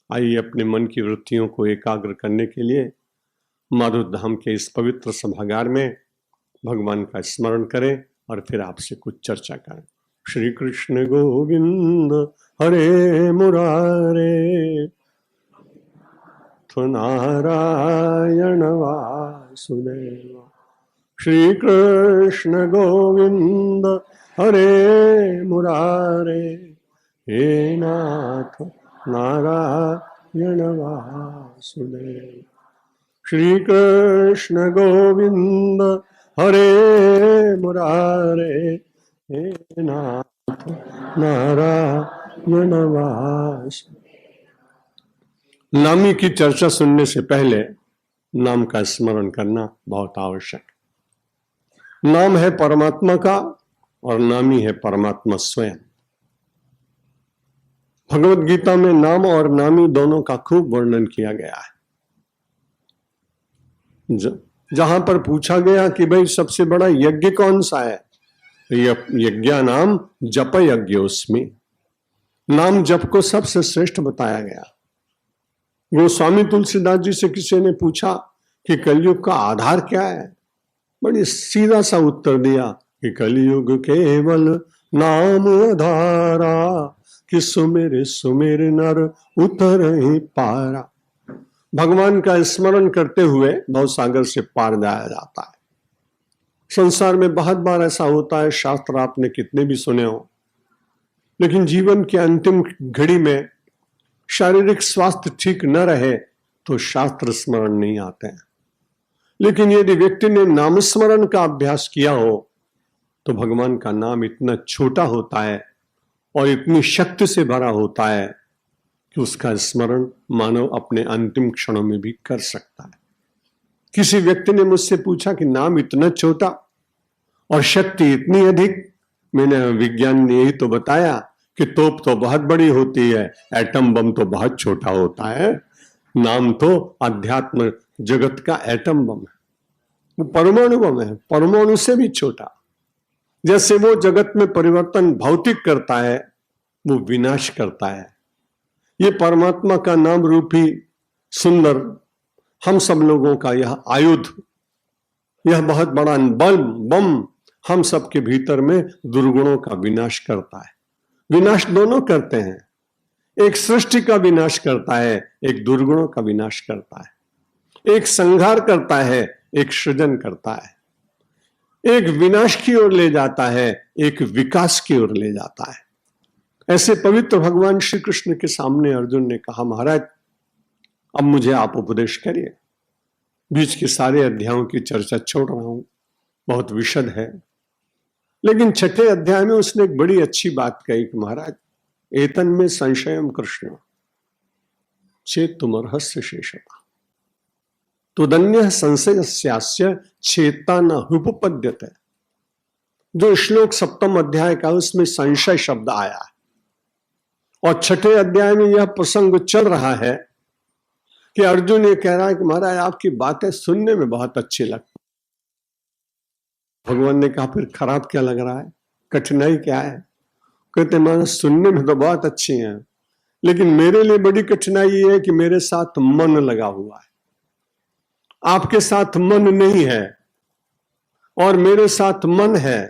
आइए अपने मन की वृत्तियों को एकाग्र करने के लिए माधुर धाम के इस पवित्र सभागार में भगवान का स्मरण करें और फिर आपसे कुछ चर्चा करें। श्री कृष्ण गोविंद हरे मुरारे, नारायण वासुदेव। श्री कृष्ण गोविंद हरे मुरारे, हे नाथ नारायण वासुदेव। श्री कृष्ण गोविंद हरे मुरारे, हे नाथ नारायण वासुदेव। नामी की चर्चा सुनने से पहले नाम का स्मरण करना बहुत आवश्यक है। नाम है परमात्मा का और नामी है परमात्मा स्वयं। भगवत गीता में नाम और नामी दोनों का खूब वर्णन किया गया है। जहां पर पूछा गया कि भाई सबसे बड़ा यज्ञ कौन सा है, यज्ञा नाम जप यज्ञोस्मि, नाम जप को सबसे श्रेष्ठ बताया गया। गोस्वामी तुलसीदास जी से किसी ने पूछा कि कलयुग का आधार क्या है, बड़ी सीधा सा उत्तर दिया कि कलयुग केवल नाम आधारा, कि सुमेर सुमेर नर उतर ही पारा। भगवान का स्मरण करते हुए भवसागर से पार जाया जाता है। संसार में बहुत बार ऐसा होता है, शास्त्र आपने कितने भी सुने हो, लेकिन जीवन के अंतिम घड़ी में शारीरिक स्वास्थ्य ठीक न रहे तो शास्त्र स्मरण नहीं आते हैं। लेकिन यदि व्यक्ति ने नाम स्मरण का अभ्यास किया हो तो भगवान का नाम इतना छोटा होता है और इतनी शक्ति से भरा होता है कि उसका स्मरण मानव अपने अंतिम क्षणों में भी कर सकता है। किसी व्यक्ति ने मुझसे पूछा कि नाम इतना छोटा और शक्ति इतनी अधिक। मैंने विज्ञान ने यही तो बताया कि तोप तो बहुत बड़ी होती है, एटम बम तो बहुत छोटा होता है। नाम तो अध्यात्म जगत का एटम बम है, वो परमाणु बम है, परमाणु से भी छोटा। जैसे वो जगत में परिवर्तन भौतिक करता है, वो विनाश करता है। ये परमात्मा का नाम रूपी सुंदर हम सब लोगों का यह आयुध, यह बहुत बड़ा बम हम सबके भीतर में दुर्गुणों का विनाश करता है। विनाश दोनों करते हैं, एक सृष्टि का विनाश करता है, एक दुर्गुणों का विनाश करता है। एक संहार करता है, एक सृजन करता है। एक विनाश की ओर ले जाता है, एक विकास की ओर ले जाता है। ऐसे पवित्र भगवान श्री कृष्ण के सामने अर्जुन ने कहा, महाराज अब मुझे आप उपदेश करिए। बीच के सारे अध्यायों की चर्चा छोड़ रहा हूं, बहुत विशद है। लेकिन छठे अध्याय में उसने एक बड़ी अच्छी बात कही कि महाराज एतन में संशयम कृष्ण, चेतुमर्हस्य शेषता तुदन्य संशयस्यास्य चेता न उपपद्यते। जो श्लोक 7वें अध्याय का उसमें संशय शब्द आया है और 6ठे अध्याय में यह प्रसंग चल रहा है कि अर्जुन ये कह रहा है कि महाराज आपकी बातें सुनने में बहुत अच्छी लगती। भगवान ने कहा फिर खराब क्या लग रहा है, कठिनाई क्या है? कहते महाराज सुनने में तो बहुत अच्छी है, लेकिन मेरे लिए बड़ी कठिनाई ये है कि मेरे साथ मन लगा हुआ है, आपके साथ मन नहीं है और मेरे साथ मन है।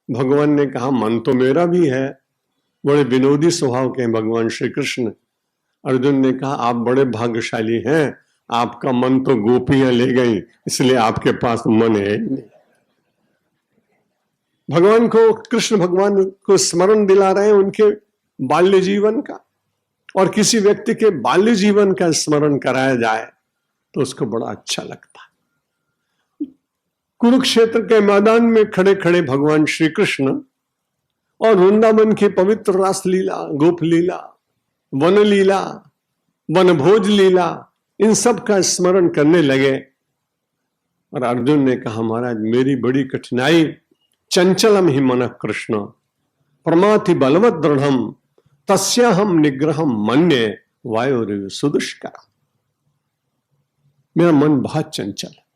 भगवान ने कहा मन तो मेरा भी है। बड़े विनोदी स्वभाव के हैं भगवान श्री कृष्ण। अर्जुन ने कहा आप बड़े भाग्यशाली हैं, आपका मन तो गोपियां ले गई, इसलिए आपके पास मन है ही नहीं। भगवान को, कृष्ण भगवान को स्मरण दिला रहे हैं उनके बाल्य जीवन का, और किसी व्यक्ति के बाल्य जीवन का स्मरण कराया जाए तो उसको बड़ा अच्छा लगता है। कुरुक्षेत्र के मैदान में खड़े खड़े भगवान श्री कृष्ण और वृंदावन की पवित्र रास लीला, गोप लीला, वन लीला, वनभोज लीला, इन सब का स्मरण करने लगे। और अर्जुन ने कहा महाराज मेरी बड़ी कठिनाई, चंचलम ही मन कृष्ण प्रमाथि बलवत दृढ़म तस्याहम निग्रहम मन्ये वायुरिव सुदुष्करम। मेरा मन बहुत चंचल है।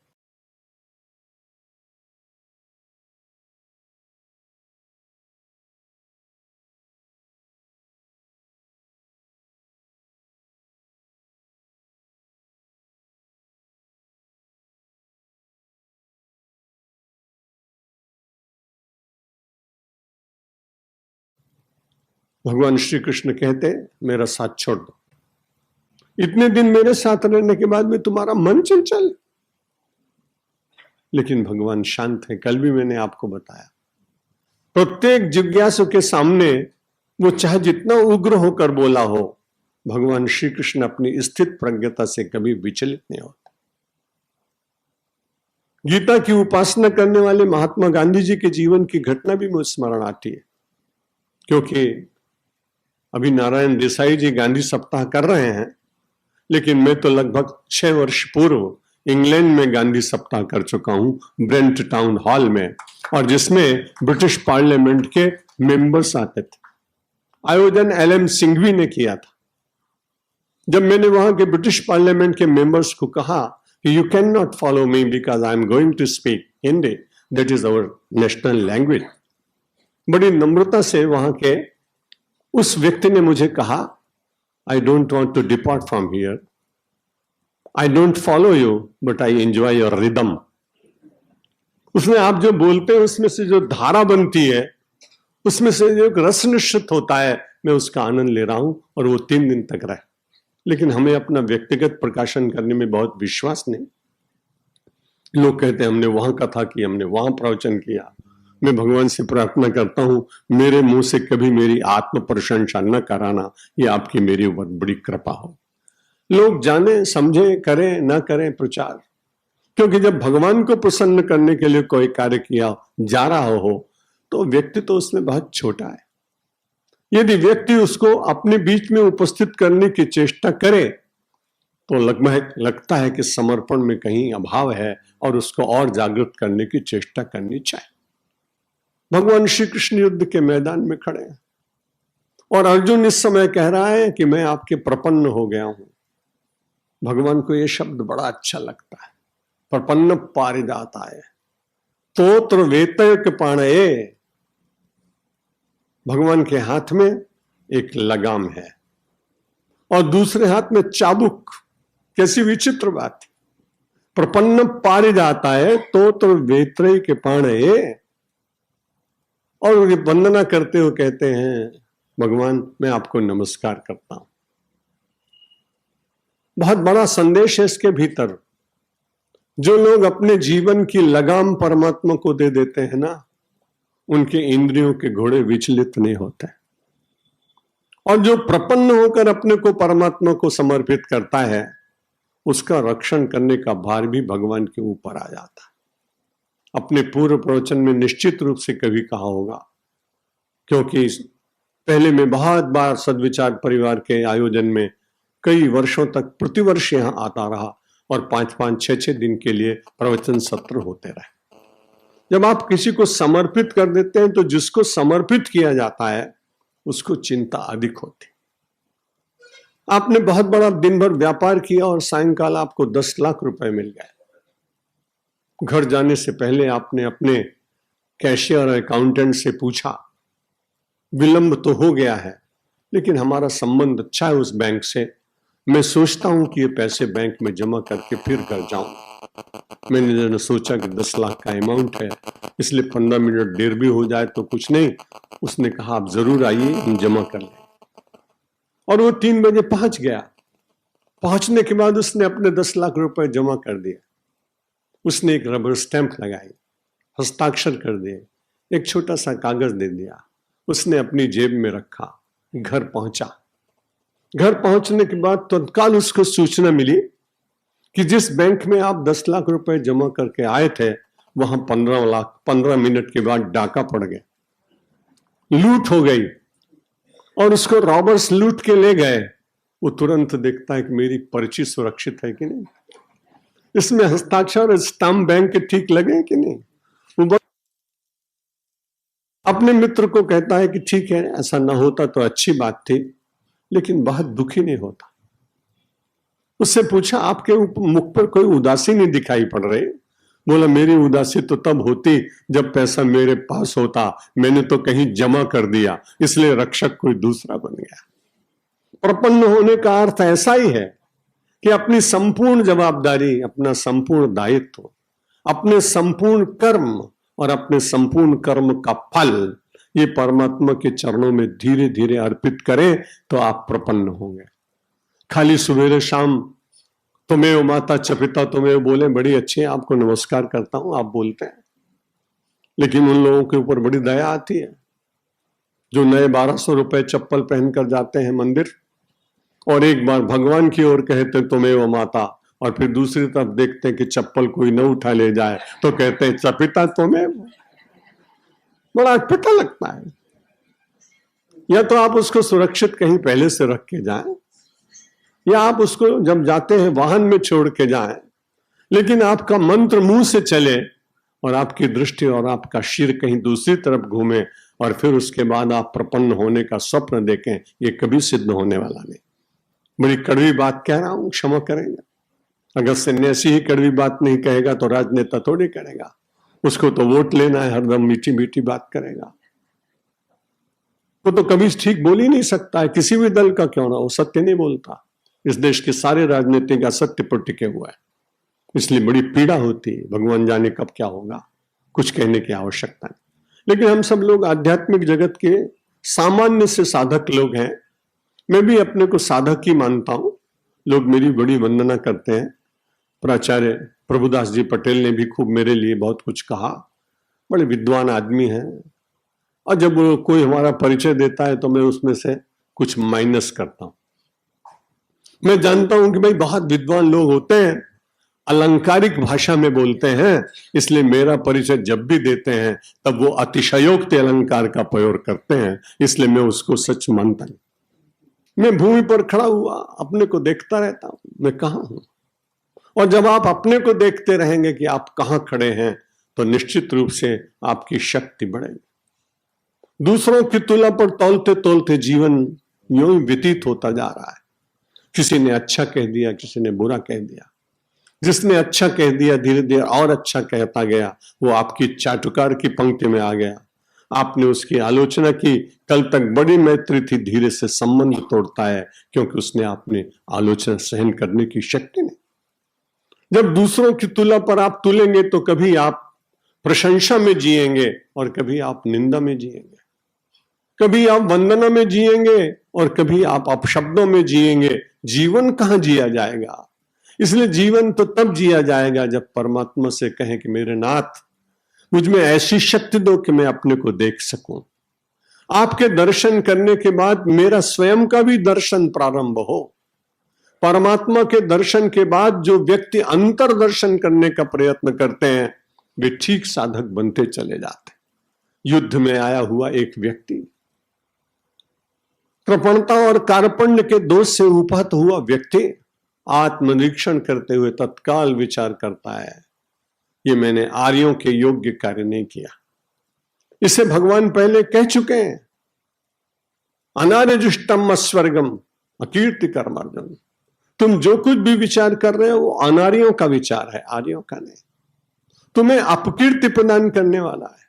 भगवान श्री कृष्ण कहते मेरा साथ छोड़ दो, इतने दिन मेरे साथ रहने के बाद में तुम्हारा मन चंचल। लेकिन भगवान शांत है। कल भी मैंने आपको बताया प्रत्येक जिज्ञासु के सामने वो चाहे जितना उग्र होकर बोला हो, भगवान श्री कृष्ण अपनी स्थित प्रज्ञता से कभी विचलित नहीं होते। गीता की उपासना करने वाले महात्मा गांधी जी के जीवन की घटना भी मुझे स्मरण आती है, क्योंकि अभी नारायण देसाई जी गांधी सप्ताह कर रहे हैं, लेकिन मैं तो लगभग 6 वर्ष पूर्व इंग्लैंड में गांधी सप्ताह कर चुका हूं, ब्रेंट टाउन हॉल में, और जिसमें ब्रिटिश पार्लियामेंट के मेंबर्स आते थे। आयोजन एलएम सिंघवी ने किया था। जब मैंने वहां के ब्रिटिश पार्लियामेंट के मेंबर्स को कहा कि you can not follow me because I am going to speak Hindi, that is our national language, बड़ी नम्रता से वहां के उस व्यक्ति ने मुझे कहा I don't want to depart from here, I don't follow you but I enjoy your rhythm. उसमें आप जो बोलते हैं उसमें से जो धारा बनती है, उसमें से जो एक रस निश्चित होता है, मैं उसका आनंद ले रहा हूं, और वो 3 दिन तक रहे। लेकिन हमें अपना व्यक्तिगत प्रकाशन करने में बहुत विश्वास नहीं। लोग कहते हैं हमने वहां कथा की, हमने वहां प्रवचन किया। मैं भगवान से प्रार्थना करता हूं मेरे मुंह से कभी मेरी आत्म प्रशंसा न कराना, ये आपकी मेरी ऊपर बड़ी कृपा हो। लोग जाने समझे, करें ना करें प्रचार, क्योंकि जब भगवान को प्रसन्न करने के लिए कोई कार्य किया जा रहा हो तो व्यक्ति तो उसमें बहुत छोटा है। यदि व्यक्ति उसको अपने बीच में उपस्थित करने की चेष्टा करे तो लगता है कि समर्पण में कहीं अभाव है और उसको और जागृत करने की चेष्टा करनी चाहिए। भगवान श्री कृष्ण युद्ध के मैदान में खड़े हैं और अर्जुन इस समय कह रहा है कि मैं आपके प्रपन्न हो गया हूं। भगवान को यह शब्द बड़ा अच्छा लगता है, प्रपन्न पारिजाताय तोत्र वेतयक पाणये। भगवान के हाथ में एक लगाम है और दूसरे हाथ में चाबुक। कैसी विचित्र बात है। प्रपन्न पारिजाताय तोत्र वेतयक पाणये, और वंदना करते हुए कहते हैं भगवान मैं आपको नमस्कार करता हूं। बहुत बड़ा संदेश है इसके भीतर। जो लोग अपने जीवन की लगाम परमात्मा को दे देते हैं ना, उनके इंद्रियों के घोड़े विचलित नहीं होते। और जो प्रपन्न होकर अपने को परमात्मा को समर्पित करता है, उसका रक्षण करने का भार भी भगवान के ऊपर आ जाता है। अपने पूर्व प्रवचन में निश्चित रूप से कभी कहा होगा, क्योंकि पहले मैं बहुत बार सद्विचार परिवार के आयोजन में कई वर्षों तक प्रतिवर्ष यहाँ आता रहा और 5-5, 6-6 दिन के लिए प्रवचन सत्र होते रहे। जब आप किसी को समर्पित कर देते हैं तो जिसको समर्पित किया जाता है उसको चिंता अधिक होती। आपने बहुत बड़ा दिन भर व्यापार किया और सायंकाल आपको 10 लाख रुपए मिल गए। घर जाने से पहले आपने अपने कैशियर और अकाउंटेंट से पूछा, विलंब तो हो गया है लेकिन हमारा संबंध अच्छा है उस बैंक से, मैं सोचता हूं कि ये पैसे बैंक में जमा करके फिर घर जाऊं। मैनेजर ने सोचा कि 10 लाख का अमाउंट है, इसलिए 15 मिनट देर भी हो जाए तो कुछ नहीं। उसने कहा आप जरूर आइए, हम जमा कर लें। और वो 3 बजे पहुंच गया। पहुंचने के बाद उसने अपने 10 लाख रुपए जमा कर दिए। उसने एक रबर स्टैंप लगाई, हस्ताक्षर कर दिए, एक छोटा सा कागज दे दिया। उसने अपनी जेब में रखा, घर पहुंचा। घर पहुंचने के बाद तत्काल उसको सूचना मिली कि जिस बैंक में आप 10 लाख रुपए जमा करके आए थे वहां 15 मिनट के बाद डाका पड़ गया, लूट हो गई और उसको रॉबर्स लूट के ले गए। वो तुरंत देखता है कि मेरी पर्ची सुरक्षित है कि नहीं, इसमें हस्ताक्षर स्टाम्प बैंक के ठीक लगे कि नहीं। वो अपने मित्र को कहता है कि ठीक है, ऐसा ना होता तो अच्छी बात थी, लेकिन बहुत दुखी नहीं होता। उससे पूछा आपके मुख पर कोई उदासी नहीं दिखाई पड़ रही। बोला मेरी उदासी तो तब होती जब पैसा मेरे पास होता, मैंने तो कहीं जमा कर दिया, इसलिए रक्षक कोई दूसरा बन गया। प्रपन्न होने का अर्थ ऐसा ही है कि अपनी संपूर्ण जवाबदारी, अपना संपूर्ण दायित्व, अपने संपूर्ण कर्म और अपने संपूर्ण कर्म का फल ये परमात्मा के चरणों में धीरे धीरे अर्पित करें तो आप प्रपन्न होंगे। खाली सवेरे शाम तुम्हें माता च पिता तुम्हें बोले बड़ी अच्छी है, आपको नमस्कार करता हूं, आप बोलते हैं, लेकिन उन लोगों के ऊपर बड़ी दया आती है जो नए 1200 रुपए चप्पल पहनकर जाते हैं मंदिर और एक बार भगवान की ओर कहते तुम्हें वो माता, और फिर दूसरी तरफ देखते हैं कि चप्पल कोई न उठा ले जाए तो कहते हैं चपिता तुम्हें। बड़ा पिता लगता है। या तो आप उसको सुरक्षित कहीं पहले से रख के जाएं, या आप उसको जब जाते हैं वाहन में छोड़ के जाएं, लेकिन आपका मंत्र मुंह से चले और आपकी दृष्टि और आपका सिर कहीं दूसरी तरफ घूमे और फिर उसके बाद आप प्रपन्न होने का स्वप्न देखें, ये कभी सिद्ध होने वाला नहीं। बड़ी कड़वी बात कह रहा हूं, क्षमा करेंगे। अगर सन्यासी ही कड़वी बात नहीं कहेगा तो राजनेता थोड़ी करेगा, उसको तो वोट लेना है, हरदम मीठी मीठी बात करेगा। वो तो कभी ठीक बोल ही नहीं सकता है, किसी भी दल का क्यों ना हो, सत्य नहीं बोलता। इस देश के सारे राजनीतिक असत्य पर टिके हुआ है, इसलिए बड़ी पीड़ा होती है। भगवान जाने कब क्या होगा, कुछ कहने की आवश्यकता नहीं। लेकिन हम सब लोग आध्यात्मिक जगत के सामान्य से साधक लोग हैं। मैं भी अपने को साधक ही मानता हूं, लोग मेरी बड़ी वंदना करते हैं। प्राचार्य प्रभुदास जी पटेल ने भी खूब मेरे लिए बहुत कुछ कहा, बड़े विद्वान आदमी हैं। और जब कोई हमारा परिचय देता है तो मैं उसमें से कुछ माइनस करता हूं। मैं जानता हूं कि भाई बहुत विद्वान लोग होते हैं, अलंकारिक भाषा में बोलते हैं, इसलिए मेरा परिचय जब भी देते हैं तब वो अतिशयोक्ति अलंकार का प्रयोग करते हैं, इसलिए मैं उसको सच मानता नहीं। मैं भूमि पर खड़ा हुआ अपने को देखता रहता हूं, मैं कहां हूं। और जब आप अपने को देखते रहेंगे कि आप कहां खड़े हैं तो निश्चित रूप से आपकी शक्ति बढ़ेगी। दूसरों की तुलना पर तौलते तौलते जीवन यूं ही व्यतीत होता जा रहा है। किसी ने अच्छा कह दिया, किसी ने बुरा कह दिया। जिसने अच्छा कह दिया धीरे धीरे और अच्छा कहता गया, वो आपकी चाटुकार की पंक्ति में आ गया। आपने उसकी आलोचना की, कल तक बड़ी मैत्री थी, धीरे से संबंध तोड़ता है क्योंकि उसने आपने आलोचना सहन करने की शक्ति नहीं। जब दूसरों की तुलना पर आप तुलेंगे तो कभी आप प्रशंसा में जिएंगे और कभी आप निंदा में जिएंगे, कभी आप वंदना में जिएंगे और कभी आप अपशब्दों में जिएंगे। जीवन कहां जिया जाएगा? इसलिए जीवन तो तब जिया जाएगा जब परमात्मा से कहें कि मेरे नाथ मुझ में ऐसी शक्ति दो कि मैं अपने को देख सकूं। आपके दर्शन करने के बाद मेरा स्वयं का भी दर्शन प्रारंभ हो। परमात्मा के दर्शन के बाद जो व्यक्ति अंतर दर्शन करने का प्रयत्न करते हैं वे ठीक साधक बनते चले जाते। युद्ध में आया हुआ एक व्यक्ति कृपणता और कार्पण्य के दोष से उपहत हुआ व्यक्ति आत्मनिरीक्षण करते हुए तत्काल विचार करता है, ये मैंने आर्यों के योग्य कार्य नहीं किया। इसे भगवान पहले कह चुके हैं, अनार्यजुष्टम अस्वर्गम अकीर्ति कर्मार्जन। तुम जो कुछ भी विचार कर रहे हो वो अनार्यों का विचार है, आर्यों का नहीं। तुम्हें अपकीर्ति प्रदान करने वाला है,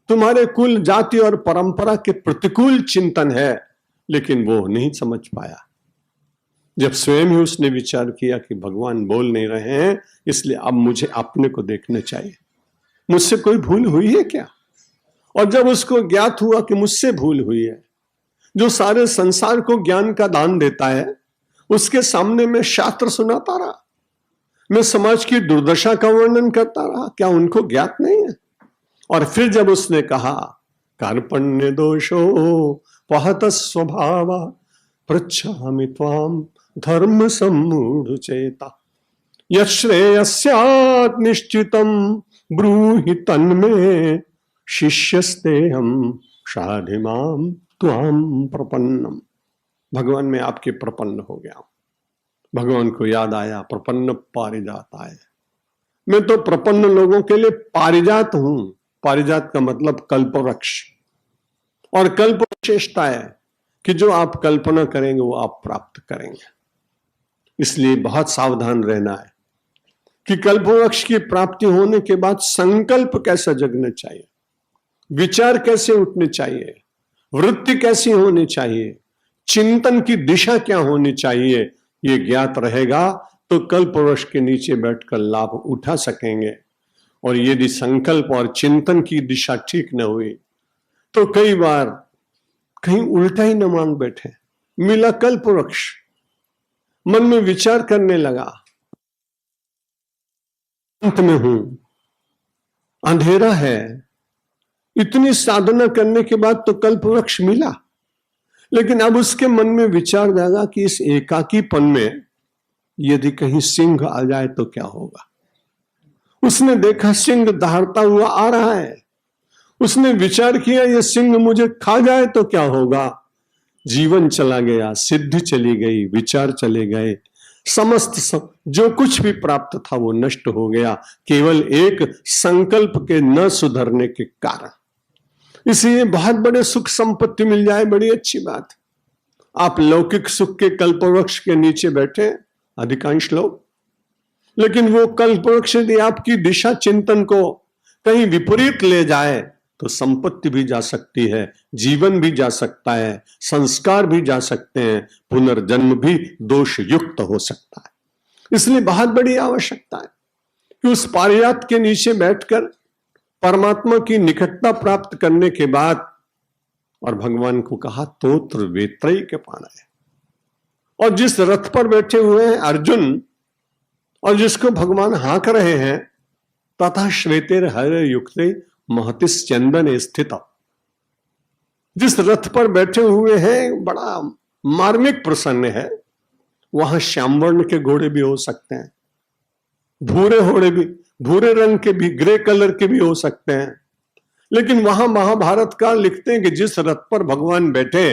तुम्हारे कुल जाति और परंपरा के प्रतिकूल चिंतन है, लेकिन वो नहीं समझ पाया। जब स्वयं ही उसने विचार किया कि भगवान बोल नहीं रहे हैं, इसलिए अब मुझे अपने को देखना चाहिए, मुझसे कोई भूल हुई है क्या। और जब उसको ज्ञात हुआ कि मुझसे भूल हुई है, जो सारे संसार को ज्ञान का दान देता है, उसके सामने मैं शास्त्र सुनाता रहा, मैं समाज की दुर्दशा का वर्णन करता रहा, क्या उनको ज्ञात नहीं है। और फिर जब उसने कहा कार्पण्य दोषो पहत स्वभाव पृच्छामि त्वाम धर्म सम्मूढ़ चेता यश्रेयस्यात् निश्चितम ब्रूहि तन्मे शिष्यस्ते हम शाधिमाम त्वाम प्रपन्नम। भगवान में आपके प्रपन्न हो गया। भगवान को याद आया प्रपन्न पारिजात आए। मैं तो प्रपन्न लोगों के लिए पारिजात हूं। पारिजात का मतलब कल्पवृक्ष। और कल्प विशेषता है कि जो आप कल्पना करेंगे वो आप प्राप्त करेंगे। इसलिए बहुत सावधान रहना है कि कल्पवृक्ष की प्राप्ति होने के बाद संकल्प कैसा जगना चाहिए, विचार कैसे उठने चाहिए, वृत्ति कैसी होनी चाहिए, चिंतन की दिशा क्या होनी चाहिए, ये ज्ञात रहेगा तो कल्पवृक्ष के नीचे बैठकर लाभ उठा सकेंगे। और यदि संकल्प और चिंतन की दिशा ठीक न हुई तो कई बार कहीं उल्टा ही न मान बैठे। मिला कल्पवृक्ष, मन में विचार करने लगा, अंत में हूं, अंधेरा है। इतनी साधना करने के बाद तो कल्पवृक्ष मिला, लेकिन अब उसके मन में विचार जागा कि इस एकाकीपन में यदि कहीं सिंह आ जाए तो क्या होगा। उसने देखा सिंह दहाड़ता हुआ आ रहा है। उसने विचार किया ये सिंह मुझे खा जाए तो क्या होगा। जीवन चला गया, सिद्धि चली गई, विचार चले गए, समस्त जो कुछ भी प्राप्त था वो नष्ट हो गया, केवल एक संकल्प के न सुधरने के कारण। इसलिए बहुत बड़े सुख संपत्ति मिल जाए बड़ी अच्छी बात। आप लौकिक सुख के कल्पवृक्ष के नीचे बैठे अधिकांश लोग, लेकिन वो कल्पवृक्ष यदि आपकी दिशा चिंतन को कहीं विपरीत ले जाए तो संपत्ति भी जा सकती है, जीवन भी जा सकता है, संस्कार भी जा सकते हैं, पुनर्जन्म भी दोष युक्त हो सकता है। इसलिए बहुत बड़ी आवश्यकता है कि उस पारिजात के नीचे बैठकर परमात्मा की निकटता प्राप्त करने के बाद, और भगवान को कहा तोत्र वेत्रई के पाना है। और जिस रथ पर बैठे हुए हैं अर्जुन, और जिसको भगवान हाँक रहे हैं, तथा श्वेतेर हर युक्ते महतिस चंदन स्थित, जिस रथ पर बैठे हुए हैं बड़ा मार्मिक प्रसन्न है। वहां श्यामवर्ण के घोड़े भी हो सकते हैं, भूरे घोड़े भी, भूरे रंग के भी, ग्रे कलर के भी हो सकते हैं। लेकिन वहां महाभारत का लिखते हैं कि जिस रथ पर भगवान बैठे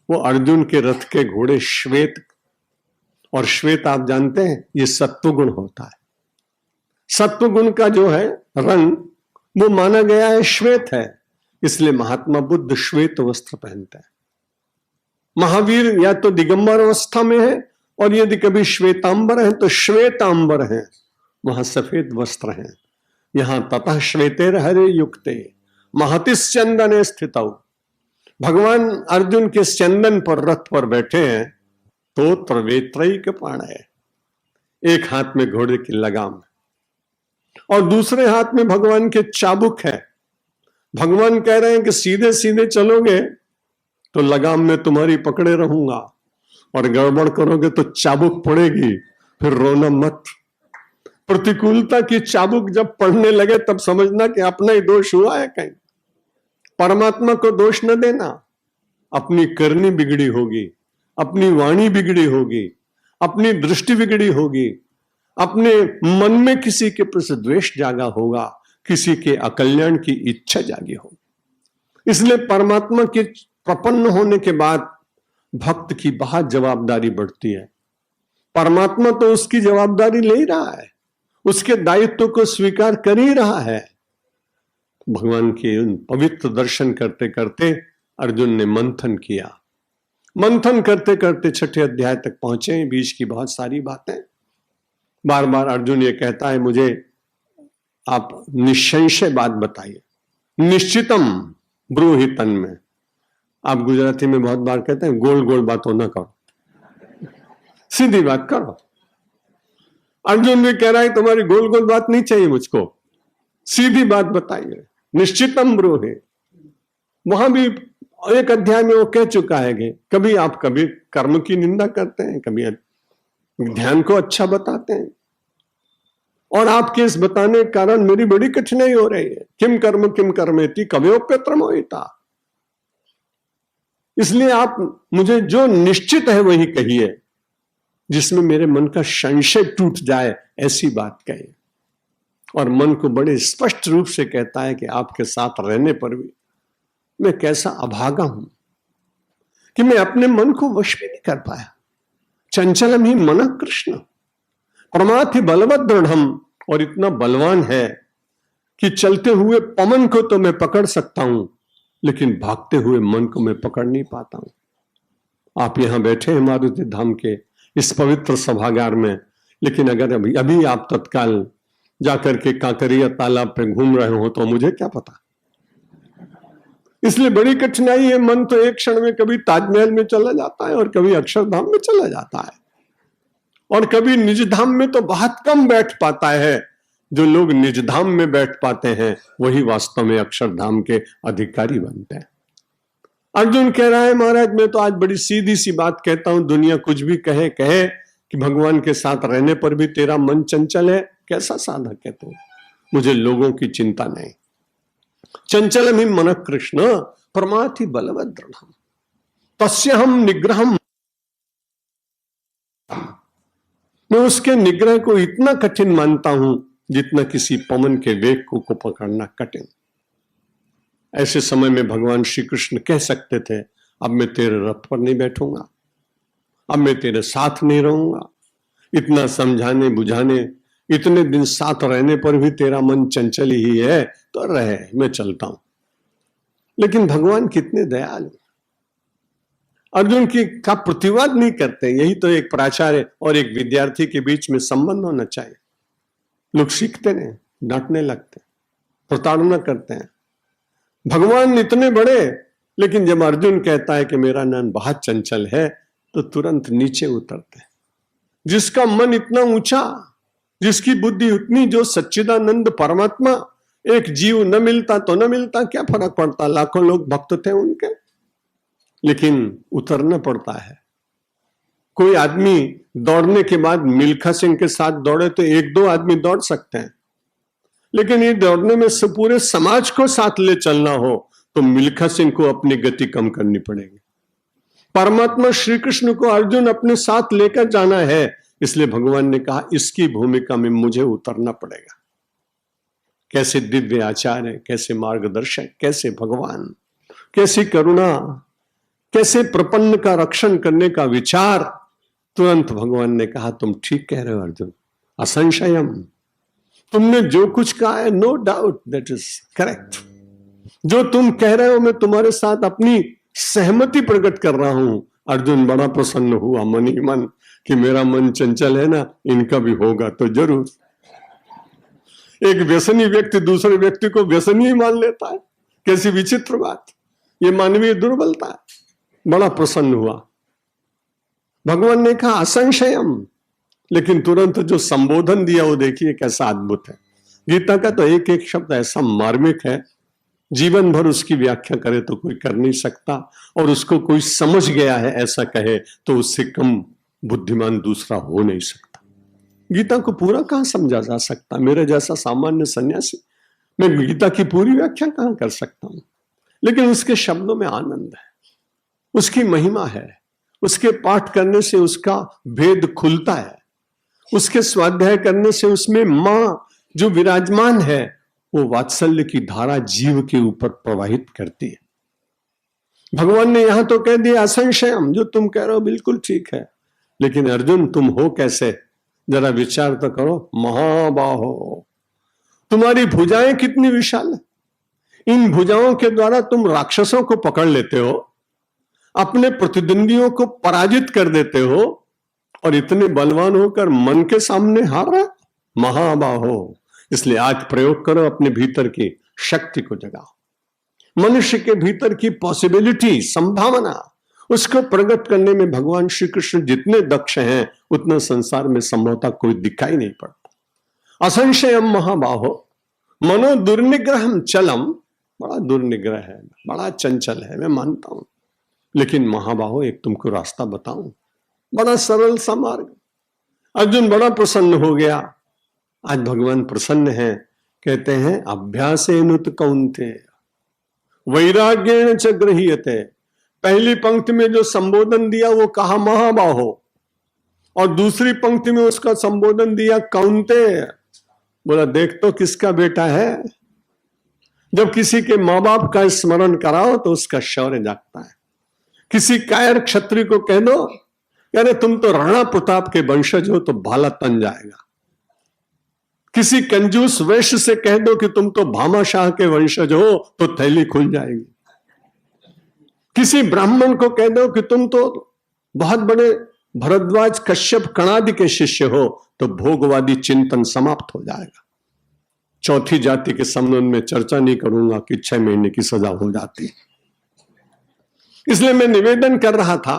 वो अर्जुन के रथ के घोड़े श्वेत, और श्वेत आप जानते हैं ये सत्वगुण होता है। सत्वगुण का जो है रंग वो माना गया है श्वेत है, इसलिए महात्मा बुद्ध श्वेत वस्त्र पहनते हैं। महावीर या तो दिगंबर अवस्था में है, और यदि कभी श्वेतांबर है तो श्वेतांबर है, वहां सफेद वस्त्र हैं। यहां ततः श्वेतेर हरे युक्ते महतिस चंदने स्थित। भगवान अर्जुन के चंदन पर रथ पर बैठे हैं, तोत्र वेत्रई के पाण है। एक हाथ में घोड़े की लगाम और दूसरे हाथ में भगवान के चाबुक है। भगवान कह रहे हैं कि सीधे सीधे चलोगे तो लगाम में तुम्हारी पकड़े रहूंगा, और गड़बड़ करोगे तो चाबुक पड़ेगी, फिर रोना मत। प्रतिकूलता की चाबुक जब पड़ने लगे तब समझना कि अपना ही दोष हुआ है कहीं। परमात्मा को दोष न देना। अपनी करनी बिगड़ी होगी, अपनी वाणी बिगड़ी होगी, अपनी दृष्टि बिगड़ी होगी, अपने मन में किसी के प्रति द्वेष जागा होगा, किसी के अकल्याण की इच्छा जागी होगी। इसलिए परमात्मा के प्रपन्न होने के बाद भक्त की बहुत जवाबदारी बढ़ती है। परमात्मा तो उसकी जवाबदारी ले ही रहा है, उसके दायित्व को स्वीकार कर ही रहा है। भगवान के उन पवित्र दर्शन करते करते अर्जुन ने मंथन किया। मंथन करते करते 6ठे अध्याय तक पहुंचे। बीच की बहुत सारी बातें, बार बार अर्जुन ये कहता है, मुझे आप निसंशय बात बताइए, निश्चितम ब्रूहितन में। आप गुजराती में बहुत बार कहते हैं गोल गोल बातों ना करो, सीधी बात करो। अर्जुन भी कह रहा है तुम्हारी गोल गोल बात नहीं चाहिए मुझको, सीधी बात बताइए, निश्चितम ब्रूहि। वहां भी एक अध्याय में वो कह चुका है कि कभी आप कभी कर्म की निंदा करते हैं, कभी ध्यान को अच्छा बताते हैं, और आपके इस बताने के कारण मेरी बड़ी कठिनाई हो रही है। किम कर्मेति कवयोप्यत्रमोहिता। इसलिए आप मुझे जो निश्चित है वही कहिए, जिसमें मेरे मन का संशय टूट जाए, ऐसी बात कहिए। और मन को बड़े स्पष्ट रूप से कहता है कि आपके साथ रहने पर भी मैं कैसा अभागा हूं कि मैं अपने मन को वश भी नहीं कर पाया। चंचलम ही मन कृष्ण प्रमाथि बलवत दृढ़म। और इतना बलवान है कि चलते हुए पवन को तो मैं पकड़ सकता हूं, लेकिन भागते हुए मन को मैं पकड़ नहीं पाता हूं। आप यहां बैठे हैं मारुति धाम के इस पवित्र सभागार में, लेकिन अगर अभी आप तत्काल जाकर के कांकरिया तालाब पे घूम रहे हो तो मुझे क्या पता। इसलिए बड़ी कठिनाई है। मन तो एक क्षण में कभी ताजमहल में चला जाता है, और कभी अक्षरधाम में चला जाता है, और कभी निज धाम में तो बहुत कम बैठ पाता है। जो लोग निज धाम में बैठ पाते हैं वही वास्तव में अक्षरधाम के अधिकारी बनते हैं। अर्जुन कह रहा है, महाराज मैं तो आज बड़ी सीधी सी बात कहता हूं, दुनिया कुछ भी कहे कहे कि भगवान के साथ रहने पर भी तेरा मन चंचल है। कैसा साधक है तू, मुझे लोगों की चिंता नहीं। चंचलम ही मन कृष्ण प्रमाथि बलवत दृढ़म तस्य हम निग्रहम। मैं उसके निग्रह को इतना कठिन मानता हूं जितना किसी पवन के वेग को पकड़ना कठिन। ऐसे समय में भगवान श्री कृष्ण कह सकते थे, अब मैं तेरे रथ पर नहीं बैठूंगा, अब मैं तेरे साथ नहीं रहूंगा। इतना समझाने बुझाने, इतने दिन साथ रहने पर भी तेरा मन चंचल ही है, तो रहे, मैं चलता हूं। लेकिन भगवान कितने दयालु, अर्जुन की का प्रतिवाद नहीं करते। यही तो एक प्राचार्य और एक विद्यार्थी के बीच में संबंध होना चाहिए। लोग सीखते नहीं, डांटने लगते, प्रताड़ना करते हैं। भगवान इतने बड़े, लेकिन जब अर्जुन कहता है कि मेरा मन बहुत चंचल है, तो तुरंत नीचे उतरते हैं। जिसका मन इतना ऊंचा, जिसकी बुद्धि उतनी, जो सच्चिदानंद परमात्मा, एक जीव न मिलता तो न मिलता, क्या फर्क पड़ता। लाखों लोग भक्त थे उनके, लेकिन उतरना पड़ता है। कोई आदमी दौड़ने के बाद मिल्खा सिंह के साथ दौड़े तो एक दो आदमी दौड़ सकते हैं, लेकिन ये दौड़ने में से पूरे समाज को साथ ले चलना हो तो मिल्खा सिंह को अपनी गति कम करनी पड़ेगी। परमात्मा श्री कृष्ण को अर्जुन अपने साथ लेकर जाना है, इसलिए भगवान ने कहा इसकी भूमिका में मुझे उतरना पड़ेगा। कैसे दिव्य आचार्य, कैसे मार्गदर्शक, कैसे भगवान, कैसी करुणा, कैसे प्रपन्न का रक्षण करने का विचार। तुरंत भगवान ने कहा तुम ठीक कह रहे हो अर्जुन, असंशयम, तुमने जो कुछ कहा है no doubt that is correct. जो तुम कह रहे हो मैं तुम्हारे साथ अपनी सहमति प्रकट कर रहा हूं। अर्जुन बड़ा प्रसन्न हुआ मन ही मन कि मेरा मन चंचल है ना, इनका भी होगा तो जरूर। एक व्यसनी व्यक्ति दूसरे व्यक्ति को व्यसनी ही मान लेता है, कैसी विचित्र बात। ये मानवीय दुर्बलता है। बड़ा प्रसन्न हुआ। भगवान ने कहा असंशयम, लेकिन तुरंत जो संबोधन दिया वो देखिए कैसा अद्भुत है। गीता का तो एक एक शब्द ऐसा मार्मिक है, जीवन भर उसकी व्याख्या करे तो कोई कर नहीं सकता, और उसको कोई समझ गया है ऐसा कहे तो उससे कम बुद्धिमान दूसरा हो नहीं सकता। गीता को पूरा कहां समझा जा सकता। मेरे जैसा सामान्य सन्यासी मैं गीता की पूरी व्याख्या कहां कर सकता हूं, लेकिन उसके शब्दों में आनंद है, उसकी महिमा है। उसके पाठ करने से उसका भेद खुलता है, उसके स्वाध्याय करने से उसमें मां जो विराजमान है वो वात्सल्य की धारा जीव के ऊपर प्रवाहित करती है। भगवान ने यहां तो कह दिया असंशयम, जो तुम कह रहे हो बिल्कुल ठीक है, लेकिन अर्जुन तुम हो कैसे, जरा विचार तो करो। महाबाहो, तुम्हारी भुजाएं कितनी विशाल है, इन भुजाओं के द्वारा तुम राक्षसों को पकड़ लेते हो, अपने प्रतिद्वंदियों को पराजित कर देते हो, और इतने बलवान होकर मन के सामने हार रहा। महाबाहो, इसलिए आज प्रयोग करो, अपने भीतर की शक्ति को जगाओ, मनुष्य के भीतर की पॉसिबिलिटी, संभावना, उसको प्रकट करने में भगवान श्री कृष्ण जितने दक्ष हैं उतना संसार में संभवतः कोई दिखाई नहीं पड़ता। असंशयम महाबाहो मनो दुर्निग्रहम चलम, बड़ा दुर्निग्रह है, बड़ा चंचल है, मैं मानता हूं, लेकिन महाबाहो एक तुमको रास्ता बताऊं, बड़ा सरल सा मार्ग। अर्जुन बड़ा प्रसन्न हो गया। आज भगवान प्रसन्न है, कहते हैं अभ्यासेनुत कौन्तेय वैराग्येण च गृह्यते। पहली पंक्ति में जो संबोधन दिया वो कहा महाबाहो, और दूसरी पंक्ति में उसका संबोधन दिया कौन्तेय। बोला देख तो किसका बेटा है। जब किसी के माँ बाप का स्मरण कराओ तो उसका शौर्य जागता है। किसी कायर क्षत्रिय को कह दो अरे तुम तो राणा प्रताप के वंशज हो तो भाला तन जाएगा। किसी कंजूस वैश्य से कह दो कि तुम तो भामाशाह के वंशज हो तो थैली खुल जाएगी। किसी ब्राह्मण को कह दो कि तुम तो बहुत बड़े भरद्वाज कश्यप कणादि के शिष्य हो तो भोगवादी चिंतन समाप्त हो जाएगा। चौथी जाति के संबंध में चर्चा नहीं करूंगा कि 6 महीने की सजा हो जाती। इसलिए मैं निवेदन कर रहा था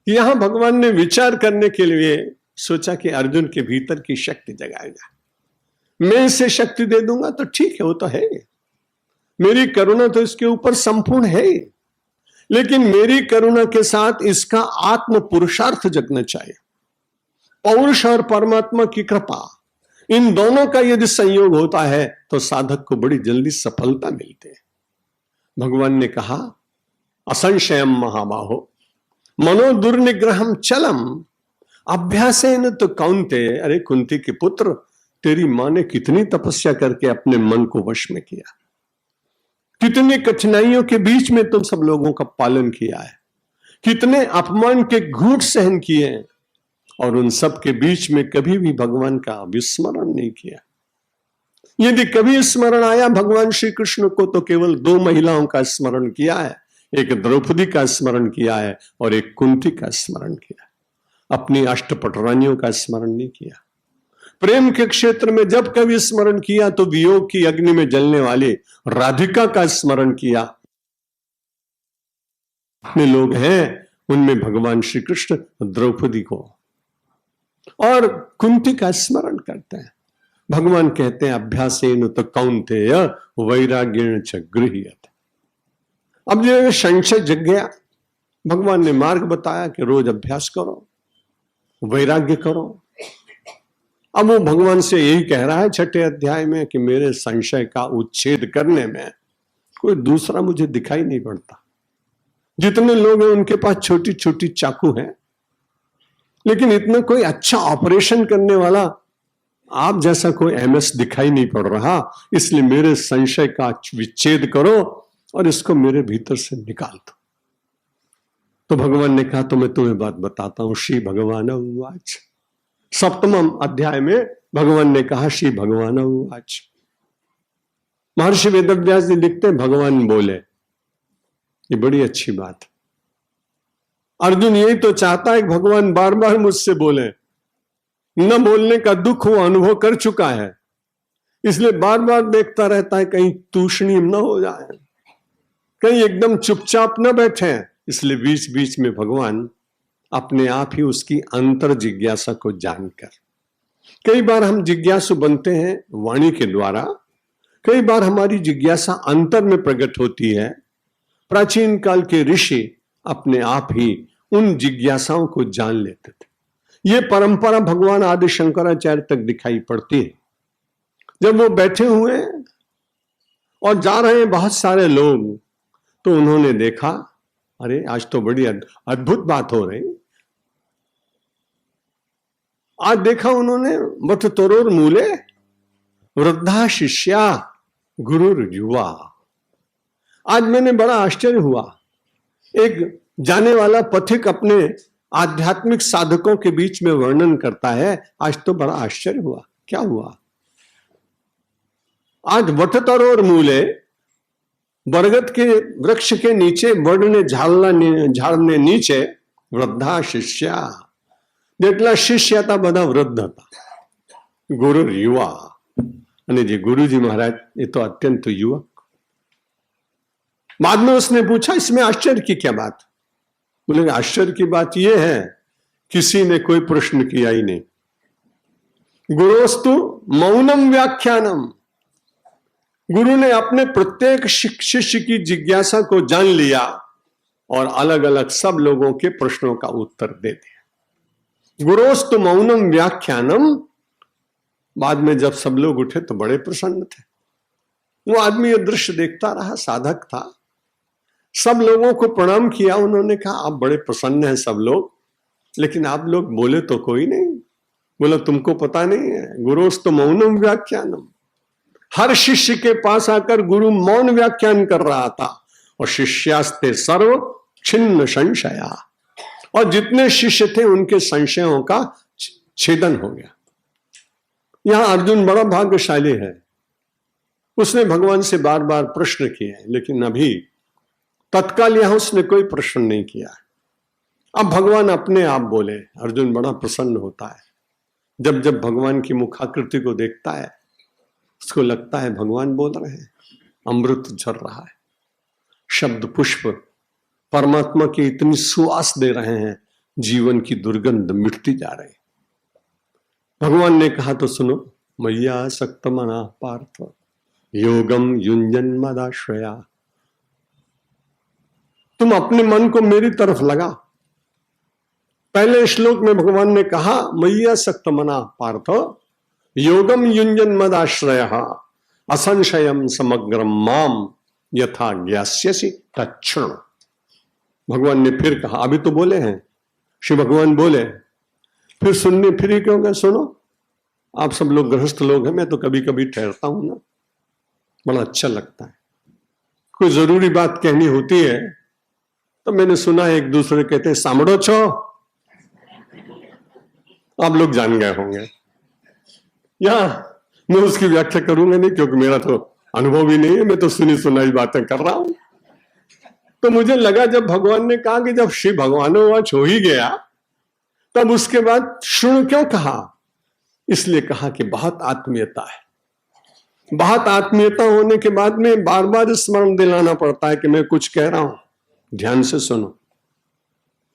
कि यहां भगवान ने विचार करने के लिए सोचा कि अर्जुन के भीतर की शक्ति जगाएगा। मैं इसे शक्ति दे दूंगा तो ठीक है, वो तो है, मेरी करुणा तो इसके ऊपर संपूर्ण है, लेकिन मेरी करुणा के साथ इसका आत्म पुरुषार्थ जगना चाहिए। पौरुष और परमात्मा की कृपा, इन दोनों का यदि संयोग होता है तो साधक को बड़ी जल्दी सफलता मिलती है। भगवान ने कहा असंशयम महाबाहो मनो दुर्निग्रहम चलम अभ्यासेन तो कौन्ते। अरे कुंती के पुत्र, तेरी मां ने कितनी तपस्या करके अपने मन को वश में किया, कितनी कठिनाइयों के बीच में तुम सब लोगों का पालन किया है, कितने अपमान के घूंट सहन किए हैं, और उन सब के बीच में कभी भी भगवान का विस्मरण नहीं किया। यदि कभी स्मरण आया भगवान श्री कृष्ण को तो केवल 2 महिलाओं का स्मरण किया है, एक द्रौपदी का स्मरण किया है और एक कुंती का स्मरण किया, अपनी अष्टपट रानियों का स्मरण नहीं किया। प्रेम के क्षेत्र में जब कभी स्मरण किया तो वियोग की अग्नि में जलने वाली राधिका का स्मरण किया। में लोग हैं उनमें भगवान श्री कृष्ण द्रौपदी को और कुंती का स्मरण करते हैं। भगवान कहते हैं अभ्यासेन तो कौन्तेय वैराग्येण च गृह्यते। अब ये संशय जग गया, भगवान ने मार्ग बताया कि रोज अभ्यास करो, वैराग्य करो। अब वो भगवान से यही कह रहा है 6ठे अध्याय में कि मेरे संशय का उच्छेद करने में कोई दूसरा मुझे दिखाई नहीं पड़ता। जितने लोग हैं उनके पास छोटी छोटी चाकू है, लेकिन इतना कोई अच्छा ऑपरेशन करने वाला आप जैसा कोई एमएस दिखाई नहीं पड़ रहा। इसलिए मेरे संशय का विच्छेद करो और इसको मेरे भीतर से निकाल दो। तो भगवान ने कहा तो मैं तुम्हें बात बताता हूं। श्री भगवान उवाच, 7वें अध्याय में भगवान ने कहा श्री भगवान उवाच। महर्षि वेदव्यास जी लिखते हैं भगवान बोले, ये बड़ी अच्छी बात। अर्जुन यही तो चाहता है कि भगवान बार बार मुझसे बोले। न बोलने का दुख वो अनुभव कर चुका है, इसलिए बार बार देखता रहता है कहीं तूषणीय न हो जाए, कहीं एकदम चुपचाप न बैठे। इसलिए बीच बीच में भगवान अपने आप ही उसकी अंतर जिज्ञासा को जानकर, कई बार हम जिज्ञासु बनते हैं वाणी के द्वारा, कई बार हमारी जिज्ञासा अंतर में प्रकट होती है। प्राचीन काल के ऋषि अपने आप ही उन जिज्ञासाओं को जान लेते थे। ये परंपरा भगवान आदि शंकराचार्य तक दिखाई पड़ती है। जब वो बैठे हुए और जा रहे हैं बहुत सारे लोग, तो उन्होंने देखा अरे आज तो बड़ी अद्भुत बात हो रही। आज देखा उन्होंने वट तरोर मूले वृद्धा शिष्या गुरुर युवा। आज मैंने बड़ा आश्चर्य हुआ एक जाने वाला पथिक अपने आध्यात्मिक साधकों के बीच में वर्णन करता है, आज तो बड़ा आश्चर्य हुआ। क्या हुआ? आज वटतर और मूले बरगद के वृक्ष के नीचे बढ़ने झाड़ने नीचे वृद्धा शिष्या, જેટલા શિષ્ય હતા બધા વૃદ્ધ હતા, ગુરુ યુવા, અને જે गुरुजी महाराज ये तो अत्यंत युवक। बाद में उसने पूछा इसमें आश्चर्य की क्या बात? बोले आश्चर्य की बात यह है किसी ने कोई प्रश्न किया ही नहीं। गुरोस्तु मौनम व्याख्यानम, गुरु ने अपने प्रत्येक शिष्य की जिज्ञासा को जान लिया और अलग अलग सब लोगों के प्रश्नों का उत्तर दे दिया। गुरोस्तु मौनम व्याख्यानम, बाद में जब सब लोग उठे तो बड़े प्रसन्न थे। वो आदमी ये दृश्य देखता रहा, साधक था, सब लोगों को प्रणाम किया। उन्होंने कहा आप बड़े प्रसन्न हैं सब लोग, लेकिन आप लोग बोले तो कोई नहीं। बोला तुमको पता नहीं है, गुरोस्तु मौनम व्याख्यानम। हर शिष्य के पास आकर गुरु मौन व्याख्यान कर रहा था और शिष्यास्ते सर्व छिन्न संशया, और जितने शिष्य थे उनके संशयों का छेदन हो गया। यहां अर्जुन बड़ा भाग्यशाली है, उसने भगवान से बार बार प्रश्न किए, लेकिन अभी तत्काल यहां उसने कोई प्रश्न नहीं किया। अब भगवान अपने आप बोले। अर्जुन बड़ा प्रसन्न होता है जब जब भगवान की मुखाकृति को देखता है, उसको लगता है भगवान बोल रहे हैं, अमृत झर रहा है, शब्द पुष्प परमात्मा की इतनी सुवास दे रहे हैं, जीवन की दुर्गंध मिटती जा रही। भगवान ने कहा तो सुनो, मैया सक्त मना पार्थ योगम युंजन मदाश्रया, तुम अपने मन को मेरी तरफ लगा। पहले श्लोक में भगवान ने कहा मैया सक्त मना पार्थ योगम युंजन मदाश्रय असंशयम समग्रम माम यथा ज्ञास्यसि तच्छृण। भगवान ने फिर कहा, अभी तो बोले हैं, श्री भगवान बोले, फिर सुनने फिर ही क्यों गए? सुनो, आप सब लोग गृहस्थ लोग हैं, मैं तो कभी कभी ठहरता हूं ना, बड़ा अच्छा लगता है। कोई जरूरी बात कहनी होती है तो मैंने सुना है एक दूसरे कहते हैं सामड़ो छो, आप लोग जान गए होंगे। या मैं उसकी व्याख्या करूंगा नहीं, क्योंकि मेरा तो अनुभव ही नहीं है, मैं तो सुनी सुनाई बातें कर रहा हूं। तो मुझे लगा जब भगवान ने कहा कि जब श्री भगवानोवाच हो ही गया, तब उसके बाद शुण क्यों कहा? इसलिए कहा कि बहुत आत्मीयता है। बहुत आत्मीयता होने के बाद में बार बार स्मरण दिलाना पड़ता है कि मैं कुछ कह रहा हूं, ध्यान से सुनो।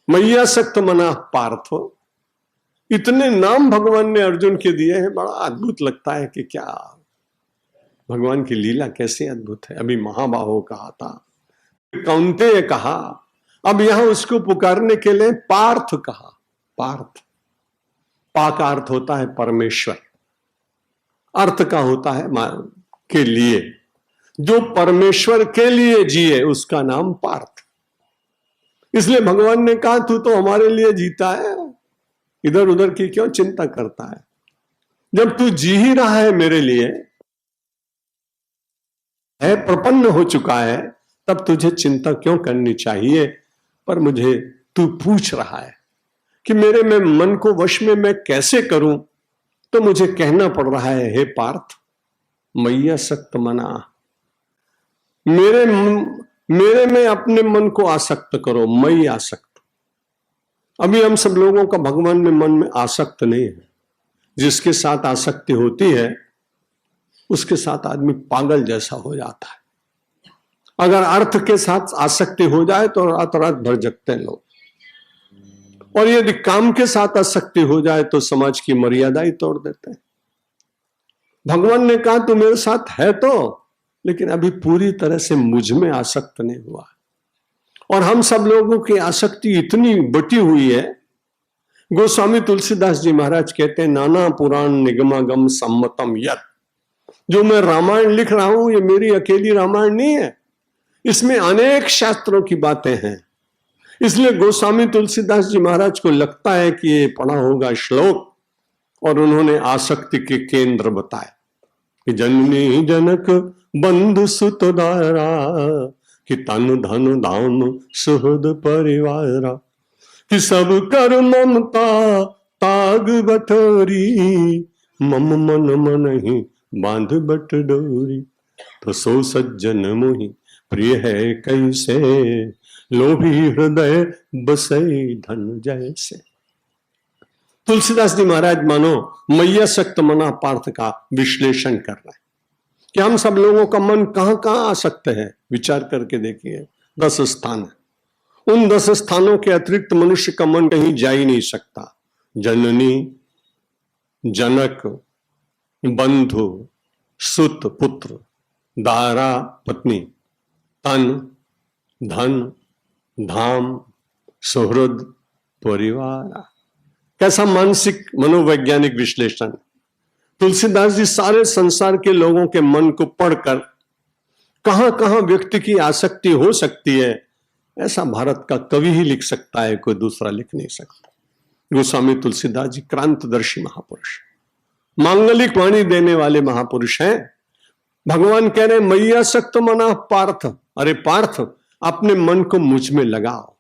मैया सक्त मना पार्थो, इतने नाम भगवान ने अर्जुन के दिए हैं, बड़ा अद्भुत लगता है कि क्या भगवान की लीला कैसे अद्भुत है। अभी महाबाहो कहा था, कौन्तेय कहा, अब यहां उसको पुकारने के लिए पार्थ कहा। पार्थ, पा का अर्थ होता है परमेश्वर, अर्थ का होता है के लिए, जो परमेश्वर के लिए जिए उसका नाम पार्थ। इसलिए भगवान ने कहा तू तो हमारे लिए जीता है, इधर उधर की क्यों चिंता करता है? जब तू जी ही रहा है मेरे लिए, है प्रपन्न हो चुका है, तब तुझे चिंता क्यों करनी चाहिए? पर मुझे तू पूछ रहा है कि मेरे में मन को वश में मैं कैसे करूं, तो मुझे कहना पड़ रहा है हे पार्थ, मैया सक्त मना, मेरे में अपने मन को आसक्त करो। मैं आसक्त, अभी हम सब लोगों का भगवान में मन में आसक्त नहीं है। जिसके साथ आसक्ति होती है उसके साथ आदमी पागल जैसा हो जाता है। अगर अर्थ के साथ आसक्ति हो जाए तो रात रात भर जगते हैं लोग, और यदि काम के साथ आसक्ति हो जाए तो समाज की मर्यादा ही तोड़ देते हैं। भगवान ने कहा तू मेरे साथ है तो, लेकिन अभी पूरी तरह से मुझ में आसक्त नहीं हुआ। और हम सब लोगों की आसक्ति इतनी बटी हुई है। गोस्वामी तुलसीदास जी महाराज कहते हैं, नाना पुराण निगमागम सम्मतम यत्, जो मैं रामायण लिख रहा हूं ये मेरी अकेली रामायण नहीं है, इसमें अनेक शास्त्रों की बातें हैं। इसलिए गोस्वामी तुलसीदास जी महाराज को लगता है कि ये पढ़ा होगा श्लोक, और उन्होंने आसक्ति के केंद्र बताए कि जननी जनक बंधु सुत दारा कि तन धन धाम सुहृद परिवारा, कि सब कर ममता ताग बटोरी, मम मन मन ही बांध बट डोरी। तो सो सज्जन मोहि प्रिय है कैसे, लोभी हृदय बसे धन जैसे। तुलसीदास जी महाराज मानो मैया सक्त मना पार्थ का विश्लेषण कर रहे हैं कि हम सब लोगों का मन कहां कहां आ सकते हैं। विचार करके देखिए, 10 स्थान है। उन 10 स्थानों के अतिरिक्त मनुष्य का मन कहीं जा ही नहीं सकता। जननी, जनक, बंधु, सुत पुत्र, दारा पत्नी, तन, धन, धाम, सुहृद, परिवार। कैसा मानसिक मनोवैज्ञानिक विश्लेषण। तुलसीदास जी सारे संसार के लोगों के मन को पढ़कर कहां कहां व्यक्ति की आसक्ति हो सकती है, ऐसा भारत का कवि ही लिख सकता है, कोई दूसरा लिख नहीं सकता। गोस्वामी तुलसीदास जी क्रांतदर्शी महापुरुष, मांगलिक वाणी देने वाले महापुरुष हैं। भगवान कह रहे मैया सक्त मना पार्थ, अरे पार्थ अपने मन को मुझ में लगाओ।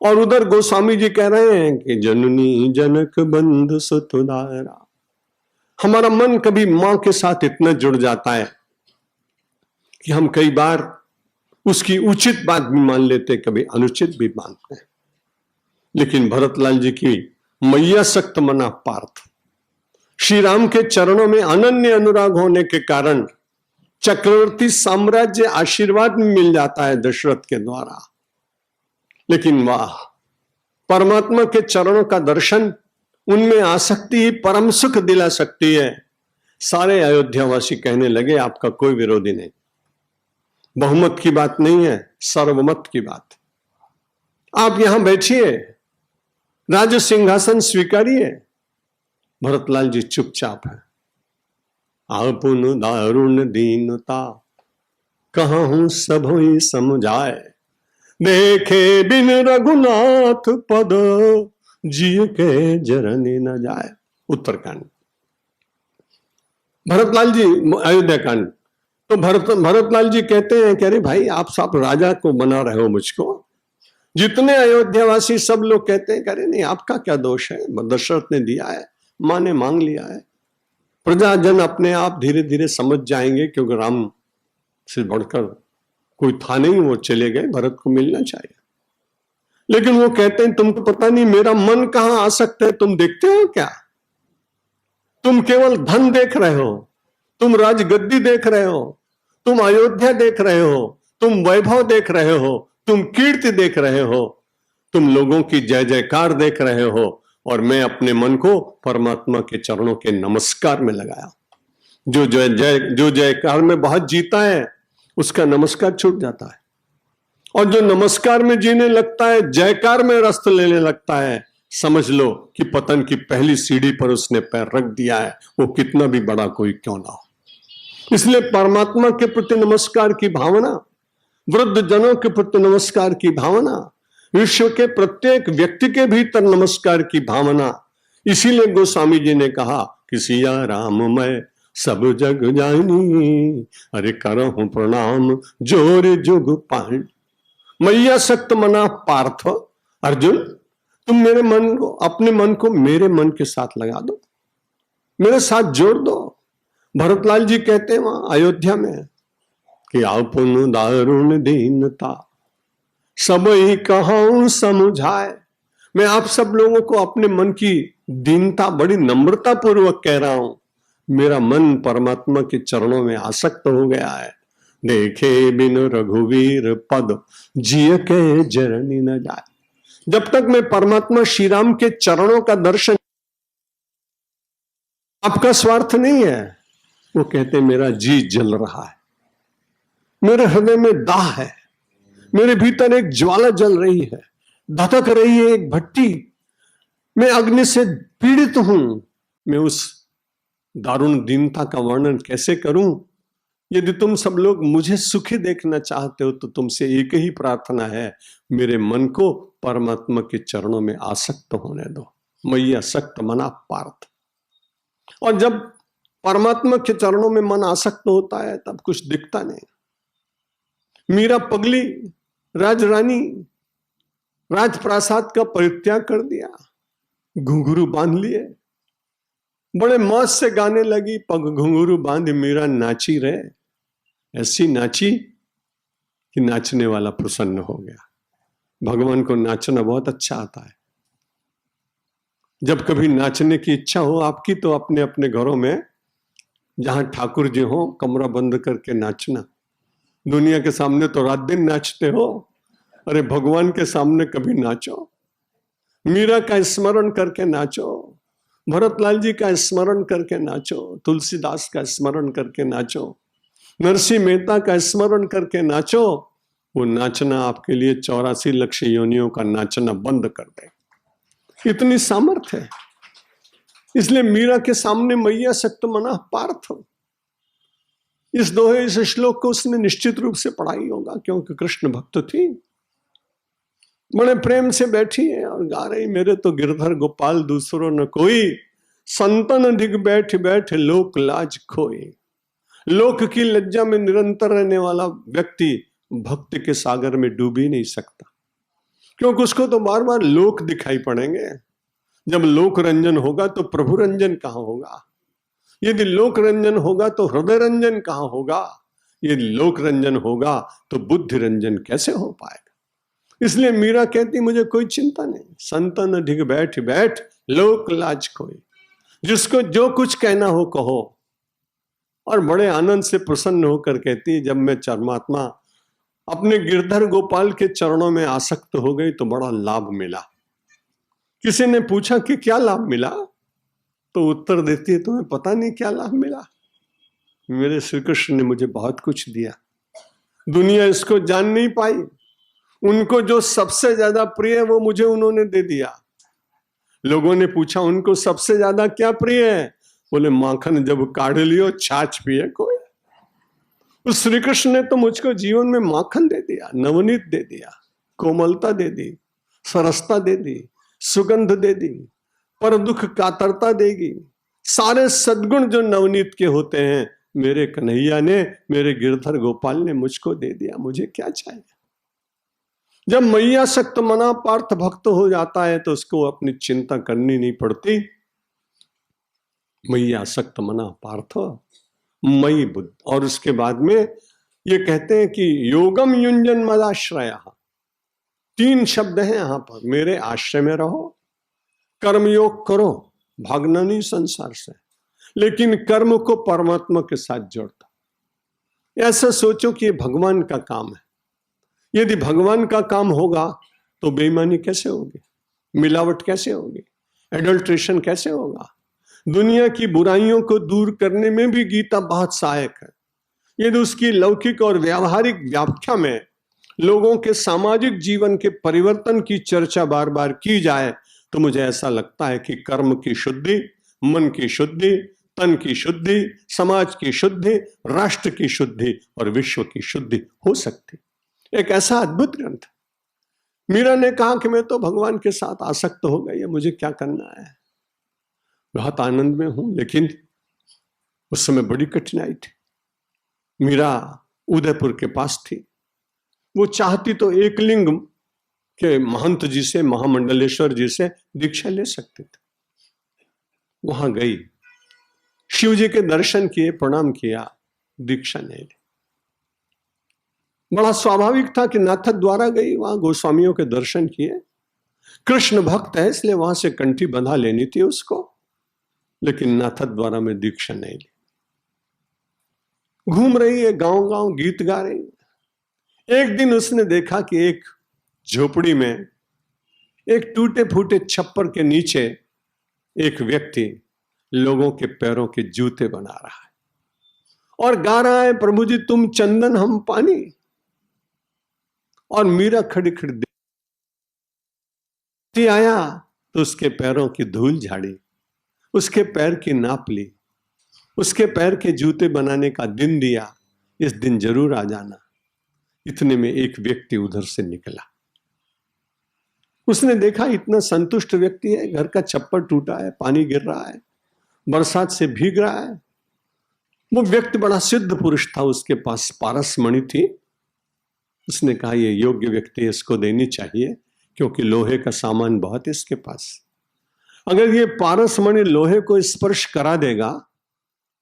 और उधर गोस्वामी जी कह रहे हैं कि जननी जनक बंधु सुतुदारा। हमारा मन कभी मां के साथ इतना जुड़ जाता है कि हम कई बार उसकी उचित बात भी मान लेते, कभी अनुचित भी मानते हैं। लेकिन भरतलाल जी की मैया सक्त मना पार्थ, श्री राम के चरणों में अनन्य अनुराग होने के कारण चक्रवर्ती साम्राज्य आशीर्वाद में मिल जाता है दशरथ के द्वारा। लेकिन वाह, परमात्मा के चरणों का दर्शन, उनमें आसक्ति ही परम सुख दिला सकती है। सारे अयोध्यावासी कहने लगे आपका कोई विरोधी नहीं। बहुमत की बात नहीं है, सर्वमत की बात। आप यहां बैठिए, राज सिंहासन स्वीकारिए। भरतलाल जी चुपचाप है। आपुन दारुण दीनता, कहूं सब ही समझाए, देखे बिन रघुनाथ पद, जिय के जरने न जाए। उत्तरकांड। भरतलाल जी अयोध्या कांड। तो भरतलाल जी कहते हैं, कह रहे भाई आप सब राजा को बना रहे हो मुझको। जितने अयोध्यावासी सब लोग कहते हैं, कह रहे नहीं आपका क्या दोष है, दशरथ ने दिया है, मां ने मांग लिया है। प्रजाजन अपने आप धीरे धीरे समझ जाएंगे, क्योंकि राम से बढ़कर कोई था नहीं, वो चले गए, भरत को मिलना चाहिए। लेकिन वो कहते हैं तुमको पता नहीं मेरा मन कहां आ सकता है, तुम देखते हो क्या? तुम केवल धन देख रहे हो, तुम राजगद्दी देख रहे हो, तुम अयोध्या देख रहे हो, तुम वैभव देख रहे हो, तुम कीर्ति देख रहे हो, तुम लोगों की जय जयकार देख रहे हो, और मैं अपने मन को परमात्मा के चरणों के नमस्कार में लगाया। जो जयकार में बहुत जीता है उसका नमस्कार छूट जाता है, और जो नमस्कार में जीने लगता है, जयकार में रस लेने लगता है, समझ लो कि पतन की पहली सीढ़ी पर उसने पैर रख दिया है, वो कितना भी बड़ा कोई क्यों ना हो। इसलिए परमात्मा के प्रति नमस्कार की भावना, वृद्ध जनों के प्रति नमस्कार की भावना, विश्व के प्रत्येक व्यक्ति के भीतर नमस्कार की भावना। इसीलिए गोस्वामी जी ने कहा कि सिया राम मैं सब जग जानी, अरे करहूं प्रणाम जोर जुग पाण। मैया सक्त मना पार्थ, अर्जुन तुम मेरे मन को, अपने मन को मेरे मन के साथ लगा दो, मेरे साथ जोड़ दो। भरतलाल जी कहते हैं वहां अयोध्या में कि आपुन दारुण दीनता, सब ही कहूं समझाए। मैं आप सब लोगों को अपने मन की दीनता बड़ी नम्रता पूर्वक कह रहा हूं। मेरा मन परमात्मा के चरणों में आसक्त हो गया है। देखे बिन रघुवीर पद, जिय के जरनी न जाए। जब तक मैं परमात्मा श्री राम के चरणों का दर्शन, आपका स्वार्थ नहीं है। वो कहते मेरा जी जल रहा है, मेरे हृदय में दाह है, मेरे भीतर एक ज्वाला जल रही है, धधक रही है एक भट्टी, मैं अग्नि से पीड़ित हूं। मैं उस दारुण दीनता का वर्णन कैसे करूं? यदि तुम सब लोग मुझे सुखी देखना चाहते हो तो तुमसे एक ही प्रार्थना है, मेरे मन को परमात्मा के चरणों में आसक्त होने दो। मैया सक्त मना पार्थ। और जब परमात्मा के चरणों में मन आसक्त होता है तब कुछ दिखता नहीं। मीरा पगली राजरानी राजप्रासाद का परित्याग कर दिया, घुंघरू बांध लिए, बड़े मौज से गाने लगी, पग घुंघरू बांध मीरा नाची रहे। ऐसी नाची कि नाचने वाला प्रसन्न हो गया। भगवान को नाचना बहुत अच्छा आता है। जब कभी नाचने की इच्छा हो आपकी तो अपने अपने घरों में जहां ठाकुर जी हो कमरा बंद करके नाचना। दुनिया के सामने तो रात दिन नाचते हो, अरे भगवान के सामने कभी नाचो। मीरा का स्मरण करके नाचो, भरतलाल जी का स्मरण करके नाचो, तुलसीदास का स्मरण करके नाचो, नरसिंह मेहता का स्मरण करके नाचो। वो नाचना आपके लिए 84 लाख योनियों का नाचना बंद कर दे, इतनी सामर्थ्य है। इसलिए मीरा के सामने मैया सक्त मना पार्थ। इस दोहे इस श्लोक को उसने निश्चित रूप से पढ़ा ही होगा, क्योंकि कृष्ण भक्त थी। बड़े प्रेम से बैठी है और गा रही, मेरे तो गिरधर गोपाल दूसरों न कोई, संतन ढिग बैठ बैठ लोक लाज खोए। लोक की लज्जा में निरंतर रहने वाला व्यक्ति भक्ति के सागर में डूब ही नहीं सकता, क्योंकि उसको तो बार बार लोक दिखाई पड़ेंगे। जब लोक रंजन होगा तो प्रभु रंजन कहां होगा? यदि लोक रंजन होगा तो हृदय रंजन कहां होगा? यदि लोक रंजन होगा तो बुद्धि रंजन कैसे हो पाएगा? इसलिए मीरा कहती मुझे कोई चिंता नहीं, संतन ढिग बैठ बैठ लोक लाज खोए। जिसको जो कुछ कहना हो कहो। और बड़े आनंद से प्रसन्न होकर कहती, जब मैं परमात्मा अपने गिरधर गोपाल के चरणों में आसक्त हो गई तो बड़ा लाभ मिला। किसी ने पूछा कि क्या लाभ मिला, तो उत्तर देती है तुम्हें पता नहीं क्या लाभ मिला। मेरे श्री कृष्ण ने मुझे बहुत कुछ दिया, दुनिया इसको जान नहीं पाई। उनको जो सबसे ज्यादा प्रिय है वो मुझे उन्होंने दे दिया। लोगों ने पूछा उनको सबसे ज्यादा क्या प्रिय है, बोले माखन जब काढ़ लियो छाछ पिए कोई। उस श्री कृष्ण ने तो मुझको जीवन में माखन दे दिया, नवनीत दे दिया, कोमलता दे दी, सरसता दे दी, सुगंध दे दी, पर दुख कातरता देगी। सारे सद्गुण जो नवनीत के होते हैं मेरे कन्हैया ने, मेरे गिरधर गोपाल ने मुझको दे दिया। मुझे क्या चाहिए? जब मैया सक्त मना पार्थ भक्त हो जाता है तो उसको अपनी चिंता करनी नहीं पड़ती। मैया सक्त मना पार्थ मई बुद्ध। और उसके बाद में ये कहते हैं कि योगम युंजन मदाश्रय। 3 शब्द हैं यहां पर, मेरे आश्रय में रहो, कर्मयोग करो, भागना नहीं संसार से, लेकिन कर्म को परमात्मा के साथ जोड़ता। ऐसा सोचो कि ये भगवान का काम है। यदि भगवान का काम होगा तो बेईमानी कैसे होगी, मिलावट कैसे होगी, एडल्ट्रेशन कैसे होगा? दुनिया की बुराइयों को दूर करने में भी गीता बहुत सहायक है। यदि उसकी लौकिक और व्यावहारिक व्याख्या में लोगों के सामाजिक जीवन के परिवर्तन की चर्चा बार बार की जाए तो मुझे ऐसा लगता है कि कर्म की शुद्धि, मन की शुद्धि, तन की शुद्धि, समाज की शुद्धि, राष्ट्र की शुद्धि और विश्व की शुद्धि हो सकती। एक ऐसा अद्भुत ग्रंथ। मीरा ने कहा कि मैं तो भगवान के साथ आसक्त हो गई है, मुझे क्या करना है? बहुत आनंद में हूं, लेकिन उस समय बड़ी कठिनाई थी। मीरा उदयपुर के पास थी। वो चाहती तो एकलिंग के महंत जी से, महामंडलेश्वर जी से दीक्षा ले सकते थे। वहां गई, शिव जी के दर्शन किए, प्रणाम किया, दीक्षा नहीं ली। बड़ा स्वाभाविक था कि नाथ द्वारा गई, वहां गोस्वामियों के दर्शन किए। कृष्ण भक्त है इसलिए वहां से कंठी बंधा लेनी थी उसको, लेकिन नाथ द्वारा में दीक्षा नहीं ली। घूम रही है, गांव गांव गीत गा रही है। एक दिन उसने देखा कि एक झोपड़ी में, एक टूटे फूटे छप्पर के नीचे एक व्यक्ति लोगों के पैरों के जूते बना रहा है और गा रहा है, प्रभु जी तुम चंदन हम पानी। और मीरा खड़ी खड़ी देखती, आया तो उसके पैरों की धूल झाड़ी, उसके पैर की नाप ली, उसके पैर के जूते बनाने का दिन दिया, इस दिन जरूर आ जाना। इतने में एक व्यक्ति उधर से निकला। उसने देखा इतना संतुष्ट व्यक्ति है, घर का छप्पर टूटा है, पानी गिर रहा है, बरसात से भीग रहा है। वो व्यक्ति बड़ा सिद्ध पुरुष था, उसके पास पारस मणि थी। उसने कहा ये योग्य व्यक्ति इसको देनी चाहिए, क्योंकि लोहे का सामान बहुत है इसके पास। अगर ये पारसमणि लोहे को स्पर्श करा देगा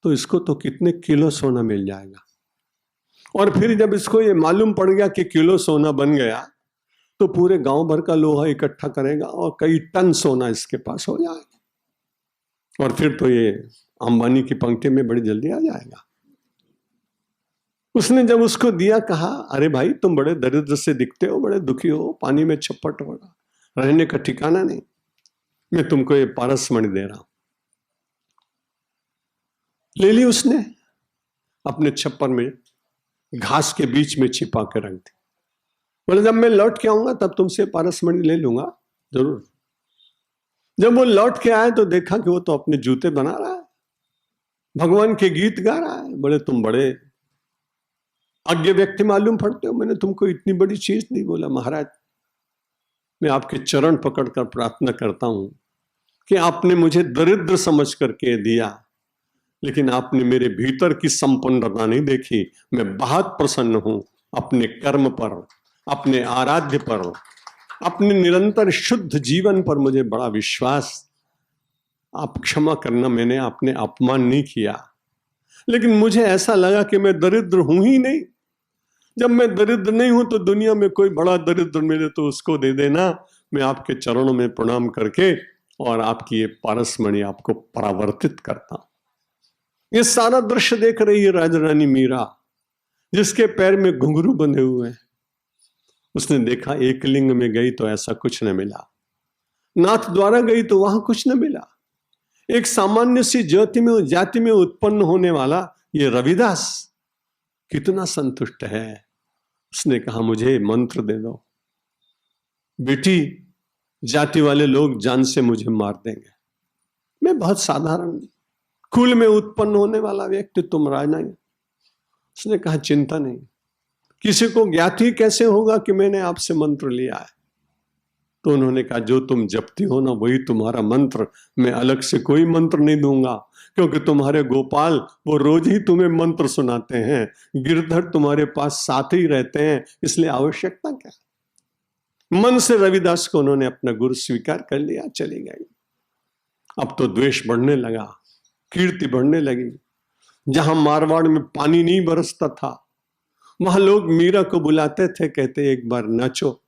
तो इसको तो कितने किलो सोना मिल जाएगा। और फिर जब इसको ये मालूम पड़ गया कि किलो सोना बन गया तो पूरे गांव भर का लोहा इकट्ठा करेगा और कई टन सोना इसके पास हो जाएगा, और फिर तो ये अंबानी की पंक्ति में बड़ी जल्दी आ जाएगा। उसने जब उसको दिया, कहा अरे भाई तुम बड़े दरिद्र से दिखते हो, बड़े दुखी हो, पानी में छप्पट हो रहा, रहने का ठिकाना नहीं, मैं तुमको ये पारसमणि दे रहा हूं। ले ली उसने, अपने छप्पर में घास के बीच में छिपा के रख दी। बोले जब मैं लौट के आऊंगा तब तुमसे पारसमणि ले लूंगा जरूर। जब वो लौट के आए तो देखा कि वो तो अपने जूते बना रहा है, भगवान के गीत गा रहा है। बोले तुम बड़े अज्ञ व्यक्ति मालूम पड़ते हो, मैंने तुमको इतनी बड़ी चीज दी। बोला महाराज मैं आपके चरण पकड़कर प्रार्थना करता हूं कि आपने मुझे दरिद्र समझ करके दिया, लेकिन आपने मेरे भीतर की संपन्नता नहीं देखी। मैं बहुत प्रसन्न हूं अपने कर्म पर, अपने आराध्य पर, अपने निरंतर शुद्ध जीवन पर मुझे बड़ा विश्वास। आप क्षमा करना, मैंने आपने अपमान नहीं किया, लेकिन मुझे ऐसा लगा कि मैं दरिद्र हूं ही नहीं। जब मैं दरिद्र नहीं हूं तो दुनिया में कोई बड़ा दरिद्र मिले तो उसको दे देना। मैं आपके चरणों में प्रणाम करके और आपकी ये पारसमणि आपको परावर्तित करता हूं। ये सारा दृश्य देख रही है राजा रानी मीरा, जिसके पैर में घुंघरू बंधे हुए हैं। उसने देखा एक लिंग में गई तो ऐसा कुछ न मिला, नाथ द्वारा गई तो वहां कुछ न मिला। एक सामान्य सी जाति में उत्पन्न होने वाला ये रविदास कितना संतुष्ट है। उसने कहा मुझे मंत्र दे दो बेटी, जाति वाले लोग जान से मुझे मार देंगे, मैं बहुत साधारण कुल में उत्पन्न होने वाला व्यक्ति, तुम राजा। उसने कहा चिंता नहीं, किसी को ज्ञात ही कैसे होगा कि मैंने आपसे मंत्र लिया है। तो उन्होंने कहा जो तुम जपती हो ना वही तुम्हारा मंत्र, मैं अलग से कोई मंत्र नहीं दूंगा, क्योंकि तुम्हारे गोपाल वो रोज ही तुम्हें मंत्र सुनाते हैं, गिरधर तुम्हारे पास साथ ही रहते हैं, इसलिए आवश्यकता क्या। मन से रविदास को उन्होंने अपना गुरु स्वीकार कर लिया, चली गई। अब तो द्वेष बढ़ने लगा, कीर्ति बढ़ने लगी। जहां मारवाड़ में पानी नहीं बरसता था वहां लोग मीरा को बुलाते थे, कहते एक बार नाचो,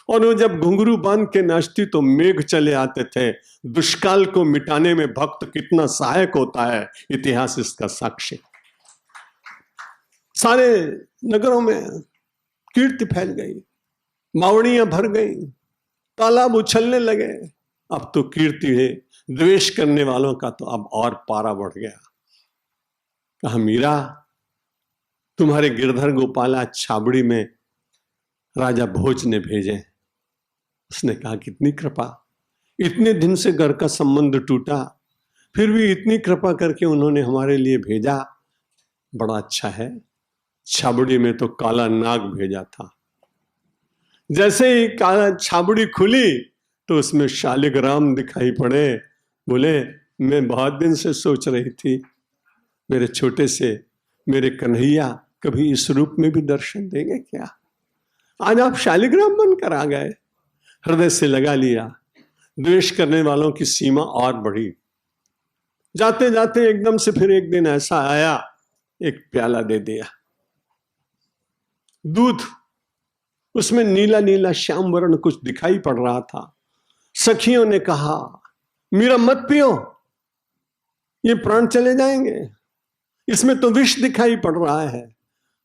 और वो जब घुंघरू बांध के नाचती तो मेघ चले आते थे। दुष्काल को मिटाने में भक्त कितना सहायक होता है, इतिहास इसका साक्षी। सारे नगरों में कीर्ति फैल गई, बावड़ियां भर गई, तालाब उछलने लगे। अब तो कीर्ति है, द्वेष करने वालों का तो अब और पारा बढ़ गया। कहा मीरा तुम्हारे गिरधर गोपाला छाबड़ी में राजा भोज ने भेजे। उसने कहा कितनी कृपा, इतने दिन से घर का संबंध टूटा, फिर भी इतनी कृपा करके उन्होंने हमारे लिए भेजा, बड़ा अच्छा है। छाबड़ी में तो काला नाग भेजा था। जैसे ही काला छाबड़ी खुली तो उसमें शालिग्राम दिखाई पड़े। बोले मैं बहुत दिन से सोच रही थी मेरे छोटे से मेरे कन्हैया कभी इस रूप में भी दर्शन देंगे क्या। आज आप शालिग्राम बनकर आ गए। हृदय से लगा लिया। द्वेष करने वालों की सीमा और बढ़ी। जाते जाते एकदम से फिर एक दिन ऐसा आया, एक प्याला दे दिया दूध, उसमें नीला नीला श्याम वर्ण कुछ दिखाई पड़ रहा था। सखियों ने कहा मीरा मत पियो, ये प्राण चले जाएंगे, इसमें तो विष दिखाई पड़ रहा है।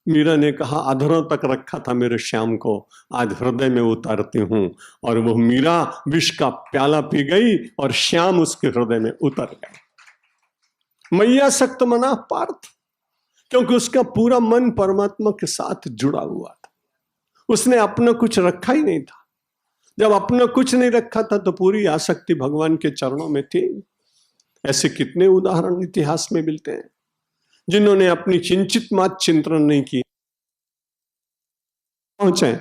मीरा ने कहा अधरों तक रखा था मेरे श्याम को, आज हृदय में उतारती हूं। और वो मीरा विष का प्याला पी गई और श्याम उसके हृदय में उतर गए। मैया सक्त मना पार्थ, क्योंकि उसका पूरा मन परमात्मा के साथ जुड़ा हुआ था। उसने अपना कुछ रखा ही नहीं था। जब अपना कुछ नहीं रखा था तो पूरी आसक्ति भगवान के चरणों में थी। ऐसे कितने उदाहरण इतिहास में मिलते हैं जिन्होंने अपनी किंचित मात्र चिंतन नहीं की पहुंचे।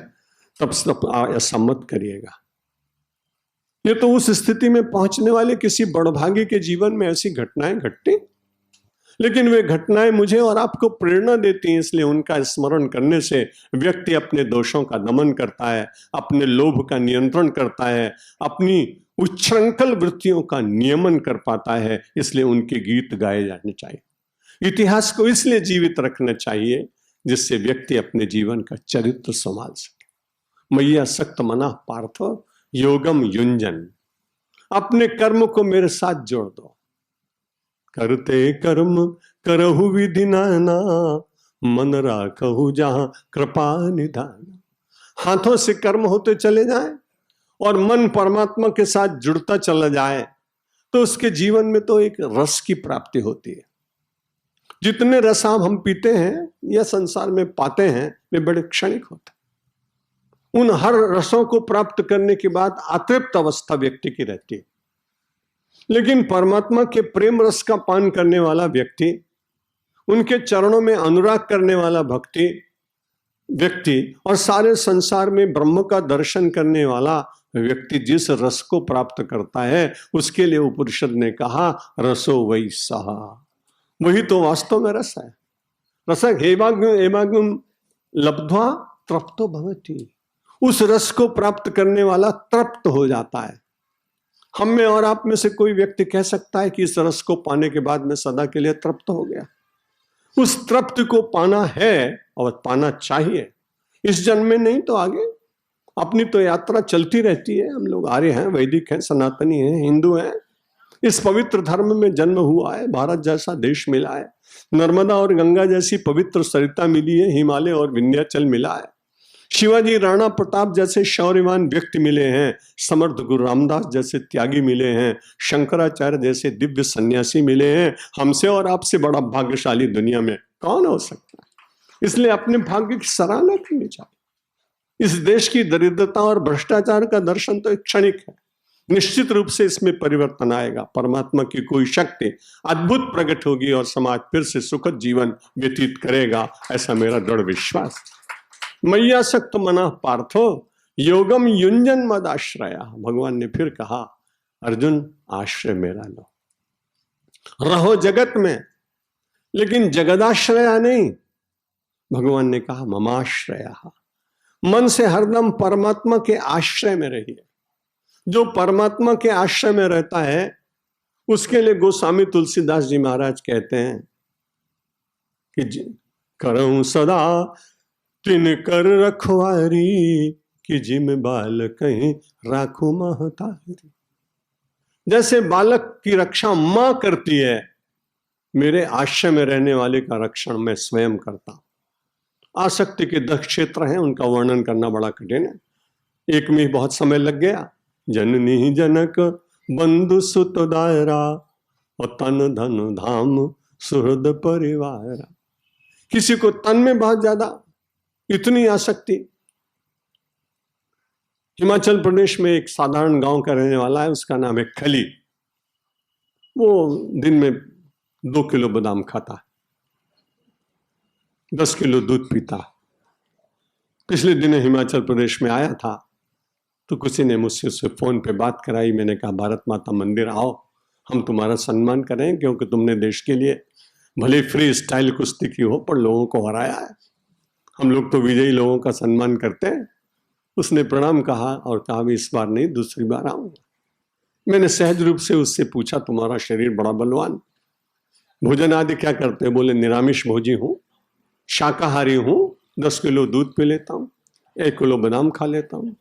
तब ऐसा मत करिएगा। ये तो उस स्थिति में पहुंचने वाले किसी बड़भागी के जीवन में ऐसी घटनाएं घटती। लेकिन वे घटनाएं मुझे और आपको प्रेरणा देती हैं, इसलिए उनका स्मरण करने से व्यक्ति अपने दोषों का दमन करता है, अपने लोभ का नियंत्रण करता है, अपनी उच्छृंखल वृत्तियों का नियमन कर पाता है। इसलिए उनके गीत गाए जाने चाहिए। इतिहास को इसलिए जीवित रखना चाहिए जिससे व्यक्ति अपने जीवन का चरित्र संभाल सके। मैया सक्त मना पार्थ योगम युंजन, अपने कर्म को मेरे साथ जोड़ दो। करते कर्म करहु विधि नाना, मन राखहु जहां कृपा निधान। हाथों से कर्म होते चले जाए और मन परमात्मा के साथ जुड़ता चला जाए तो उसके जीवन में तो एक रस की प्राप्ति होती है। जितने रस हम पीते हैं या संसार में पाते हैं वे बड़े क्षणिक होते हैं। उन हर रसों को प्राप्त करने के बाद अतृप्त अवस्था व्यक्ति की रहती है। लेकिन परमात्मा के प्रेम रस का पान करने वाला व्यक्ति, उनके चरणों में अनुराग करने वाला व्यक्ति और सारे संसार में ब्रह्म का दर्शन करने वाला व्यक्ति जिस रस को प्राप्त करता है उसके लिए उपनिषद ने कहा रसो वै सहा। वही तो वास्तव में रस है। रस हेमाग्म लब्ध्वा तृप्तो भवति। उस रस को प्राप्त करने वाला तृप्त हो जाता है। हम में और आप में से कोई व्यक्ति कह सकता है कि इस रस को पाने के बाद मैं सदा के लिए तृप्त हो गया? उस तृप्ति को पाना है और पाना चाहिए। इस जन्म में नहीं तो आगे। अपनी तो यात्रा चलती रहती है। हम लोग आर्य हैं, वैदिक हैं, सनातनी हैं, हिंदू हैं। इस पवित्र धर्म में जन्म हुआ है। भारत जैसा देश मिला है, नर्मदा और गंगा जैसी पवित्र सरिता मिली है, हिमालय और विंध्याचल मिला है, शिवाजी राणा प्रताप जैसे शौर्यवान व्यक्ति मिले हैं, समर्थ गुरु रामदास जैसे त्यागी मिले हैं, शंकराचार्य जैसे दिव्य सन्यासी मिले हैं। हमसे और आपसे बड़ा भाग्यशाली दुनिया में कौन हो सकता है? इसलिए अपने भाग्य की सराहना करनी चाहिए। इस देश की दरिद्रता और भ्रष्टाचार का दर्शन तो एक क्षणिक है। निश्चित रूप से इसमें परिवर्तन आएगा। परमात्मा की कोई शक्ति अद्भुत प्रकट होगी और समाज फिर से सुखद जीवन व्यतीत करेगा, ऐसा मेरा दृढ़ विश्वास। मैया सक्त मना पार्थो योगम युंजन मद आश्रया। भगवान ने फिर कहा अर्जुन आश्रय मेरा लो, रहो जगत में लेकिन जगदाश्रया नहीं। भगवान ने कहा ममाश्रया, मन से हरदम परमात्मा के आश्रय में रहिए। जो परमात्मा के आश्रय में रहता है उसके लिए गोस्वामी तुलसीदास जी महाराज कहते हैं कि करऊं सदा तिन कर रखवारी, कि जिम बाल कहीं राखू महतारी। जैसे बालक की रक्षा मां करती है, मेरे आश्रय में रहने वाले का रक्षण मैं स्वयं करता हूं। आसक्ति के 10 क्षेत्र हैं, उनका वर्णन करना बड़ा कठिन है। एक में बहुत समय लग गया। जननी जनक बंधु सुत दायरा, और तन धन धाम सुहृद परिवार। किसी को तन में बहुत ज्यादा इतनी आसक्ति। हिमाचल प्रदेश में एक साधारण गांव का रहने वाला है, उसका नाम है खली। वो दिन में 2 किलो बादाम खाता, 10 किलो दूध पीता। पिछले दिन हिमाचल प्रदेश में आया था तो किसी ने मुझसे उससे फोन पे बात कराई। मैंने कहा भारत माता मंदिर आओ, हम तुम्हारा सम्मान करें, क्योंकि तुमने देश के लिए भले फ्री स्टाइल कुश्ती की हो पर लोगों को हराया है। हम लोग तो विजयी लोगों का सम्मान करते हैं। उसने प्रणाम कहा और कहा भी इस बार नहीं, दूसरी बार आऊंगा। मैंने सहज रूप से उससे पूछा तुम्हारा शरीर बड़ा बलवान, भोजन आदि क्या करते हो? बोले निरामिष भोजी हूं, शाकाहारी हूं, 10 किलो दूध पी लेता हूं, 1 किलो बादाम खा लेता हूं,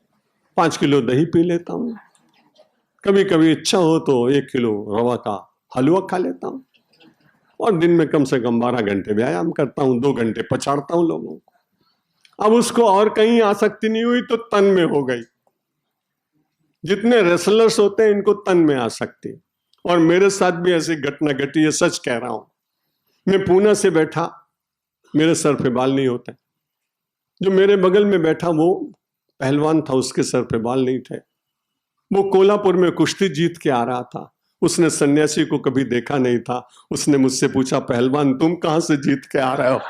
5 किलो दही पी लेता हूं, कभी कभी इच्छा हो तो 1 किलो रवा का हलवा खा लेता हूं, और दिन में कम से कम 12 घंटे व्यायाम करता हूं, 2 घंटे पछाड़ता हूं लोगों को। अब उसको और कहीं आसक्ति नहीं हुई तो तन में हो गई। जितने रेसलर्स होते हैं इनको तन में आसक्ति। और मेरे साथ भी ऐसी घटना घटी है, सच कह रहा हूं। मैं पूना से बैठा, मेरे सर पे बाल नहीं होते। जो मेरे बगल में बैठा वो पहलवान था, उसके सर पे बाल नहीं थे। वो कोल्हापुर में कुश्ती जीत के आ रहा था। उसने सन्यासी को कभी देखा नहीं था। उसने मुझसे पूछा पहलवान तुम कहां से जीत के आ रहे हो?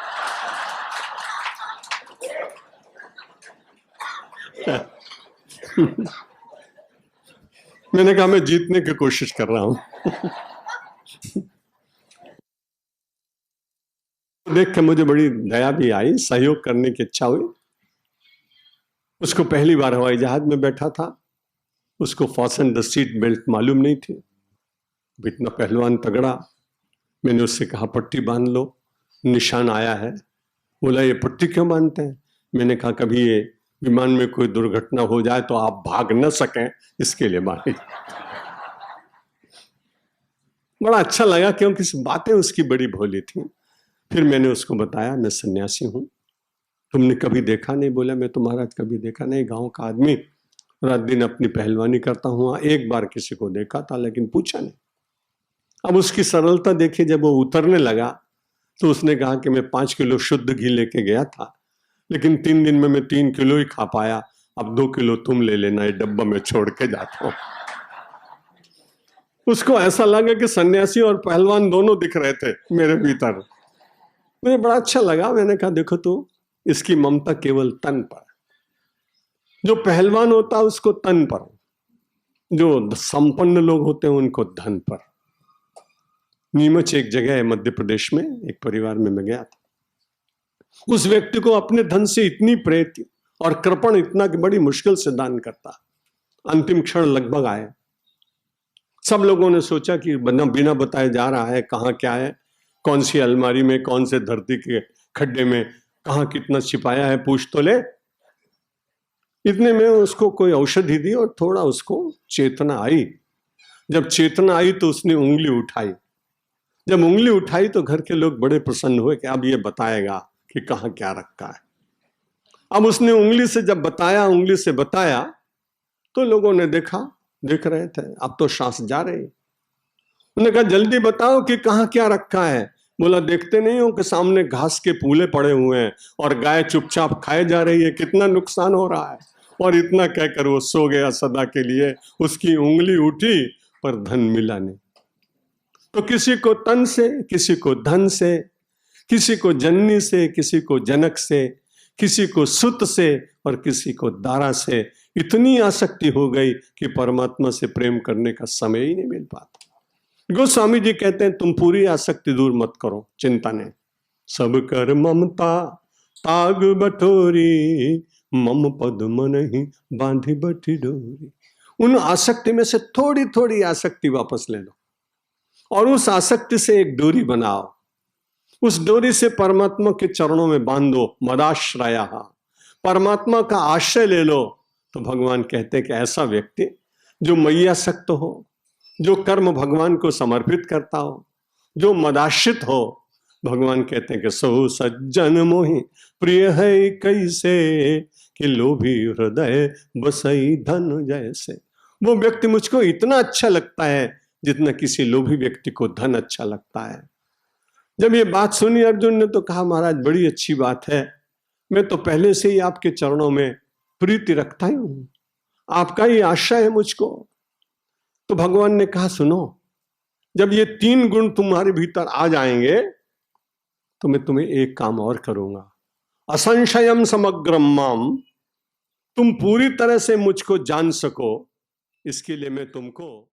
मैंने कहा मैं जीतने की कोशिश कर रहा हूं। देख के मुझे बड़ी दया भी आई, सहयोग करने की इच्छा हुई। उसको पहली बार हवाई जहाज में बैठा था, उसको फासन द सीट बेल्ट मालूम नहीं थी। इतना पहलवान तगड़ा, मैंने उससे कहा पट्टी बांध लो, निशान आया है। बोला ये पट्टी क्यों बांधते हैं? मैंने कहा कभी ये विमान में कोई दुर्घटना हो जाए तो आप भाग न सकें, इसके लिए बांधी। बड़ा अच्छा लगा क्योंकि बातें उसकी बड़ी भोली थी। फिर मैंने उसको बताया मैं सन्यासी हूं, तुमने कभी देखा नहीं? बोला मैं तो महाराज कभी देखा नहीं, गांव का आदमी, रात दिन अपनी पहलवानी करता हूं, एक बार किसी को देखा था लेकिन पूछा नहीं। अब उसकी सरलता देखी, जब वो उतरने लगा तो उसने कहा कि मैं 5 किलो शुद्ध घी लेके गया था, लेकिन 3 दिन में मैं 3 किलो ही खा पाया, अब 2 किलो तुम ले लेना, ये डब्बा में छोड़ के जाता हूं। उसको ऐसा लगा कि सन्यासी और पहलवान दोनों दिख रहे थे मेरे भीतर। मुझे बड़ा अच्छा लगा। मैंने कहा देखो तो इसकी ममता केवल तन पर, जो पहलवान होता है उसको तन पर, जो संपन्न लोग होते हैं उनको धन पर। नीमच एक जगह है मध्य प्रदेश में, एक परिवार में मैं गया था। उस व्यक्ति को अपने धन से इतनी प्रीति और कृपण इतना कि बड़ी मुश्किल से दान करता। अंतिम क्षण लगभग आए, सब लोगों ने सोचा कि बिना बताए जा रहा है, कहाँ क्या है, कौन सी अलमारी में, कौन से धरती के खड्डे में, कहाँ कितना छिपाया है, पूछ तो ले। इतने में उसको कोई औषधि दी और थोड़ा उसको चेतना आई। जब चेतना आई तो उसने उंगली उठाई। जब उंगली उठाई तो घर के लोग बड़े प्रसन्न हुए कि अब ये बताएगा कि कहाँ क्या रखा है। अब उसने उंगली से जब बताया, उंगली से बताया तो लोगों ने देखा, देख रहे थे, अब तो सांस जा रही। उन्होंने कहा जल्दी बताओ कि कहाँ क्या रखा है। बोला देखते नहीं हो कि सामने घास के पूले पड़े हुए हैं और गाय चुपचाप खाए जा रही है, कितना नुकसान हो रहा है। और इतना कहकर वो सो गया सदा के लिए। उसकी उंगली उठी पर धन मिला नहीं। तो किसी को तन से, किसी को धन से, किसी को जननी से, किसी को जनक से, किसी को सुत से और किसी को दारा से इतनी आसक्ति हो गई कि परमात्मा से प्रेम करने का समय ही नहीं मिल पाता। गोस्वामी जी कहते हैं तुम पूरी आसक्ति दूर मत करो, चिंता नहीं। सब कर ममता ताग बटोरी, मम पद मन ही बांधी बठी डोरी। उन आसक्ति में से थोड़ी थोड़ी आसक्ति वापस ले लो और उस आसक्ति से एक डोरी बनाओ। उस डोरी से परमात्मा के चरणों में बांधो, मदाश्रया, परमात्मा का आश्रय ले लो। तो भगवान कहते हैं कि ऐसा व्यक्ति जो मैयासक्त हो, जो कर्म भगवान को समर्पित करता हो, जो मदाश्रित हो, भगवान कहते हैं कि सो सज्जन मोहि प्रिय है कैसे, कि लोभी हृदय बसई धन जैसे। वो व्यक्ति मुझको इतना अच्छा लगता है जितना किसी लोभी व्यक्ति को धन अच्छा लगता है। जब ये बात सुनी अर्जुन ने तो कहा महाराज बड़ी अच्छी बात है, मैं तो पहले से ही आपके चरणों में प्रीति रखता ही हूं, आपका ही आश्रय है मुझको। तो भगवान ने कहा सुनो, जब ये 3 गुण तुम्हारे भीतर आ जाएंगे तो मैं तुम्हें एक काम और करूंगा। असंशयम समग्रम माम, तुम पूरी तरह से मुझको जान सको, इसके लिए मैं तुमको